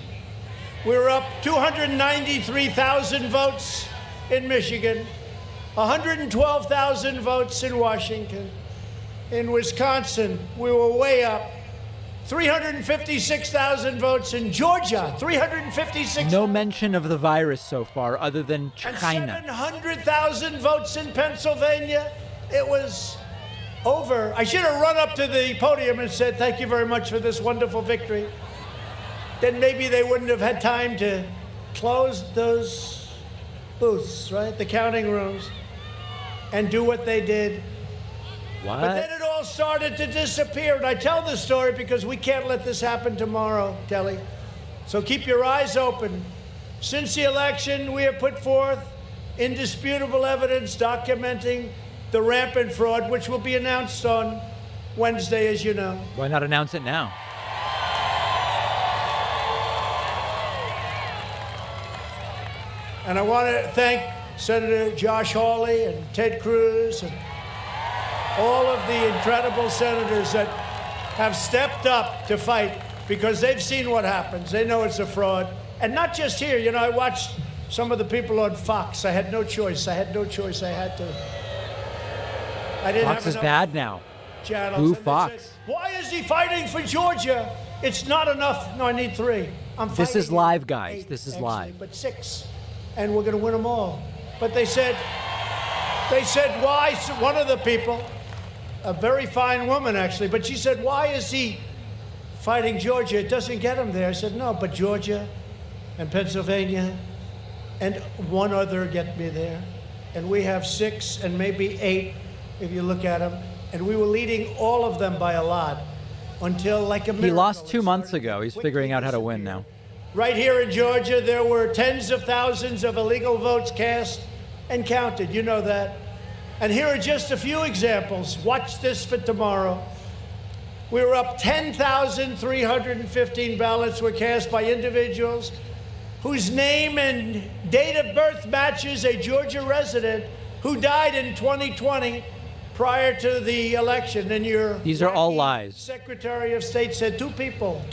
We were up 293,000 votes in Michigan, 112,000 votes in Washington. In Wisconsin, we were way up. 356,000 votes in Georgia. 356. No mention of the virus so far, other than And China. 700,000 votes in Pennsylvania. It was over. I should have run up to the podium and said, thank you very much for this wonderful victory. Then maybe they wouldn't have had time to close those booths, right? The counting rooms, and do what they did. What? But then it all started to disappear. And I tell this story because we can't let this happen tomorrow, Kelly. So keep your eyes open. Since the election, we have put forth indisputable evidence documenting the rampant fraud, which will be announced on Wednesday, as you know. Why not announce it now? And I want to thank Senator Josh Hawley and Ted Cruz and all of the incredible senators that have stepped up to fight because they've seen what happens. They know it's a fraud. And not just here. You know, I watched some of the people on Fox. I had no choice. I had to. I didn't Fox have is enough bad now. channels. Who And they Fox? said, why is he fighting for Georgia? It's not enough. No, I need 3. This is fighting live, guys. 8, This is actually, live. But 6. And we're going to win them all. But they said, why? So one of the people, a very fine woman, actually, but she said, why is he fighting Georgia? It doesn't get him there. I said, no, but Georgia and Pennsylvania and one other get me there. And we have 6 and maybe 8, if you look at them. And we were leading all of them by a lot until like a miracle. He lost 2 months ago. He's figuring out how to win now. Right here in Georgia, there were tens of thousands of illegal votes cast and counted. You know that. And here are just a few examples. Watch this for tomorrow. We were up 10,315 ballots were cast by individuals whose name and date of birth matches a Georgia resident who died in 2020 prior to the election. And These are all lies. Secretary of State said 2 people.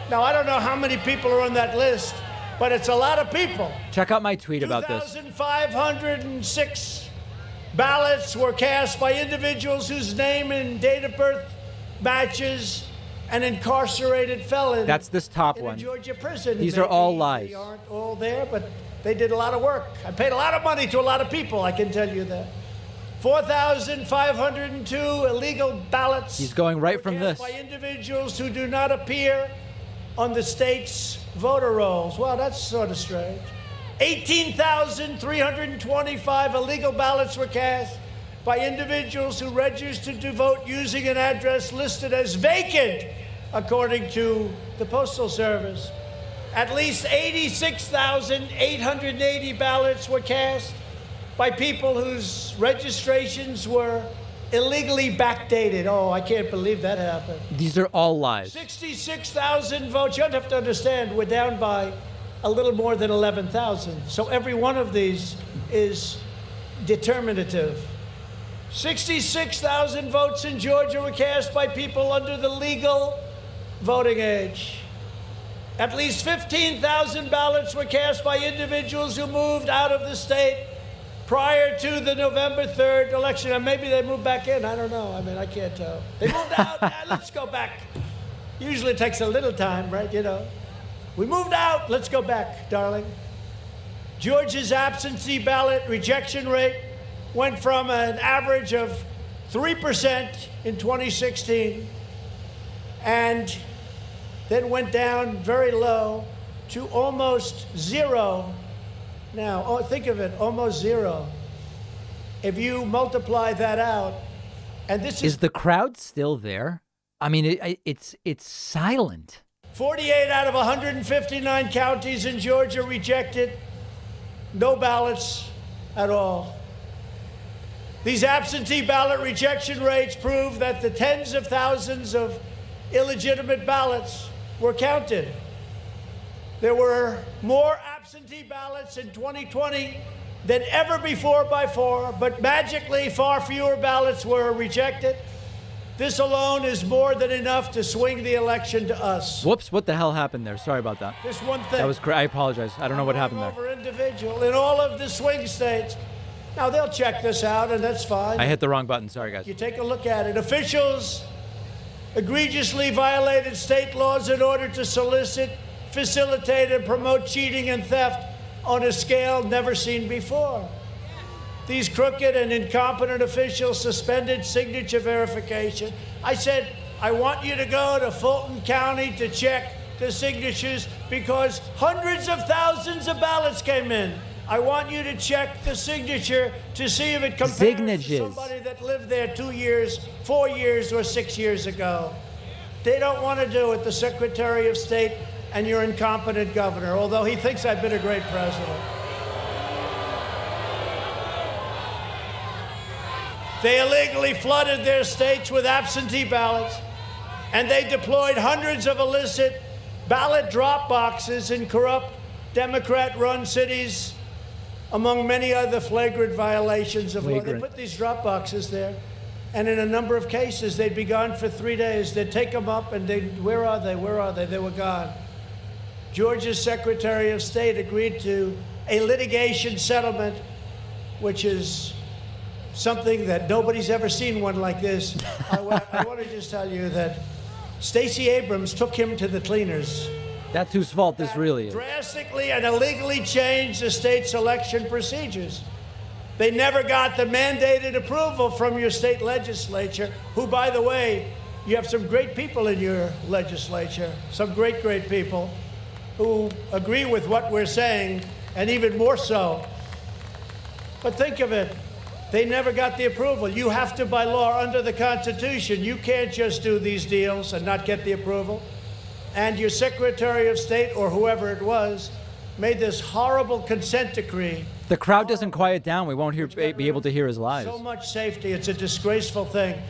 Now, I don't know how many people are on that list, but it's a lot of people. Check out my tweet about this. 2,506 ballots were cast by individuals whose name and date of birth matches an incarcerated felon. That's this top in one. a Georgia prison. These are all lies. They aren't all there, but they did a lot of work. I paid a lot of money to a lot of people, I can tell you that. 4,502 illegal ballots. He's going right from cast this. by individuals who do not appear on the state's voter rolls. Well, that's sort of strange. 18,325 illegal ballots were cast by individuals who registered to vote using an address listed as vacant, according to the Postal Service. At least 86,880 ballots were cast by people whose registrations were illegally backdated. Oh, I can't believe that happened. These are all lies. 66,000 votes. You have to understand, we're down by a little more than 11,000. So every one of these is determinative. 66,000 votes in Georgia were cast by people under the legal voting age. At least 15,000 ballots were cast by individuals who moved out of the state prior to the November 3rd election. And maybe they moved back in. I don't know. I mean, I can't tell. They moved out. Let's go back. Usually it takes a little time, right? You know. We moved out. Let's go back, darling. Georgia's absentee ballot rejection rate went from an average of 3% in 2016 and then went down very low to almost zero now. Oh, think of it, almost zero. If you multiply that out, and this is the crowd still there? I mean, it's silent. 48 out of 159 counties in Georgia rejected no ballots at all. These absentee ballot rejection rates prove that the tens of thousands of illegitimate ballots were counted. There were more absentee ballots in 2020 than ever before by far, but magically far fewer ballots were rejected. This alone is more than enough to swing the election to us. Whoops, what the hell happened there? Sorry about that. This one thing. That was I apologize. I don't know what happened there. Over individual in all of the swing states. Now, they'll check this out, and that's fine. I hit the wrong button. Sorry, guys. You take a look at it. Officials egregiously violated state laws in order to solicit, facilitate, and promote cheating and theft on a scale never seen before. These crooked and incompetent officials suspended signature verification. I said, I want you to go to Fulton County to check the signatures because hundreds of thousands of ballots came in. I want you to check the signature to see if it compares to somebody that lived there 2 years, 4 years, or 6 years ago. They don't want to do it, the Secretary of State and your incompetent governor, although he thinks I've been a great president. They illegally flooded their states with absentee ballots, and they deployed hundreds of illicit ballot drop boxes in corrupt Democrat-run cities, among many other flagrant violations of law. They put these drop boxes there, and in a number of cases, they'd be gone for 3 days. They'd take them up, and where are they? Where are they? They were gone. Georgia's Secretary of State agreed to a litigation settlement, which is something that nobody's ever seen one like this. I want to just tell you that Stacey Abrams took him to the cleaners. That's whose fault this really is. Drastically and illegally changed the state's election procedures. They never got the mandated approval from your state legislature, who, by the way, you have some great people in your legislature, some great, great people who agree with what we're saying, and even more so. But think of it. They never got the approval. You have to, by law, under the Constitution, you can't just do these deals and not get the approval. And your Secretary of State, or whoever it was, made this horrible consent decree. The crowd doesn't quiet down. We won't be able to hear his lies. So much safety. It's a disgraceful thing.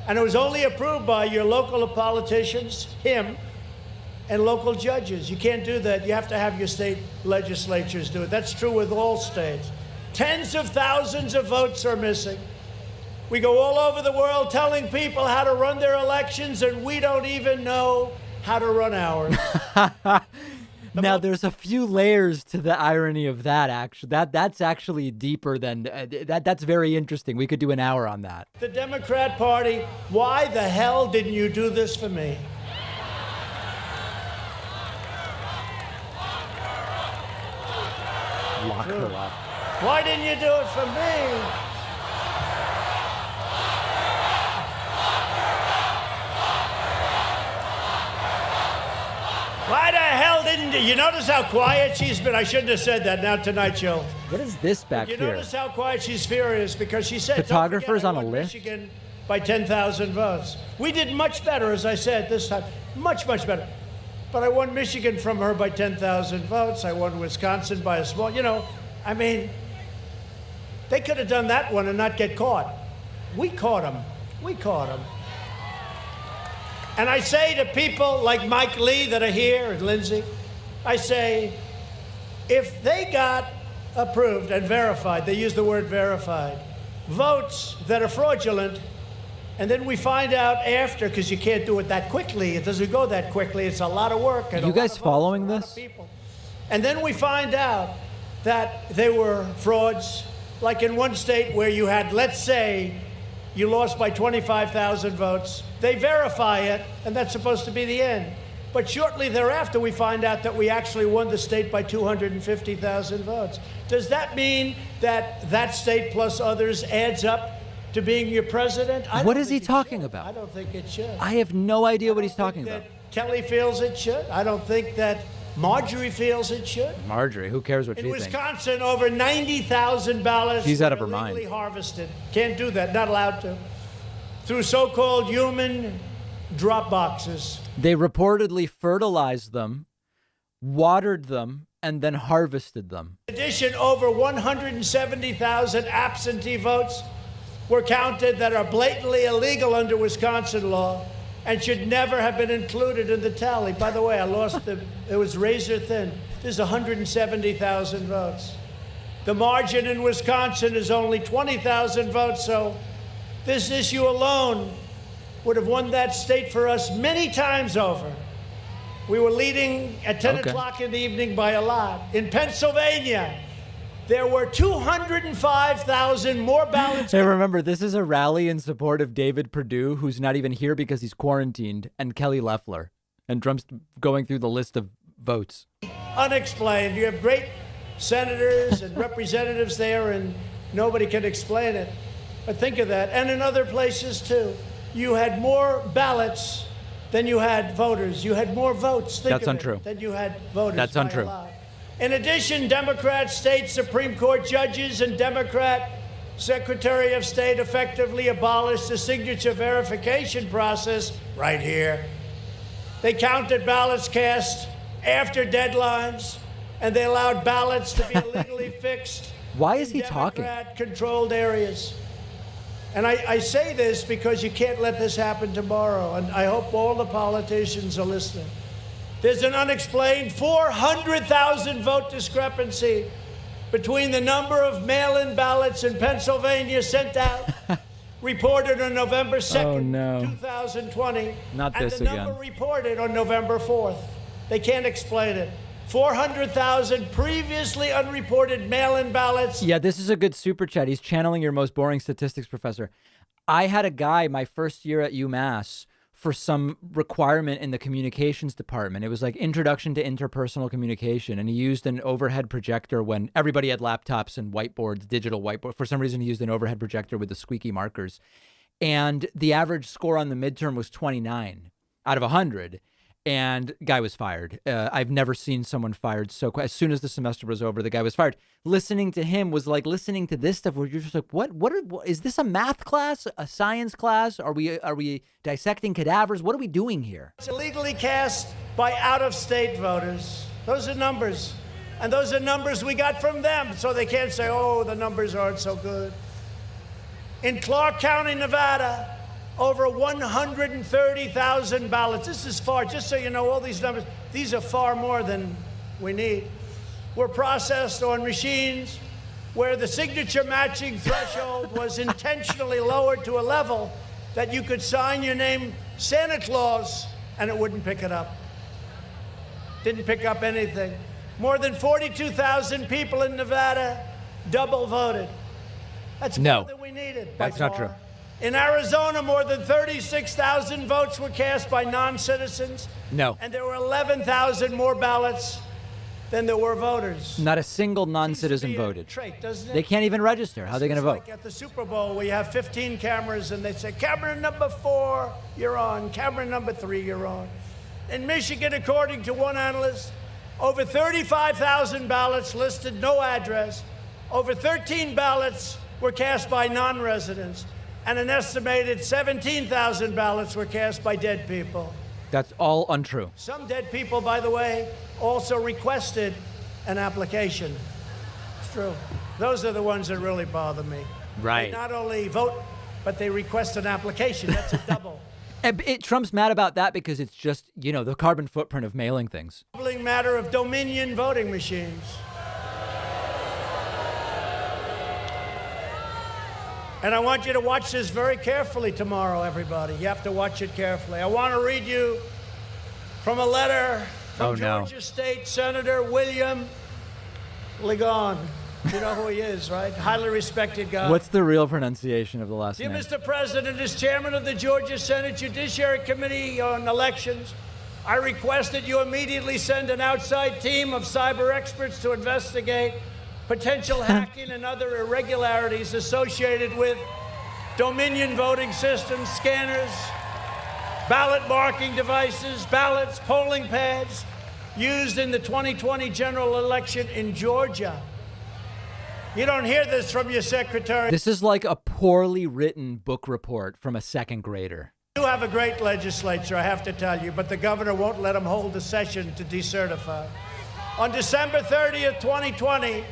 And it was only approved by your local politicians, him, and local judges. You can't do that. You have to have your state legislatures do it. That's true with all states. Tens of thousands of votes are missing. We go all over the world telling people how to run their elections, and we don't even know how to run ours. Now, there's a few layers to the irony of that. Actually, that's actually deeper than that's very interesting. We could do an hour on that. The Democrat Party, why the hell didn't you do this for me? Lock her up. Why didn't you do it for me? Why the hell didn't And you notice how quiet she's been? I shouldn't have said that. Now Tonight Show. What is this back You here? notice how quiet she's furious because she said, Photographers "Don't forget, on a I won list? Michigan by 10,000 votes. We did much better, as I said this time. Much, much better. But I won Michigan from her by 10,000 votes. I won Wisconsin by a small, I mean, they could have done that one and not get caught. We caught them. We caught them. And I say to people like Mike Lee that are here and Lindsay, I say, if they got approved and verified, they use the word verified, votes that are fraudulent, and then we find out after, because you can't do it that quickly. It doesn't go that quickly. It's a lot of work. And You guys following this? And then we find out that they were frauds, like in one state where you had, let's say, you lost by 25,000 votes. They verify it, and that's supposed to be the end. But shortly thereafter, we find out that we actually won the state by 250,000 votes. Does that mean that that state plus others adds up to being your president? What is he talking about? I don't think it should. I have no idea what he's talking about. Kelly feels it should. I don't think that Marjorie feels it should. Marjorie, who cares what In she thinks? Wisconsin, over 90,000 ballots She's out of her were mind. illegally harvested. Can't do that, not allowed to. Through so-called human drop boxes. They reportedly fertilized them, watered them, and then harvested them. In addition, over 170,000 absentee votes were counted that are blatantly illegal under Wisconsin law and should never have been included in the tally. By the way, it was razor thin. There's 170,000 votes. The margin in Wisconsin is only 20,000 votes, so this issue alone would have won that state for us many times over. We were leading at 10 o'clock in the evening by a lot. In Pennsylvania, there were 205,000 more ballots. Hey, remember, this is a rally in support of David Perdue, who's not even here because he's quarantined, and Kelly Loeffler. And Trump's going through the list of votes. Unexplained. You have great senators and representatives there, and nobody can explain it. But think of that. And in other places, too. You had more ballots than you had voters. You had more votes. That's untrue. Than you had voters. That's by a untrue. lot. In addition, Democrat state Supreme Court judges and Democrat Secretary of State effectively abolished the signature verification process right here. They counted ballots cast after deadlines, and they allowed ballots to be illegally fixed. Why is he talking? Democrat-controlled areas. And I say this because you can't let this happen tomorrow, and I hope all the politicians are listening. There's an unexplained 400,000 vote discrepancy between the number of mail-in ballots in Pennsylvania sent out, reported on November 2nd, 2020, Not and this the again. number reported on November 4th. They can't explain it. 400,000 previously unreported mail-in ballots. Yeah, this is a good super chat. He's channeling your most boring statistics professor. I had a guy my first year at UMass for some requirement in the communications department. It was like introduction to interpersonal communication. And he used an overhead projector when everybody had laptops and whiteboards, digital whiteboard. For some reason, he used an overhead projector with the squeaky markers. And the average score on the midterm was 29 out of 100. And guy was fired. I've never seen someone fired so quick. As soon as the semester was over, the guy was fired. Listening to him was like listening to this stuff where you're just like, what is this, a math class, a science class? Are we dissecting cadavers? What are we doing here? It's illegally cast by out-of-state voters. Those are numbers. And those are numbers we got from them. So they can't say, oh, the numbers aren't so good. In Clark County, Nevada, over 130,000 ballots. This is far, just so you know, all these numbers, these are far more than we need. Were processed on machines where the signature matching threshold was intentionally lowered to a level that you could sign your name Santa Claus and it wouldn't pick it up. Didn't pick up anything. More than 42,000 people in Nevada double voted. That's more than we needed. That's not true. In Arizona, more than 36,000 votes were cast by non-citizens. No. And there were 11,000 more ballots than there were voters. Not a single non-citizen voted. Trait, doesn't it? They can't even register. How are they going to vote? Like at the Super Bowl, where you have 15 cameras, and they say, camera number 4, you're on. Camera number 3, you're on. In Michigan, according to one analyst, Over 35,000 ballots listed no address. Over 13 ballots were cast by non-residents. And an estimated 17,000 ballots were cast by dead people. That's all untrue. Some dead people, by the way, also requested an application. It's true. Those are the ones that really bother me. Right. They not only vote, but they request an application. That's a double. Trump's mad about that because it's just, the carbon footprint of mailing things. Doubling matter of Dominion voting machines. And I want you to watch this very carefully tomorrow, everybody. You have to watch it carefully. I want to read you from a letter from Georgia State Senator William Ligon. You know who he is, right? Highly respected guy. What's the real pronunciation of the last Dear name? Mr. President, as chairman of the Georgia Senate Judiciary Committee on Elections, I request that you immediately send an outside team of cyber experts to investigate potential hacking and other irregularities associated with Dominion voting systems, scanners, ballot marking devices, ballots, polling pads used in the 2020 general election in Georgia. You don't hear this from your secretary. This is like a poorly written book report from a second grader. You have a great legislature, I have to tell you, but the governor won't let them hold a session to decertify. On December 30th, 2020,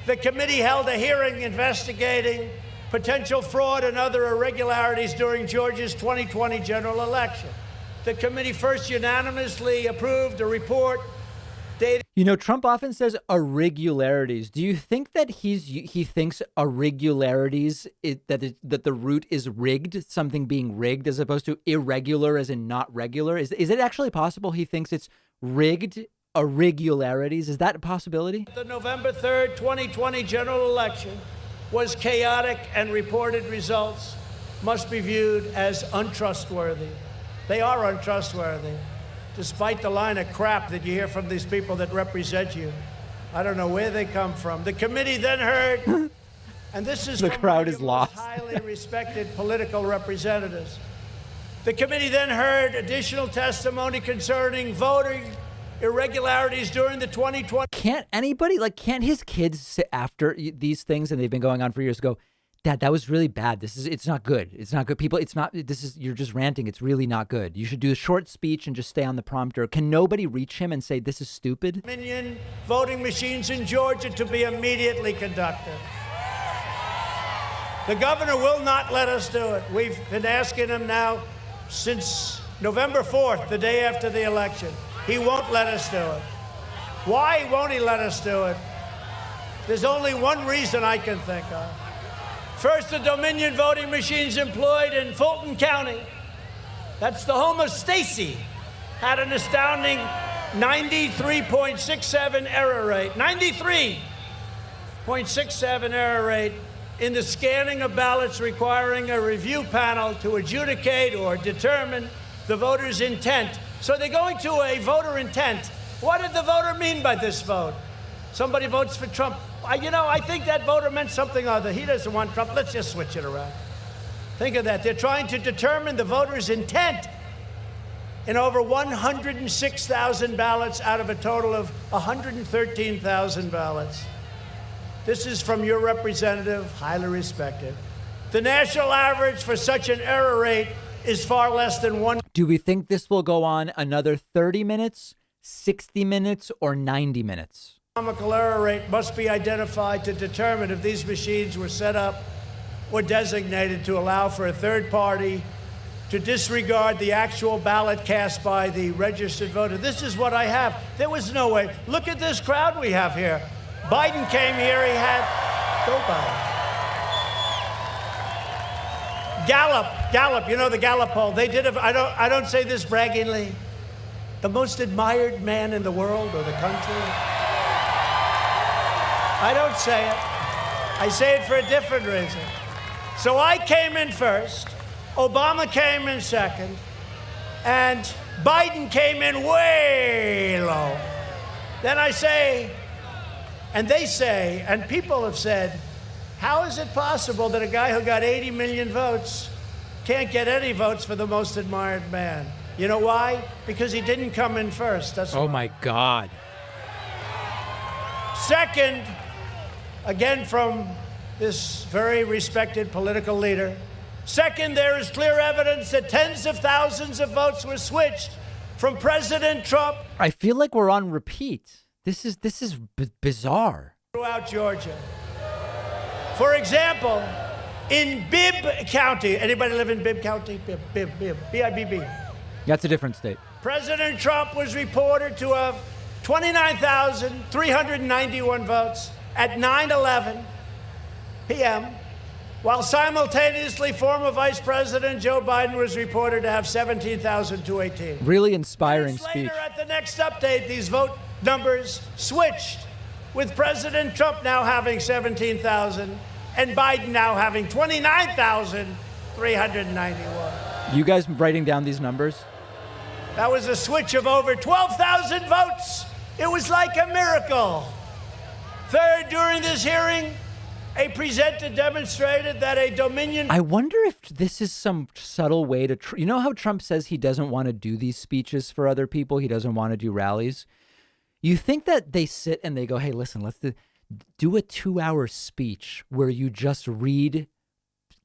the committee held a hearing investigating potential fraud and other irregularities during Georgia's 2020 general election. The committee first unanimously approved a report dated. Trump often says irregularities. Do you think that he thinks irregularities that the root is rigged, something being rigged, as opposed to irregular as in not regular? Is it actually possible he thinks it's rigged irregularities? Is that a possibility? The November 3rd, 2020 general election was chaotic and reported results must be viewed as untrustworthy. They are untrustworthy, despite the line of crap that you hear from these people that represent you. I don't know where they come from. The committee then heard, and this is the from crowd is lost. Highly respected political representatives. The committee then heard additional testimony concerning voting irregularities during the 2020. Can't his kids sit after these things, and they've been going on for years, go, Dad, that was really bad. It's not good. It's not good. People, you're just ranting. It's really not good. You should do a short speech and just stay on the prompter. Can nobody reach him and say, this is stupid? Dominion voting machines in Georgia to be immediately conducted. The governor will not let us do it. We've been asking him now since November 4th, the day after the election. He won't let us do it. Why won't he let us do it? There's only one reason I can think of. First, the Dominion voting machines employed in Fulton County, that's the home of Stacy, had an astounding 93.67 error rate. 93.67 error rate in the scanning of ballots requiring a review panel to adjudicate or determine the voter's intent. So they're going to a voter intent. What did the voter mean by this vote? Somebody votes for Trump. I think that voter meant something other. He doesn't want Trump. Let's just switch it around. Think of that. They're trying to determine the voter's intent in over 106,000 ballots out of a total of 113,000 ballots. This is from your representative, highly respected. The national average for such an error rate is far less than one. Do we think this will go on another 30 minutes, 60 minutes, or 90 minutes? Astronomical error rate must be identified to determine if these machines were set up or designated to allow for a third party to disregard the actual ballot cast by the registered voter. This is what I have. There was no way. Look at this crowd we have here. Biden came here, he had, go Biden. Gallup, you know the Gallup poll. They did, I don't say this braggingly, the most admired man in the world or the country. I don't say it. I say it for a different reason. So I came in first, Obama came in second, and Biden came in way low. Then I say, and they say, and people have said, how is it possible that a guy who got 80 million votes can't get any votes for the most admired man? You know why? Because he didn't come in first. That's oh why. My God. Second, again from this very respected political leader, second, there is clear evidence that tens of thousands of votes were switched from President Trump. I feel like we're on repeat. This is bizarre. Throughout Georgia. For example, in Bibb County, anybody live in Bibb County? Bibb, B-I-B-B. That's a different state. President Trump was reported to have 29,391 votes at 9:11 p.m., while simultaneously former Vice President Joe Biden was reported to have 17,218. Really inspiring speech. Later, at the next update, these vote numbers switched, with President Trump now having 17,000 and Biden now having 29,391. You guys writing down these numbers? That was a switch of over 12,000 votes. It was like a miracle. Third, during this hearing, a presenter demonstrated that a Dominion... I wonder if this is some subtle way to... You know how Trump says he doesn't want to do these speeches for other people? He doesn't want to do rallies? You think that they sit and they go, hey, listen, let's do a 2-hour speech where you just read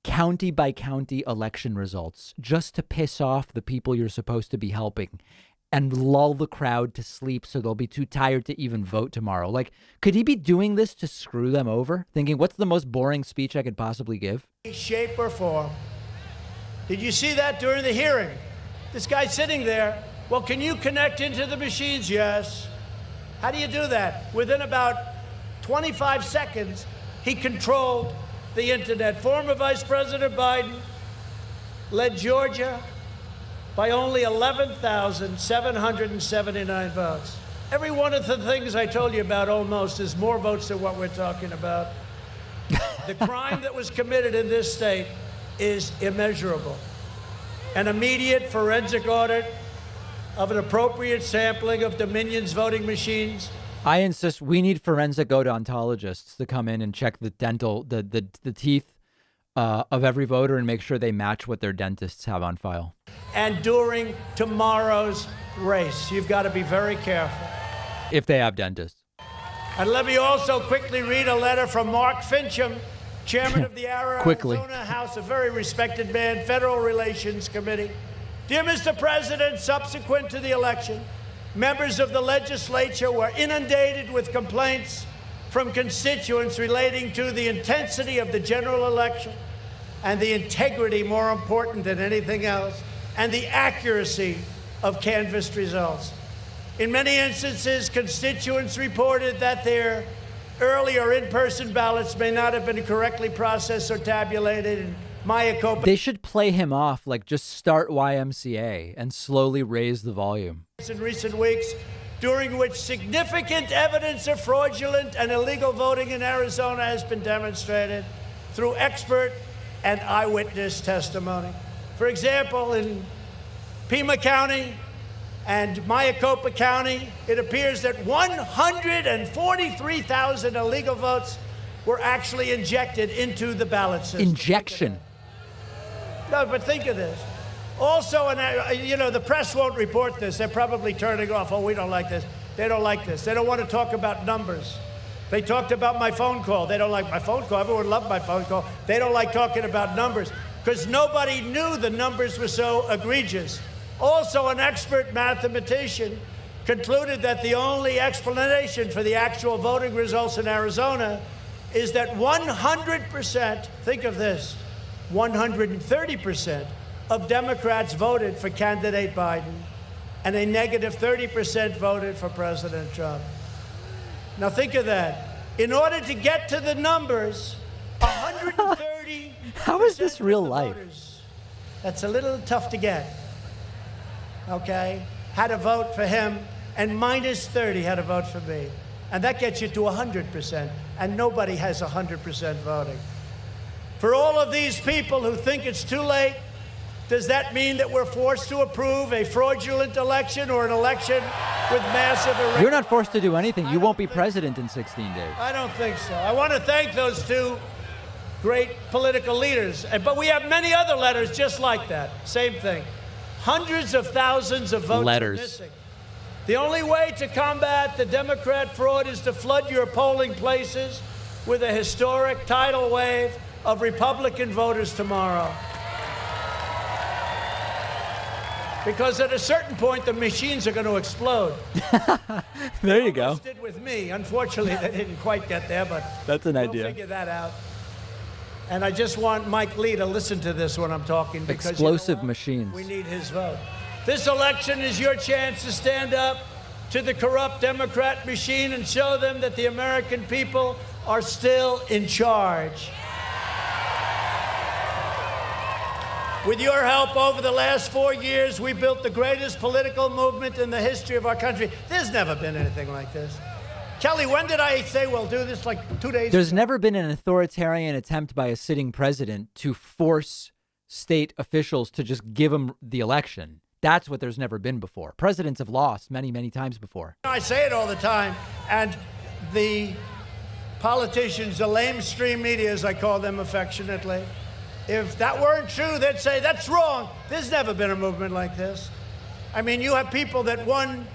county by county election results just to piss off the people you're supposed to be helping and lull the crowd to sleep so they'll be too tired to even vote tomorrow. Like, could he be doing this to screw them over? Thinking, what's the most boring speech I could possibly give? Shape or form. Did you see that during the hearing? This guy sitting there, well, can you connect into the machines? Yes. How do you do that? Within about 25 seconds, he controlled the internet. Former Vice President Biden led Georgia by only 11,779 votes. Every one of the things I told you about almost is more votes than what we're talking about. The crime that was committed in this state is immeasurable. An immediate forensic audit of an appropriate sampling of Dominion's voting machines. I insist we need forensic odontologists to come in and check the the teeth of every voter and make sure they match what their dentists have on file. And during tomorrow's race, you've got to be very careful. If they have dentists. And let me also quickly read a letter from Mark Fincham, chairman of the Arizona House, a very respected man, Federal Relations Committee. Dear Mr. President, subsequent to the election, members of the legislature were inundated with complaints from constituents relating to the intensity of the general election and the integrity, more important than anything else, and the accuracy of canvassed results. In many instances, constituents reported that their earlier in-person ballots may not have been correctly processed or tabulated. And they should play him off like just start YMCA and slowly raise the volume. In recent weeks, during which significant evidence of fraudulent and illegal voting in Arizona has been demonstrated through expert and eyewitness testimony. For example, in Pima County and Maricopa County, it appears that 143,000 illegal votes were actually injected into the ballot system. Injection. No, but think of this. Also, and the press won't report this. They're probably turning off. Oh, we don't like this. They don't like this. They don't want to talk about numbers. They talked about my phone call. They don't like my phone call. Everyone loved my phone call. They don't like talking about numbers because nobody knew the numbers were so egregious. Also, an expert mathematician concluded that the only explanation for the actual voting results in Arizona is that 100%, think of this, 130% of Democrats voted for candidate Biden and a negative 30% voted for President Trump. Now think of that. In order to get to the numbers, 130 How is this real life? Voters, that's a little tough to get. Okay? Had to vote for him, and minus 30 had to vote for me. And that gets you to 100%, and nobody has 100% voting. For all of these people who think it's too late, does that mean that we're forced to approve a fraudulent election or an election with massive irregularities? You're not forced to do anything. You won't be president in 16 days. I don't think so. I want to thank those two great political leaders. But we have many other letters just like that. Same thing. Hundreds of thousands of votes are missing. The only way to combat the Democrat fraud is to flood your polling places with a historic tidal wave of Republican voters tomorrow. Because at a certain point, the machines are going to explode. There you go. Did with me. Unfortunately, they didn't quite get there, but that's an idea. We'll figure that out. And I just want Mike Lee to listen to this when I'm talking. Because explosive machines. We need his vote. This election is your chance to stand up to the corrupt Democrat machine and show them that the American people are still in charge. With your help over the last 4 years, we built the greatest political movement in the history of our country. There's never been anything like this. Kelly, when did I say we'll do this? Like 2 days There's ago? never been an authoritarian attempt by a sitting president to force state officials to just give them the election. That's what there's never been before. Presidents have lost many, many times before. I say it all the time, and the politicians, the lamestream media, as I call them affectionately, if that weren't true, they'd say, that's wrong. There's never been a movement like this. I mean, you have people that won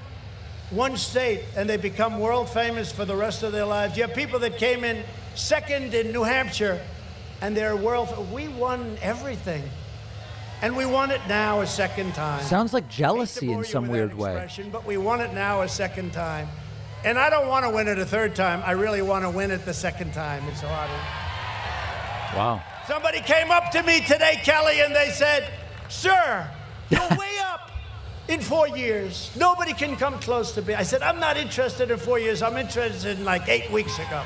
one state and they become world famous for the rest of their lives. You have people that came in second in New Hampshire and they're we won everything. And we want it now a second time. Sounds like jealousy in some weird way. But we want it now a second time. And I don't want to win it a third time. I really want to win it the second time. It's harder. Wow. Somebody came up to me today, Kelly, and they said, sir, you're way up in 4 years. Nobody can come close to me. I said, I'm not interested in 4 years. I'm interested in like 8 weeks ago.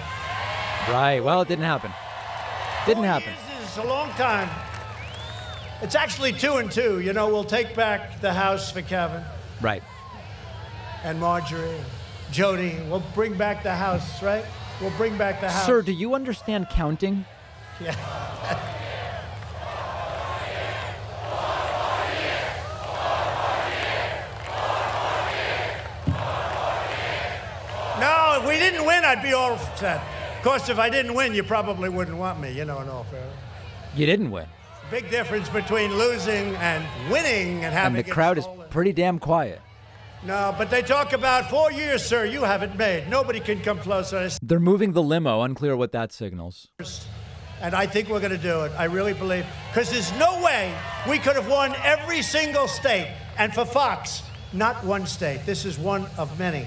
Right. Well, it didn't happen. Didn't happen. 4 years is a long time. It's actually 2 and 2. You know, we'll take back the house for Kevin. Right. And Marjorie, and Jody. We'll bring back the house, right? We'll bring back the house. Sir, do you understand counting? Yeah. No, if we didn't win, I'd be all upset. Of course, if I didn't win, you probably wouldn't want me, you know, in all fairness. You didn't win. Big difference between losing and winning and having. And the crowd is pretty damn quiet. No, but they talk about 4 years, sir. You haven't made. Nobody can come closer. They're moving the limo. Unclear what that signals. And I think we're going to do it. I really believe. Because there's no way we could have won every single state. And for Fox, not one state. This is one of many.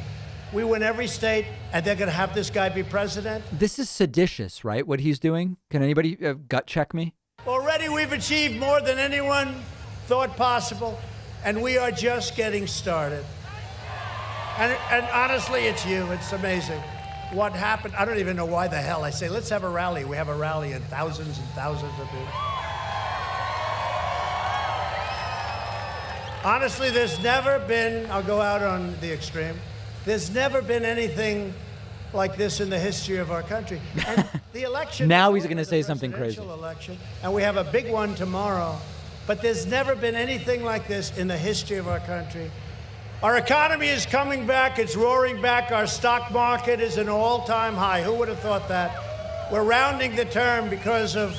We win every state, and they're going to have this guy be president. This is seditious, right? What he's doing? Can anybody gut check me? Already we've achieved more than anyone thought possible, and we are just getting started. And honestly, it's you. It's amazing. What happened? I don't even know why the hell. I say, let's have a rally. We have a rally and thousands of people. Honestly, there's never been, I'll go out on the extreme, there's never been anything like this in the history of our country. And the election. Now he's going to say something crazy. Election, and we have a big one tomorrow. But there's never been anything like this in the history of our country. Our economy is coming back. It's roaring back. Our stock market is an all-time high. Who would have thought that? We're rounding the turn because of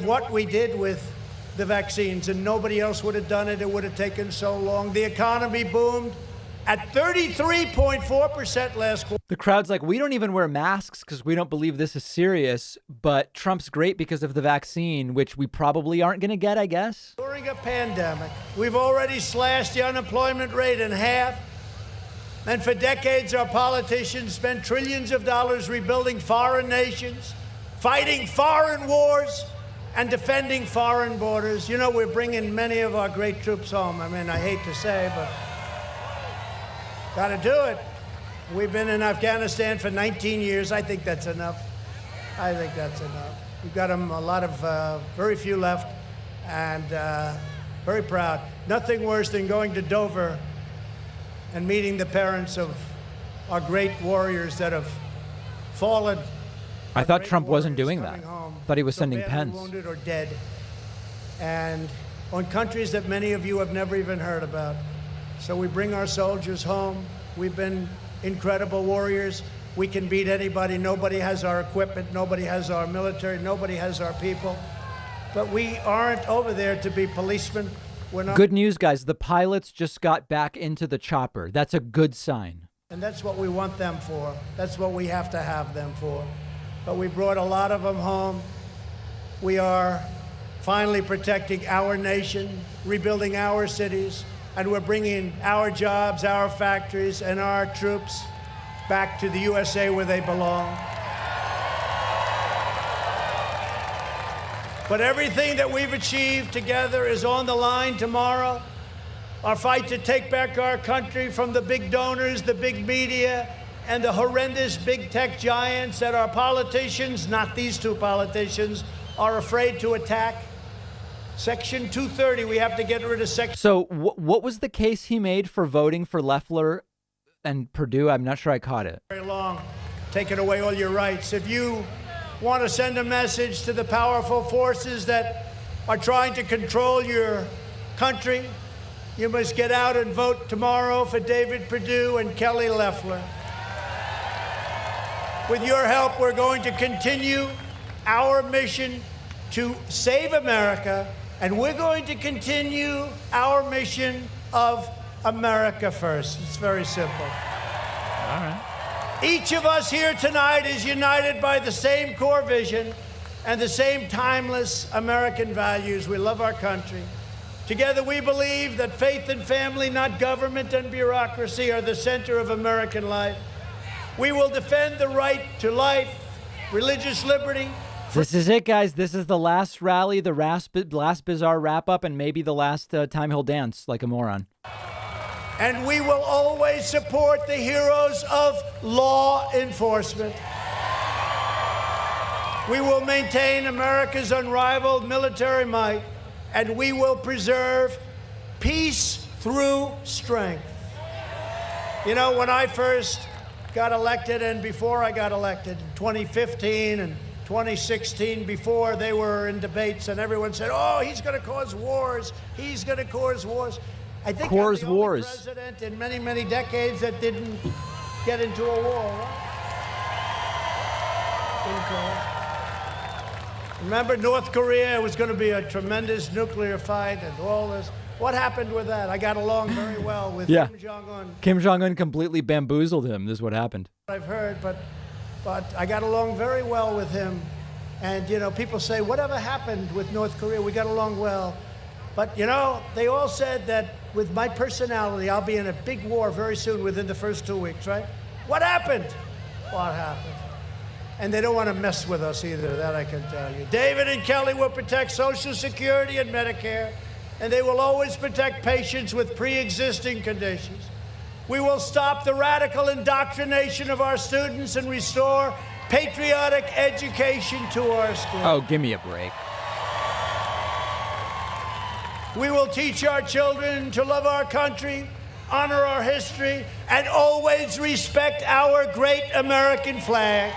what we did with the vaccines, and nobody else would have done it. It would have taken so long. The economy boomed at 33.4% last quarter. The crowd's like, we don't even wear masks because we don't believe this is serious, but Trump's great because of the vaccine, which we probably aren't going to get, I guess. During a pandemic, we've already slashed the unemployment rate in half. And for decades, our politicians spent trillions of dollars rebuilding foreign nations, fighting foreign wars, and defending foreign borders. You know, we're bringing many of our great troops home. I mean, I hate to say, but got to do it. We've been in Afghanistan for 19 years. I think that's enough. I think that's enough. We've got them a lot of, very few left, and very proud. Nothing worse than going to Dover and meeting the parents of our great warriors that have fallen. I thought Trump wasn't doing that. Thought he was sending pens. Wounded or dead, and on countries that many of you have never even heard about. So we bring our soldiers home. We've been incredible warriors. We can beat anybody. Nobody has our equipment. Nobody has our military. Nobody has our people. But we aren't over there to be policemen. We're not. Good news, guys. The pilots just got back into the chopper. That's a good sign. And that's what we want them for. That's what we have to have them for. But we brought a lot of them home. We are finally protecting our nation, rebuilding our cities, and we're bringing our jobs, our factories, and our troops back to the USA where they belong. But everything that we've achieved together is on the line tomorrow. Our fight to take back our country from the big donors, the big media, and the horrendous big tech giants that our politicians, not these two politicians, are afraid to attack. Section 230, we have to get rid of Section... So what was the case he made for voting for Loeffler and Perdue? I'm not sure I caught it. Very long, taking away all your rights. If you want to send a message to the powerful forces that are trying to control your country, you must get out and vote tomorrow for David Perdue and Kelly Loeffler. With your help, we're going to continue our mission to save America, and we're going to continue our mission of America first. It's very simple. All right. Each of us here tonight is united by the same core vision and the same timeless American values. We love our country. Together we believe that faith and family, not government and bureaucracy, are the center of American life. We will defend the right to life, religious liberty. This is it, guys. This is the last rally, the last bizarre wrap-up, and maybe the last time he'll dance like a moron. And we will always support the heroes of law enforcement. We will maintain America's unrivaled military might, and we will preserve peace through strength. You know, when I first got elected and before I got elected in 2015 and 2016, before they were in debates and everyone said, oh, he's going to cause wars. He's going to cause wars. I think I'm the only president in many, many decades that didn't get into a war, right? Remember North Korea? It was going to be a tremendous nuclear fight and all this. What happened with that? I got along very well with Kim Jong-un. Kim Jong-un completely bamboozled him. This is what happened. I've heard, but I got along very well with him. And, you know, people say, whatever happened with North Korea? We got along well. But, you know, they all said that with my personality, I'll be in a big war very soon within the first 2 weeks, right? What happened? What happened? And they don't want to mess with us either, that I can tell you. David and Kelly will protect Social Security and Medicare, and they will always protect patients with pre-existing conditions. We will stop the radical indoctrination of our students and restore patriotic education to our schools. Oh, give me a break. We will teach our children to love our country, honor our history, and always respect our great American flag.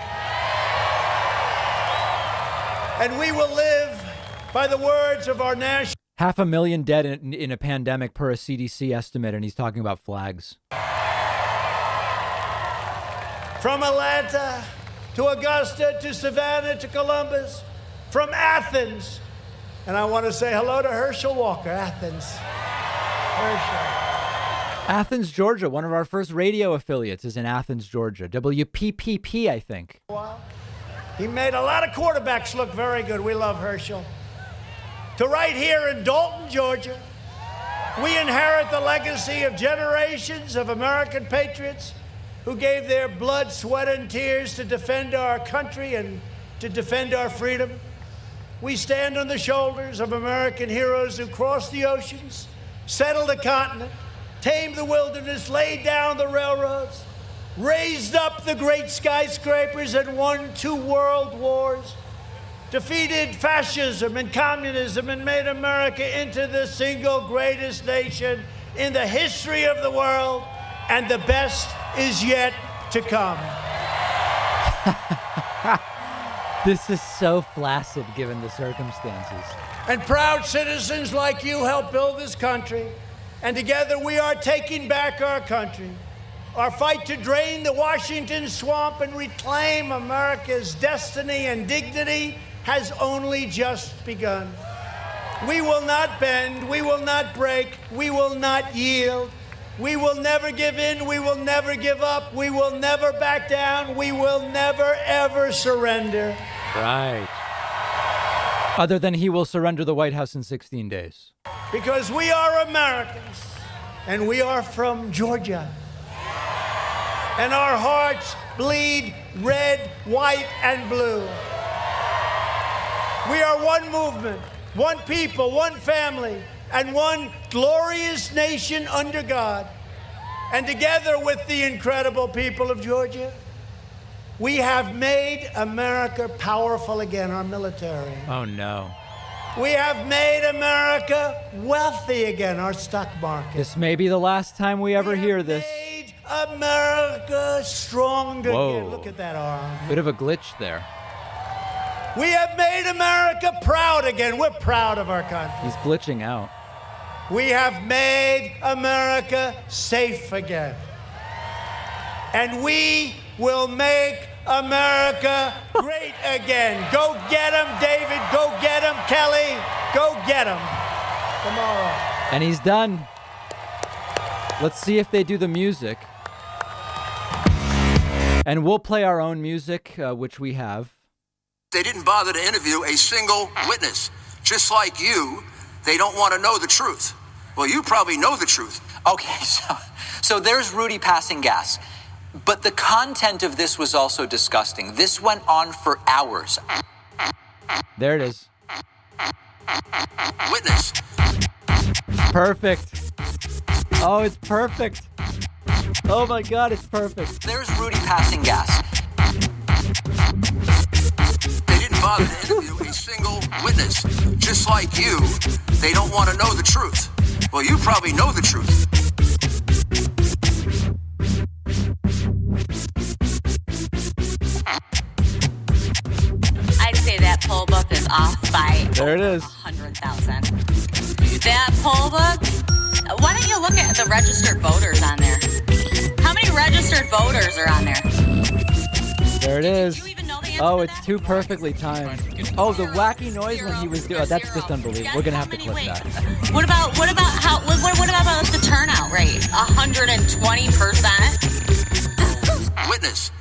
And we will live by the words of our national... 500,000 dead in a pandemic per a CDC estimate, and he's talking about flags. From Atlanta to Augusta to Savannah to Columbus, from Athens. And I want to say hello to Herschel Walker, Athens. Herschel. Athens, Georgia. One of our first radio affiliates is in Athens, Georgia. WPPP, I think. Wow. He made a lot of quarterbacks look very good. We love Herschel. To right here in Dalton, Georgia, we inherit the legacy of generations of American patriots who gave their blood, sweat, and tears to defend our country and to defend our freedom. We stand on the shoulders of American heroes who crossed the oceans, settled the continent, tamed the wilderness, laid down the railroads, raised up the great skyscrapers, and won 2 world wars, defeated fascism and communism, and made America into the single greatest nation in the history of the world, and the best is yet to come. This is so flaccid given the circumstances. And proud citizens like you help build this country, and together we are taking back our country. Our fight to drain the Washington swamp and reclaim America's destiny and dignity has only just begun. We will not bend. We will not break. We will not yield. We will never give in. We will never give up. We will never back down. We will never, ever surrender. Right. Other than he will surrender the White House in 16 days. Because we are Americans, and we are from Georgia. And our hearts bleed red, white, and blue. We are one movement, one people, one family, and one glorious nation under God. And together with the incredible people of Georgia, we have made America powerful again, our military. Oh, no. We have made America wealthy again, our stock market. This may be the last time we ever hear this. America strong again. Whoa. Look at that arm. Bit of a glitch there. We have made America proud again. We're proud of our country. He's glitching out. We have made America safe again. And we will make America great again. Go get him, David. Go get him, Kelly. Go get him tomorrow. And he's done. Let's see if they do the music. And we'll play our own music, which we have. They didn't bother to interview a single witness. Just like you, they don't want to know the truth. Well, you probably know the truth. Okay, so there's Rudy passing gas. But the content of this was also disgusting. This went on for hours. There it is. Witness. Perfect. Oh, it's perfect. Oh my God, it's perfect. There's Rudy passing gas. They didn't bother to interview a single witness. Just like you, they don't want to know the truth. Well, you probably know the truth. I'd say that poll book is off by there it is. 100,000. That poll book, why don't you look at the registered voters on there? How many registered voters are on there? There it is. Oh, it's too perfectly timed. Oh, the wacky noise when he was doing. Oh, that's just unbelievable. We're gonna have to clip that. What about the turnout rate? 120%. Witness.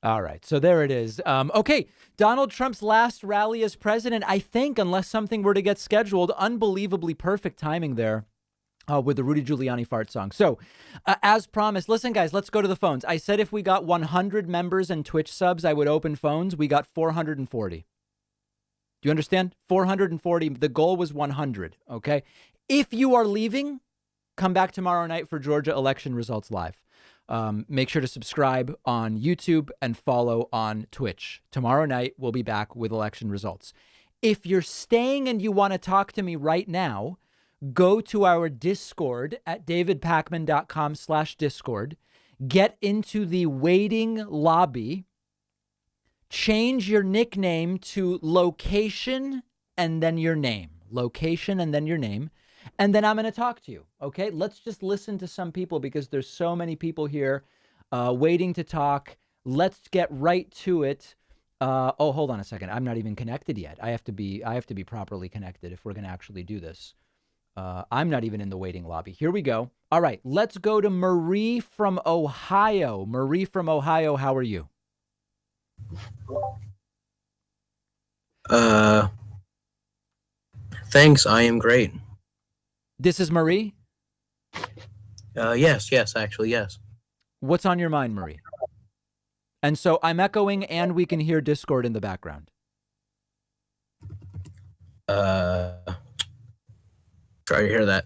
All right, so there it is. Okay, Donald Trump's last rally as president, I think, unless something were to get scheduled. Unbelievably perfect timing there. With the Rudy Giuliani fart song. So, as promised, listen, guys, let's go to the phones. I said if we got 100 members and Twitch subs, I would open phones. We got 440. Do you understand? 440. The goal was 100, okay? If you are leaving, come back tomorrow night for Georgia election results live. Make sure to subscribe on YouTube and follow on Twitch. Tomorrow night, we'll be back with election results. If you're staying and you want to talk to me right now, go to our Discord at davidpakman.com/Discord. Get into the waiting lobby. Change your nickname to location and then your name. Location and then your name. And then I'm going to talk to you. Okay, let's just listen to some people because there's so many people here waiting to talk. Let's get right to it. Oh, hold on a second. I'm not even connected yet. I have to be properly connected if we're going to actually do this. I'm not even in the waiting lobby. Here we go. All right, let's go to Marie from Ohio. Marie from Ohio, how are you? Thanks, I am great. This is Marie? Yes, actually, yes. What's on your mind, Marie? And so I'm echoing and we can hear Discord in the background. Try to hear that.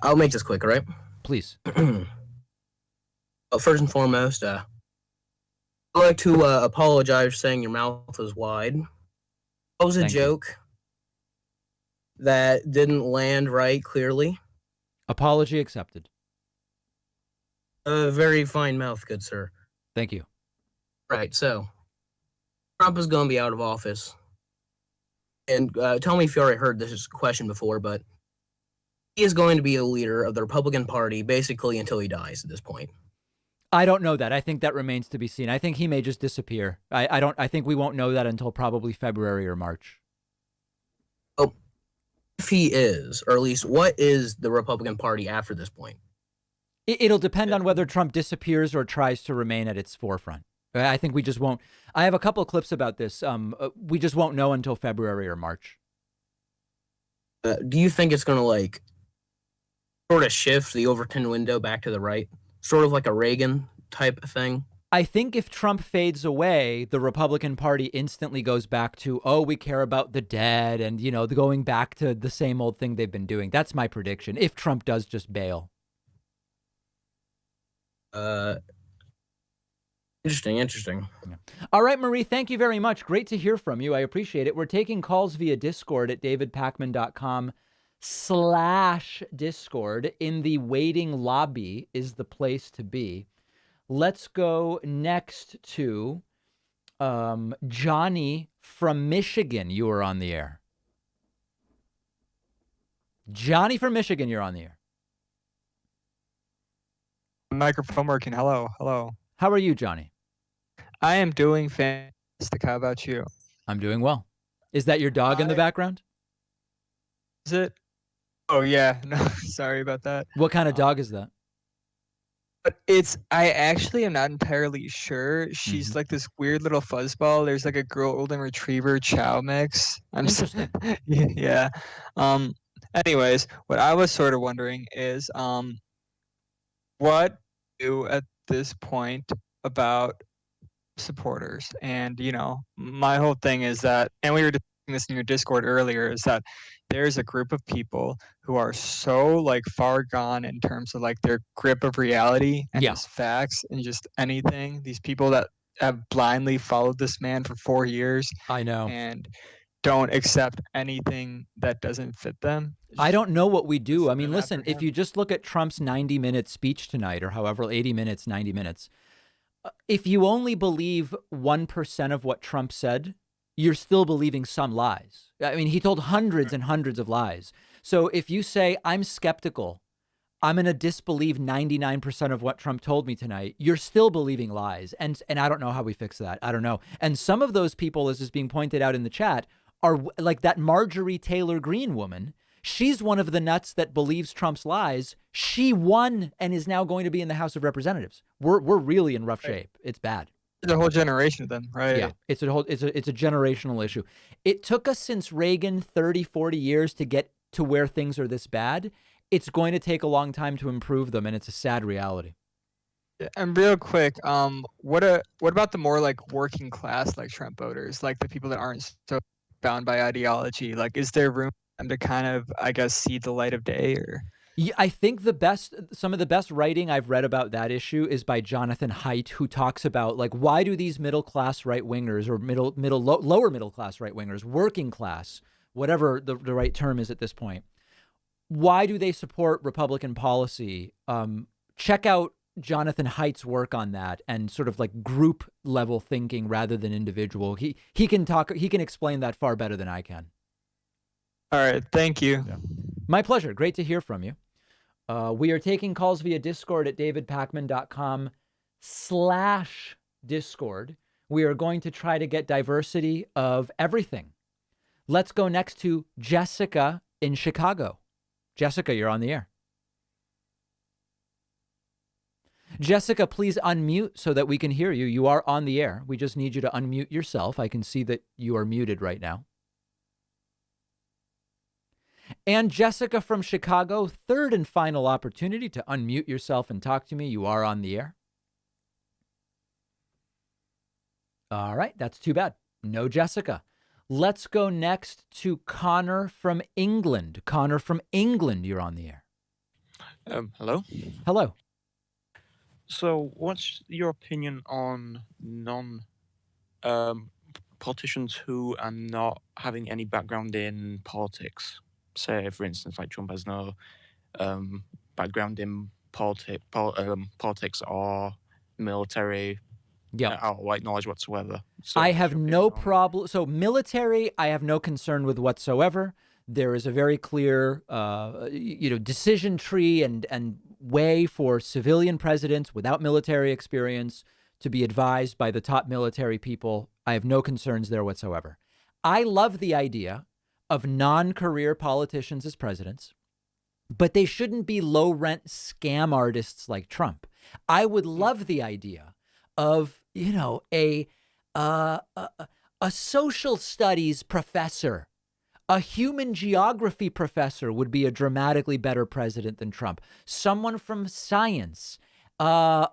I'll make this quick, all right? Please. Well, first and foremost, I'd like to apologize for saying your mouth was wide. That was a joke that didn't land right clearly. Apology accepted. A very fine mouth, good sir. Thank you. Right, so Trump is going to be out of office. And tell me if you already heard this question before, but he is going to be the leader of the Republican Party basically until he dies at this point. I don't know that. I think that remains to be seen. I think he may just disappear. I think we won't know that until probably February or March. Oh, if he is, or at least what is the Republican Party after this point? It'll depend on whether Trump disappears or tries to remain at its forefront. I think we just won't. I have a couple of clips about this. We just won't know until February or March. Do you think it's going to like sort of shift the Overton window back to the right, sort of like a Reagan type of thing? I think if Trump fades away, the Republican Party instantly goes back to, oh, we care about the dead and, you know, going back to the same old thing they've been doing. That's my prediction. If Trump does just bail. Interesting. Yeah. All right, Marie, thank you very much. Great to hear from you. I appreciate it. We're taking calls via Discord at davidpakman.com/Discord. In the waiting lobby is the place to be. Let's go next to Johnny from Michigan. You are on the air. Johnny from Michigan, you're on the air. Microphone working. Hello. How are you, Johnny? I am doing fantastic. How about you? I'm doing well. Is that your dog in the background? Is it? Oh, yeah. No, sorry about that. What kind of dog is that? But I actually am not entirely sure. She's like this weird little fuzzball. There's like a golden retriever chow mix. Interesting. Yeah. Anyways, what I was sort of wondering is, what do at this point about supporters? And, you know, my whole thing is that, and we were discussing this in your Discord earlier, is that there's a group of people who are so like far gone in terms of like their grip of reality and just facts and just anything. These people that have blindly followed this man for 4 years. I know. And don't accept anything that doesn't fit them. I don't know what we do. I mean, listen, if you just look at Trump's 90-minute speech tonight, or however, 80 minutes, 90 minutes, if you only believe 1% of what Trump said, you're still believing some lies. I mean, he told hundreds and hundreds of lies. So if you say, I'm skeptical, I'm going to disbelieve 99% of what Trump told me tonight, you're still believing lies. And I don't know how we fix that. I don't know. And some of those people, as is being pointed out in the chat, are like that Marjorie Taylor Greene woman. She's one of the nuts that believes Trump's lies. She won and is now going to be in the House of Representatives. We're really in rough shape. It's bad. The whole generation of them, right? Yeah, it's a generational issue. It took us since Reagan 30, 40 years to get to where things are this bad. It's going to take a long time to improve them, and it's a sad reality. And real quick, what about the more like working class like Trump voters, like the people that aren't so bound by ideology? Like, is there room for them to kind of, I guess, see the light of day? Or yeah, I think some of the best writing I've read about that issue is by Jonathan Haidt, who talks about like, why do these middle class right wingers or lower middle class right wingers, working class, whatever the right term is at this point, why do they support Republican policy? Check out Jonathan Haidt's work on that and sort of like group level thinking rather than individual. He can explain that far better than I can. All right. Thank you. Yeah. My pleasure. Great to hear from you. We are taking calls via Discord at davidpakman.com/Discord. We are going to try to get diversity of everything. Let's go next to Jessica in Chicago. Jessica, you're on the air. Jessica, please unmute so that we can hear you. You are on the air. We just need you to unmute yourself. I can see that you are muted right now. And Jessica from Chicago, third and final opportunity to unmute yourself and talk to me. You are on the air. All right, that's too bad. No Jessica. Let's go next to Connor from England. Connor from England, you're on the air. Hello. Hello. So, what's your opinion on politicians who are not having any background in politics? Say, for instance, like Trump has no background in politics or military, or white knowledge whatsoever. So I have no problem. So military, I have no concern with whatsoever. There is a very clear, decision tree and way for civilian presidents without military experience to be advised by the top military people. I have no concerns there whatsoever. I love the idea of non-career politicians as presidents, but they shouldn't be low-rent scam artists like Trump. I would love the idea of, a social studies professor, a human geography professor would be a dramatically better president than Trump. Someone from science, a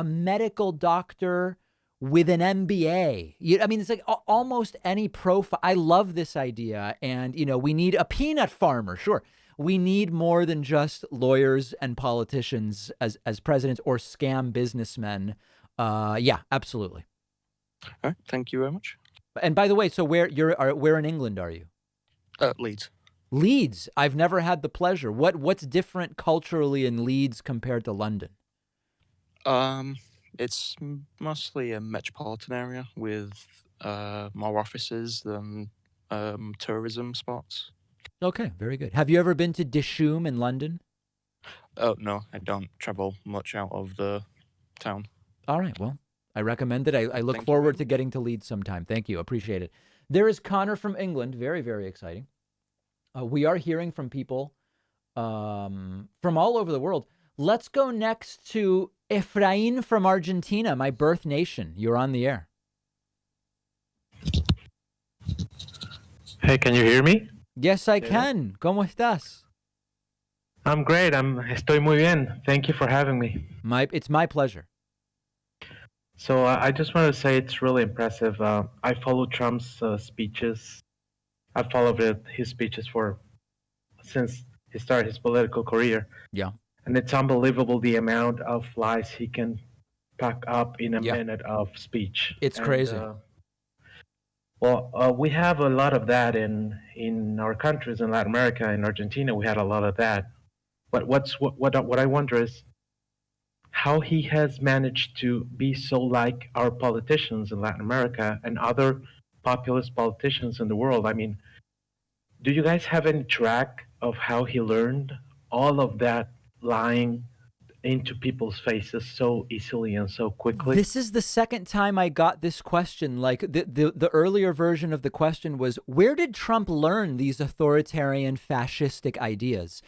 medical doctor with an MBA. It's like almost any profile. I love this idea. And, we need a peanut farmer. Sure. We need more than just lawyers and politicians as presidents or scam businessmen. Yeah, absolutely. All right. Thank you very much. And by the way, so where in England are you? Leeds. Leeds. I've never had the pleasure. What's different culturally in Leeds compared to London? It's mostly a metropolitan area with more offices than tourism spots. Okay, very good. Have you ever been to Dishoom in London? Oh, no, I don't travel much out of the town. All right, well, I recommend it. I look forward to getting to Leeds sometime. Thank you. Appreciate it. There is Connor from England. Very, very exciting. We are hearing from people from all over the world. Let's go next to Efrain from Argentina, my birth nation. You're on the air. Hey, can you hear me? Yes, I can. ¿Cómo estás? I'm great. Estoy muy bien. Thank you for having me. It's my pleasure. So I just want to say it's really impressive. I follow Trump's speeches. I followed his speeches since he started his political career. Yeah. And it's unbelievable the amount of lies he can pack up in a minute of speech. It's crazy. We have a lot of that in our countries in Latin America. In Argentina, we had a lot of that. But what I wonder is how he has managed to be so like our politicians in Latin America and other populist politicians in the world. I mean, do you guys have any track of how he learned all of that lying into people's faces so easily and so quickly? This is the second time I got this question. Like the earlier version of the question was, where did Trump learn these authoritarian fascistic ideas?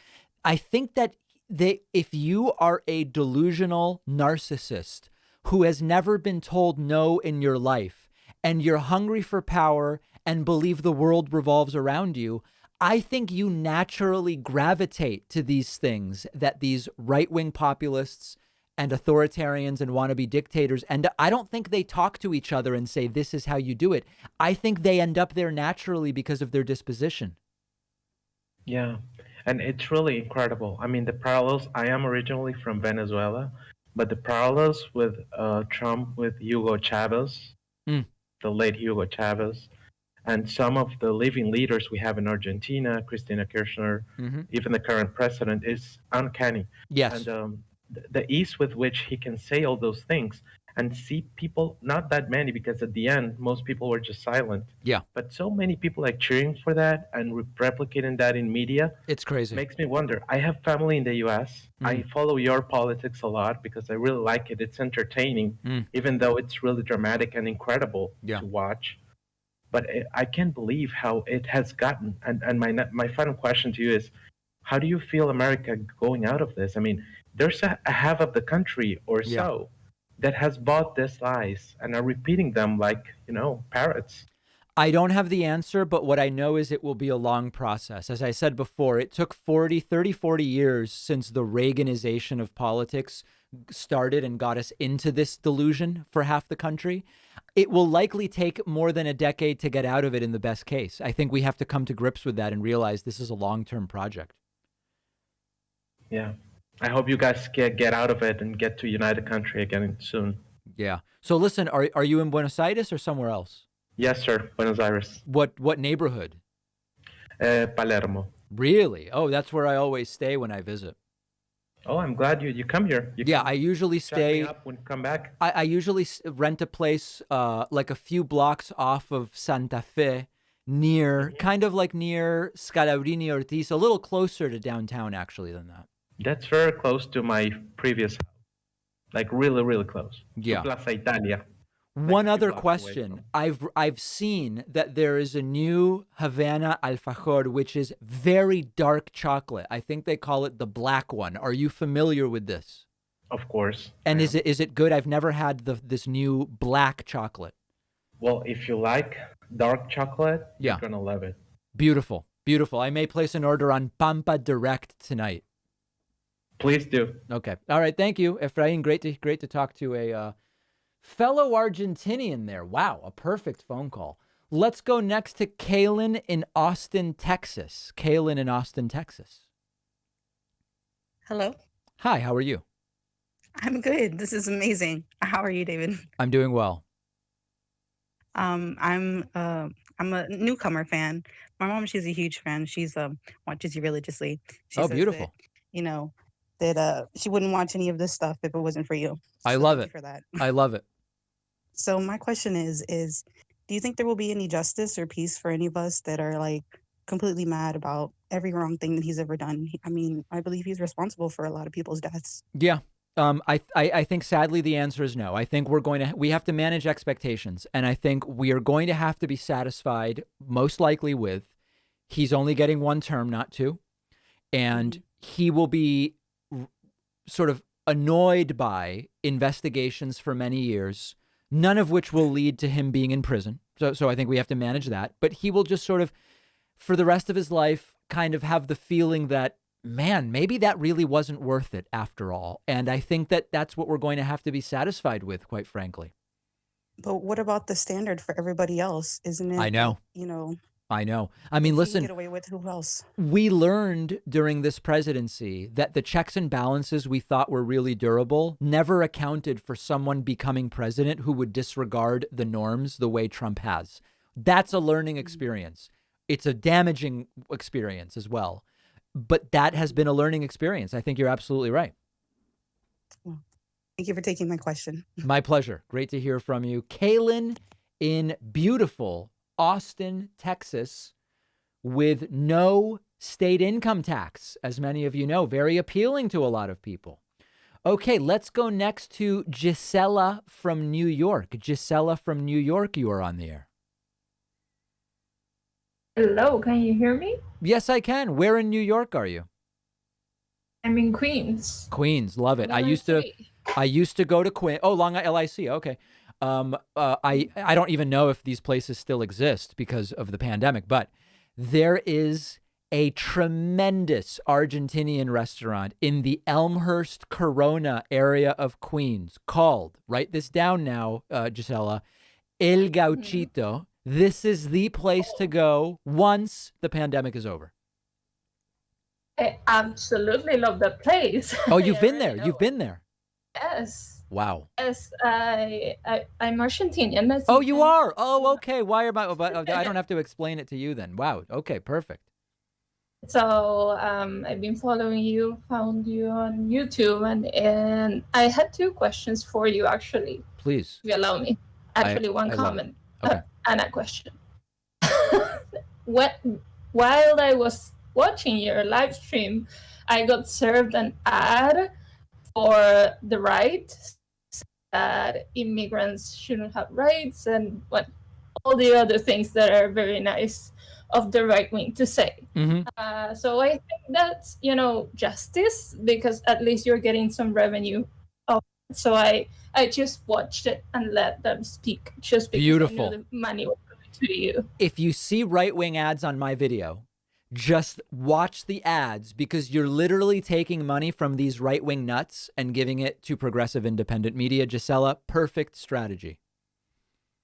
I think that if you are a delusional narcissist who has never been told no in your life and you're hungry for power and believe the world revolves around you, I think you naturally gravitate to these things that these right-wing populists and authoritarians and wannabe dictators, and I don't think they talk to each other and say, this is how you do it. I think they end up there naturally because of their disposition. Yeah, and it's really incredible. I mean, the parallels, I am originally from Venezuela, but the parallels with Trump, with Hugo Chavez, the late Hugo Chavez, and some of the living leaders we have in Argentina, Cristina Kirchner, even the current president, is uncanny. Yes. And the ease with which he can say all those things and see people, not that many, because at the end, most people were just silent. Yeah. But so many people like cheering for that and replicating that in media. It's crazy. Makes me wonder. I have family in the U.S. I follow your politics a lot because I really like it. It's entertaining, even though it's really dramatic and incredible to watch. But I can't believe how it has gotten. And my final question to you is, how do you feel America going out of this? I mean, there's a half of the country or so that has bought these lies and are repeating them like, parrots. I don't have the answer, but what I know is it will be a long process. As I said before, it took 40 years since the Reaganization of politics started and got us into this delusion for half the country. It will likely take more than a decade to get out of it in the best case. I think we have to come to grips with that and realize this is a long-term project. Yeah. I hope you guys get out of it and get to unite the country again soon. Yeah. So listen, are you in Buenos Aires or somewhere else? Yes, sir. Buenos Aires. What neighborhood? Palermo. Really? Oh, that's where I always stay when I visit. Oh, I'm glad you come here. I usually stay. Up when you come back. I usually rent a place like a few blocks off of Santa Fe, kind of like near Scalabrini Ortiz, a little closer to downtown actually than that. That's very close to my previous house, like really, really close. Yeah. To Plaza Italia. One other blocks away question. I've seen that there is a new Havana alfajor, which is very dark chocolate. I think they call it the black one. Are you familiar with this? Of course. And is it good? I've never had this new black chocolate. Well, if you like dark chocolate, Yeah. you're gonna love it. Beautiful, beautiful. I may place an order on Pampa Direct tonight. Please do. Okay. All right. Thank you, Efrain. Great to talk to a fellow Argentinian there. Wow, a perfect phone call. Let's go next to Kaylin in Austin, Texas. Kaylin in Austin, Texas. Hello. Hi, how are you? I'm good. This is amazing. How are you, David? I'm doing well. I'm a newcomer fan. My mom, she's a huge fan. She's watches you religiously. She Oh, says beautiful. that she wouldn't watch any of this stuff if it wasn't for you. I So love thank it. you for that. I love it. So my question is do you think there will be any justice or peace for any of us that are like completely mad about every wrong thing that he's ever done? I mean, I believe he's responsible for a lot of people's deaths. Yeah. I think sadly the answer is no. I think we have to manage expectations, and I think we are going to have to be satisfied most likely with he's only getting one term, not two, and he will be sort of annoyed by investigations for many years, none of which will lead to him being in prison. So I think we have to manage that, but he will just sort of, for the rest of his life, kind of have the feeling that, man, maybe that really wasn't worth it after all. And I think that that's what we're going to have to be satisfied with, quite frankly. But what about the standard for everybody else? Isn't it? I know. I know. I mean, if he can listen, get away with who else? we learned during this presidency that the checks and balances we thought were really durable never accounted for someone becoming president who would disregard the norms the way Trump has. That's a learning experience. It's a damaging experience as well. But that has been a learning experience. I think you're absolutely right. Thank you for taking my question. My pleasure. Great to hear from you. Kaylin in beautiful Austin, Texas, with no state income tax, as many of you know, very appealing to a lot of people. Okay, let's go next to Gisela from New York. Gisela from New York, you are on the air. Hello, can you hear me? Yes, I can. Where in New York are you? I'm in Queens. Queens, love it. I used to go to Queens. Oh, Long Island, LIC. Okay. I don't even know if these places still exist because of the pandemic, but there is a tremendous Argentinian restaurant in the Elmhurst Corona area of Queens called, write this down now, Gisela, El Gauchito. This is the place to go once the pandemic is over. I absolutely love the place. Oh, you've been there. You've been there. Yes. Wow. Yes, I'm Argentinian. as Oh, you you can- are? Oh, okay. Why am I? I don't have to explain it to you then. Wow. Okay, perfect. So I've been following you, found you on YouTube, and I had two questions for you, actually. Please. If you allow me. Actually, one I love it. comment Okay. and a question. While I was watching your live stream, I got served an ad for the right, that immigrants shouldn't have rights, and all the other things that are very nice of the right wing to say. So I think that's, justice, because at least you're getting some revenue of it. So I just watched it and let them speak, just because Beautiful. I knew the money was going to you. If you see right-wing ads on my video, just watch the ads, because you're literally taking money from these right-wing nuts and giving it to progressive independent media. Gisela, perfect strategy.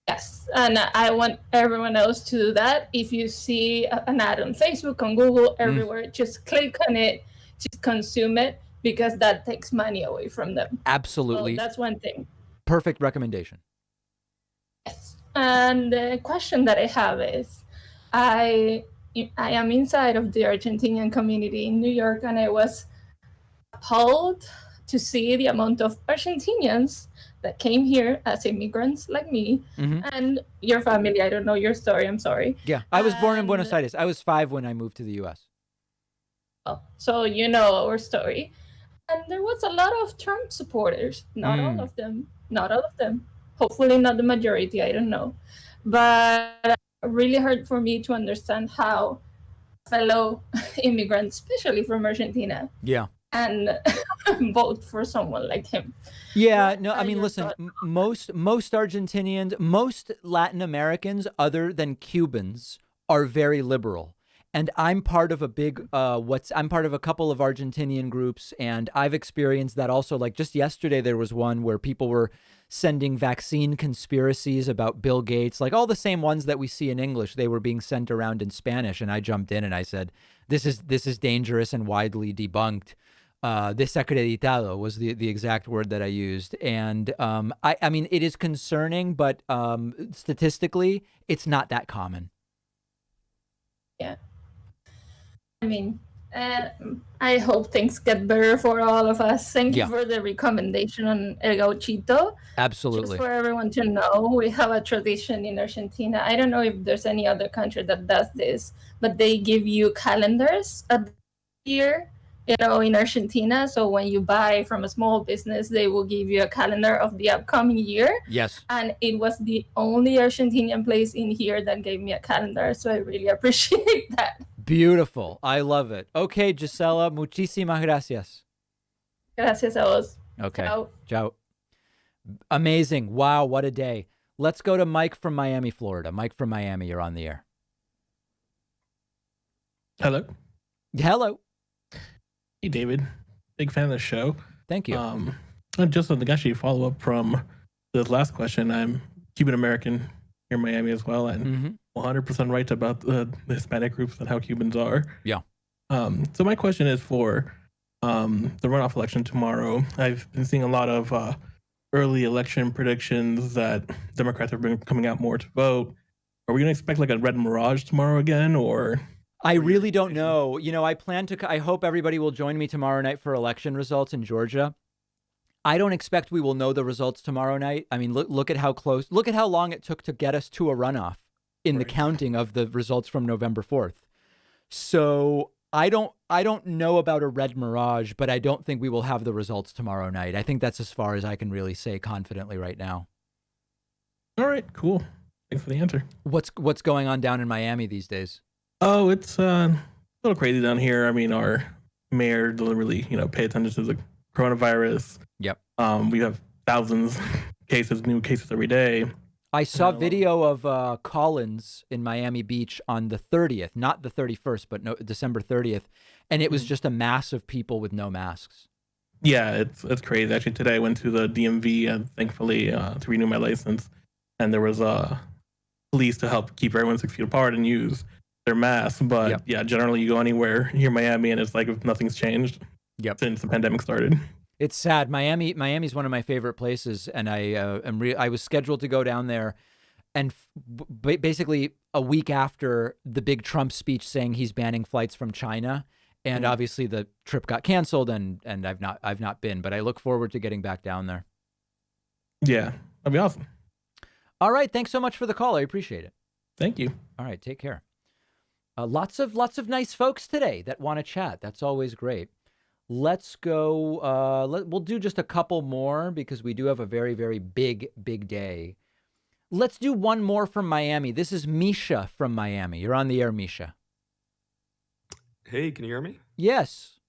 Yes, and I want everyone else to do that. If you see an ad on Facebook, on Google, everywhere, just click on it, just consume it, because that takes money away from them. Absolutely. So that's one thing. Perfect recommendation. And the question that I have is, I am inside of the Argentinian community in New York, and I was appalled to see the amount of Argentinians that came here as immigrants like me and your family. I don't know your story. I'm sorry. Yeah, I was born in Buenos Aires. I was 5 when I moved to the U.S. Oh, so you know our story. And there was a lot of Trump supporters. Not all of them. Not all of them. Hopefully not the majority, I don't know. But really hard for me to understand how fellow immigrants, especially from Argentina, Yeah. and vote for someone like him. Yeah, no, I mean, listen, most Argentinians, most Latin Americans, other than Cubans, are very liberal. And I'm part of a big, I'm part of a couple of Argentinian groups, and I've experienced that also. Like just yesterday, there was one where people were sending vaccine conspiracies about Bill Gates, like all the same ones that we see in English. They were being sent around in Spanish, and I jumped in and I said, "This is dangerous and widely debunked." Desacreditado was the exact word that I used, and I mean it is concerning, but statistically, it's not that common. Yeah. I mean, I hope things get better for all of us. Thank you for the recommendation on El Gauchito. Absolutely. Just for everyone to know, we have a tradition in Argentina. I don't know if there's any other country that does this, but they give you calendars at the year, in Argentina. So when you buy from a small business, they will give you a calendar of the upcoming year. Yes. And it was the only Argentinian place in here that gave me a calendar. So I really appreciate that. Beautiful. I love it. Okay, Gisela, muchísimas gracias. Gracias a vos. Okay. Ciao. Ciao. Amazing. Wow, what a day. Let's go to Mike from Miami, Florida. Mike from Miami, you're on the air. Hello. Hello. Hey, David. Big fan of the show. Thank you. Just to actually follow up from the last question, I'm Cuban American here in Miami as well, and 100% right about the Hispanic groups and how Cubans are. Yeah. So my question is for the runoff election tomorrow. I've been seeing a lot of early election predictions that Democrats have been coming out more to vote. Are we going to expect like a red mirage tomorrow again, or? I really don't know. I hope everybody will join me tomorrow night for election results in Georgia. I don't expect we will know the results tomorrow night. I mean, look at how long it took to get us to a runoff in the counting of the results from November 4th. So I don't know about a red mirage, but I don't think we will have the results tomorrow night. I think that's as far as I can really say confidently right now. All right, cool. Thanks for the answer. What's going on down in Miami these days? Oh, it's a little crazy down here. I mean, our mayor doesn't really, pay attention to the coronavirus. Yep. We have thousands new cases every day. I saw video of Collins in Miami Beach on the 30th, not the 31st, but December 30th. And it was just a mass of people with no masks. Yeah, it's crazy. Actually, today I went to the DMV, thankfully, to renew my license. And there was police to help keep everyone 6 feet apart and use their masks. But yeah, generally you go anywhere here in Miami and it's like if nothing's changed since the pandemic started. It's sad. Miami's one of my favorite places, and I was scheduled to go down there, and basically a week after the big Trump speech saying he's banning flights from China, and obviously the trip got canceled, and I've not been, but I look forward to getting back down there. Yeah, that'd be awesome. All right, thanks so much for the call. I appreciate it. Thank you. All right, take care. Lots of nice folks today that want to chat. That's always great. Let's go. We'll do just a couple more because we do have a very, very big day. Let's do one more from Miami. This is Misha from Miami. You're on the air, Misha. Hey, can you hear me? Yes.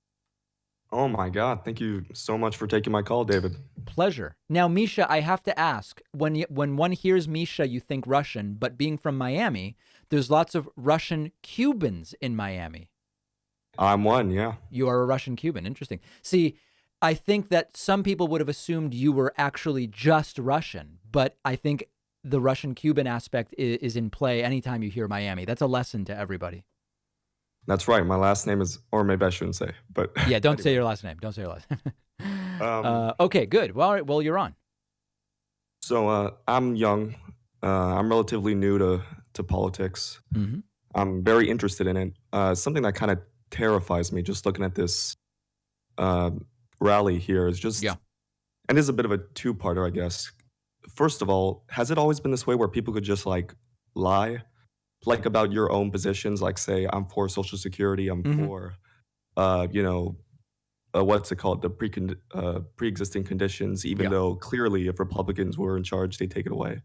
Oh my God. Thank you so much for taking my call, David. Pleasure. Now, Misha, I have to ask, when one hears Misha, you think Russian, but being from Miami, there's lots of Russian Cubans in Miami. I'm one, yeah. You are a Russian Cuban. Interesting. See, I think that some people would have assumed you were actually just Russian, but I think the Russian Cuban aspect is in play anytime you hear Miami. That's a lesson to everybody. That's right. My last name is, or maybe I shouldn't say, but yeah, don't say your last name. Don't say your last name. Okay, good. Well, all right, well, you're on. So I'm young. I'm relatively new to politics. Mm-hmm. I'm very interested in it. Something that kind of terrifies me just looking at this rally here is just, and it's a bit of a two-parter, I guess. First of all, has it always been this way where people could just like lie, like about your own positions, like say I'm for Social Security, I'm for, what's it called, the pre-existing conditions, even though clearly if Republicans were in charge, they take it away.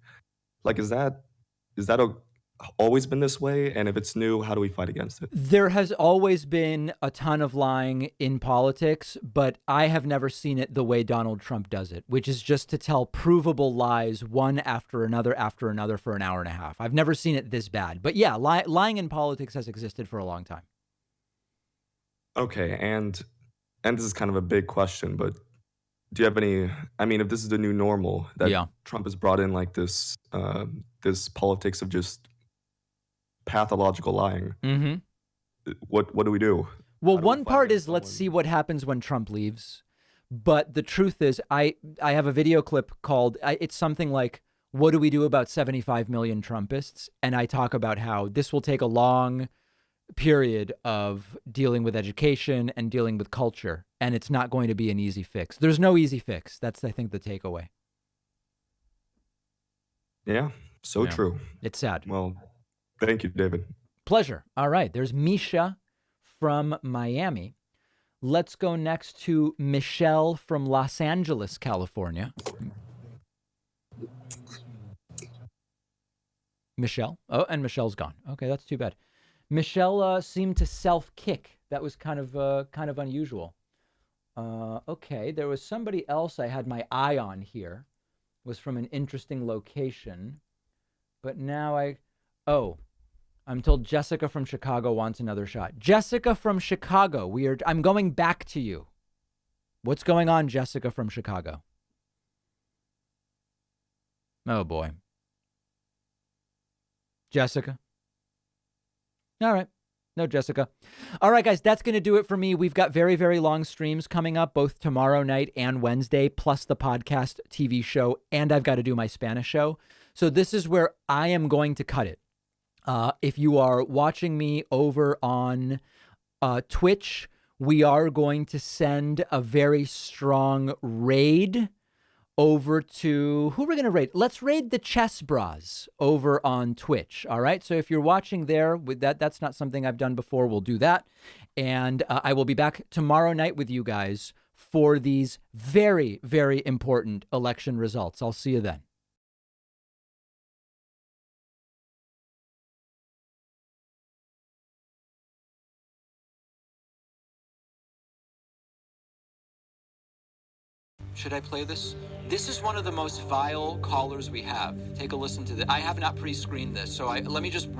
Like, is that always been this way? And if it's new, how do we fight against it? There has always been a ton of lying in politics, but I have never seen it the way Donald Trump does it, which is just to tell provable lies one after another for an hour and a half. I've never seen it this bad. But yeah, lying in politics has existed for a long time. Okay, and this is kind of a big question, but do you have any, I mean, if this is the new normal, that Trump has brought in like this politics of just pathological lying, what do we do? Well, one part is let's see what happens when Trump leaves. But the truth is, I have a video clip called, it's something like, what do we do about 75 million Trumpists? And I talk about how this will take a long period of dealing with education and dealing with culture. And it's not going to be an easy fix. There's no easy fix. That's, I think, the takeaway. Yeah, so true. It's sad. Well, thank you, David. Pleasure. All right. There's Misha from Miami. Let's go next to Michelle from Los Angeles, California. Michelle. Oh, and Michelle's gone. Okay, that's too bad. Michelle seemed to self-kick. That was kind of unusual. Okay, there was somebody else I had my eye on here. Was from an interesting location. But now I'm told Jessica from Chicago wants another shot. Jessica from Chicago, I'm going back to you. What's going on, Jessica from Chicago? Oh, boy. Jessica? All right. No, Jessica. All right, guys, that's going to do it for me. We've got very, very long streams coming up, both tomorrow night and Wednesday, plus the podcast TV show, and I've got to do my Spanish show. So this is where I am going to cut it. If you are watching me over on Twitch, we are going to send a very strong raid over to, who are we going to raid? Let's raid the Chess Bras over on Twitch. All right. So if you're watching there, with that's not something I've done before. We'll do that. And I will be back tomorrow night with you guys for these very, very important election results. I'll see you then. Should I play this? This is one of the most vile callers we have. Take a listen to this. I have not pre-screened this, so let me just warn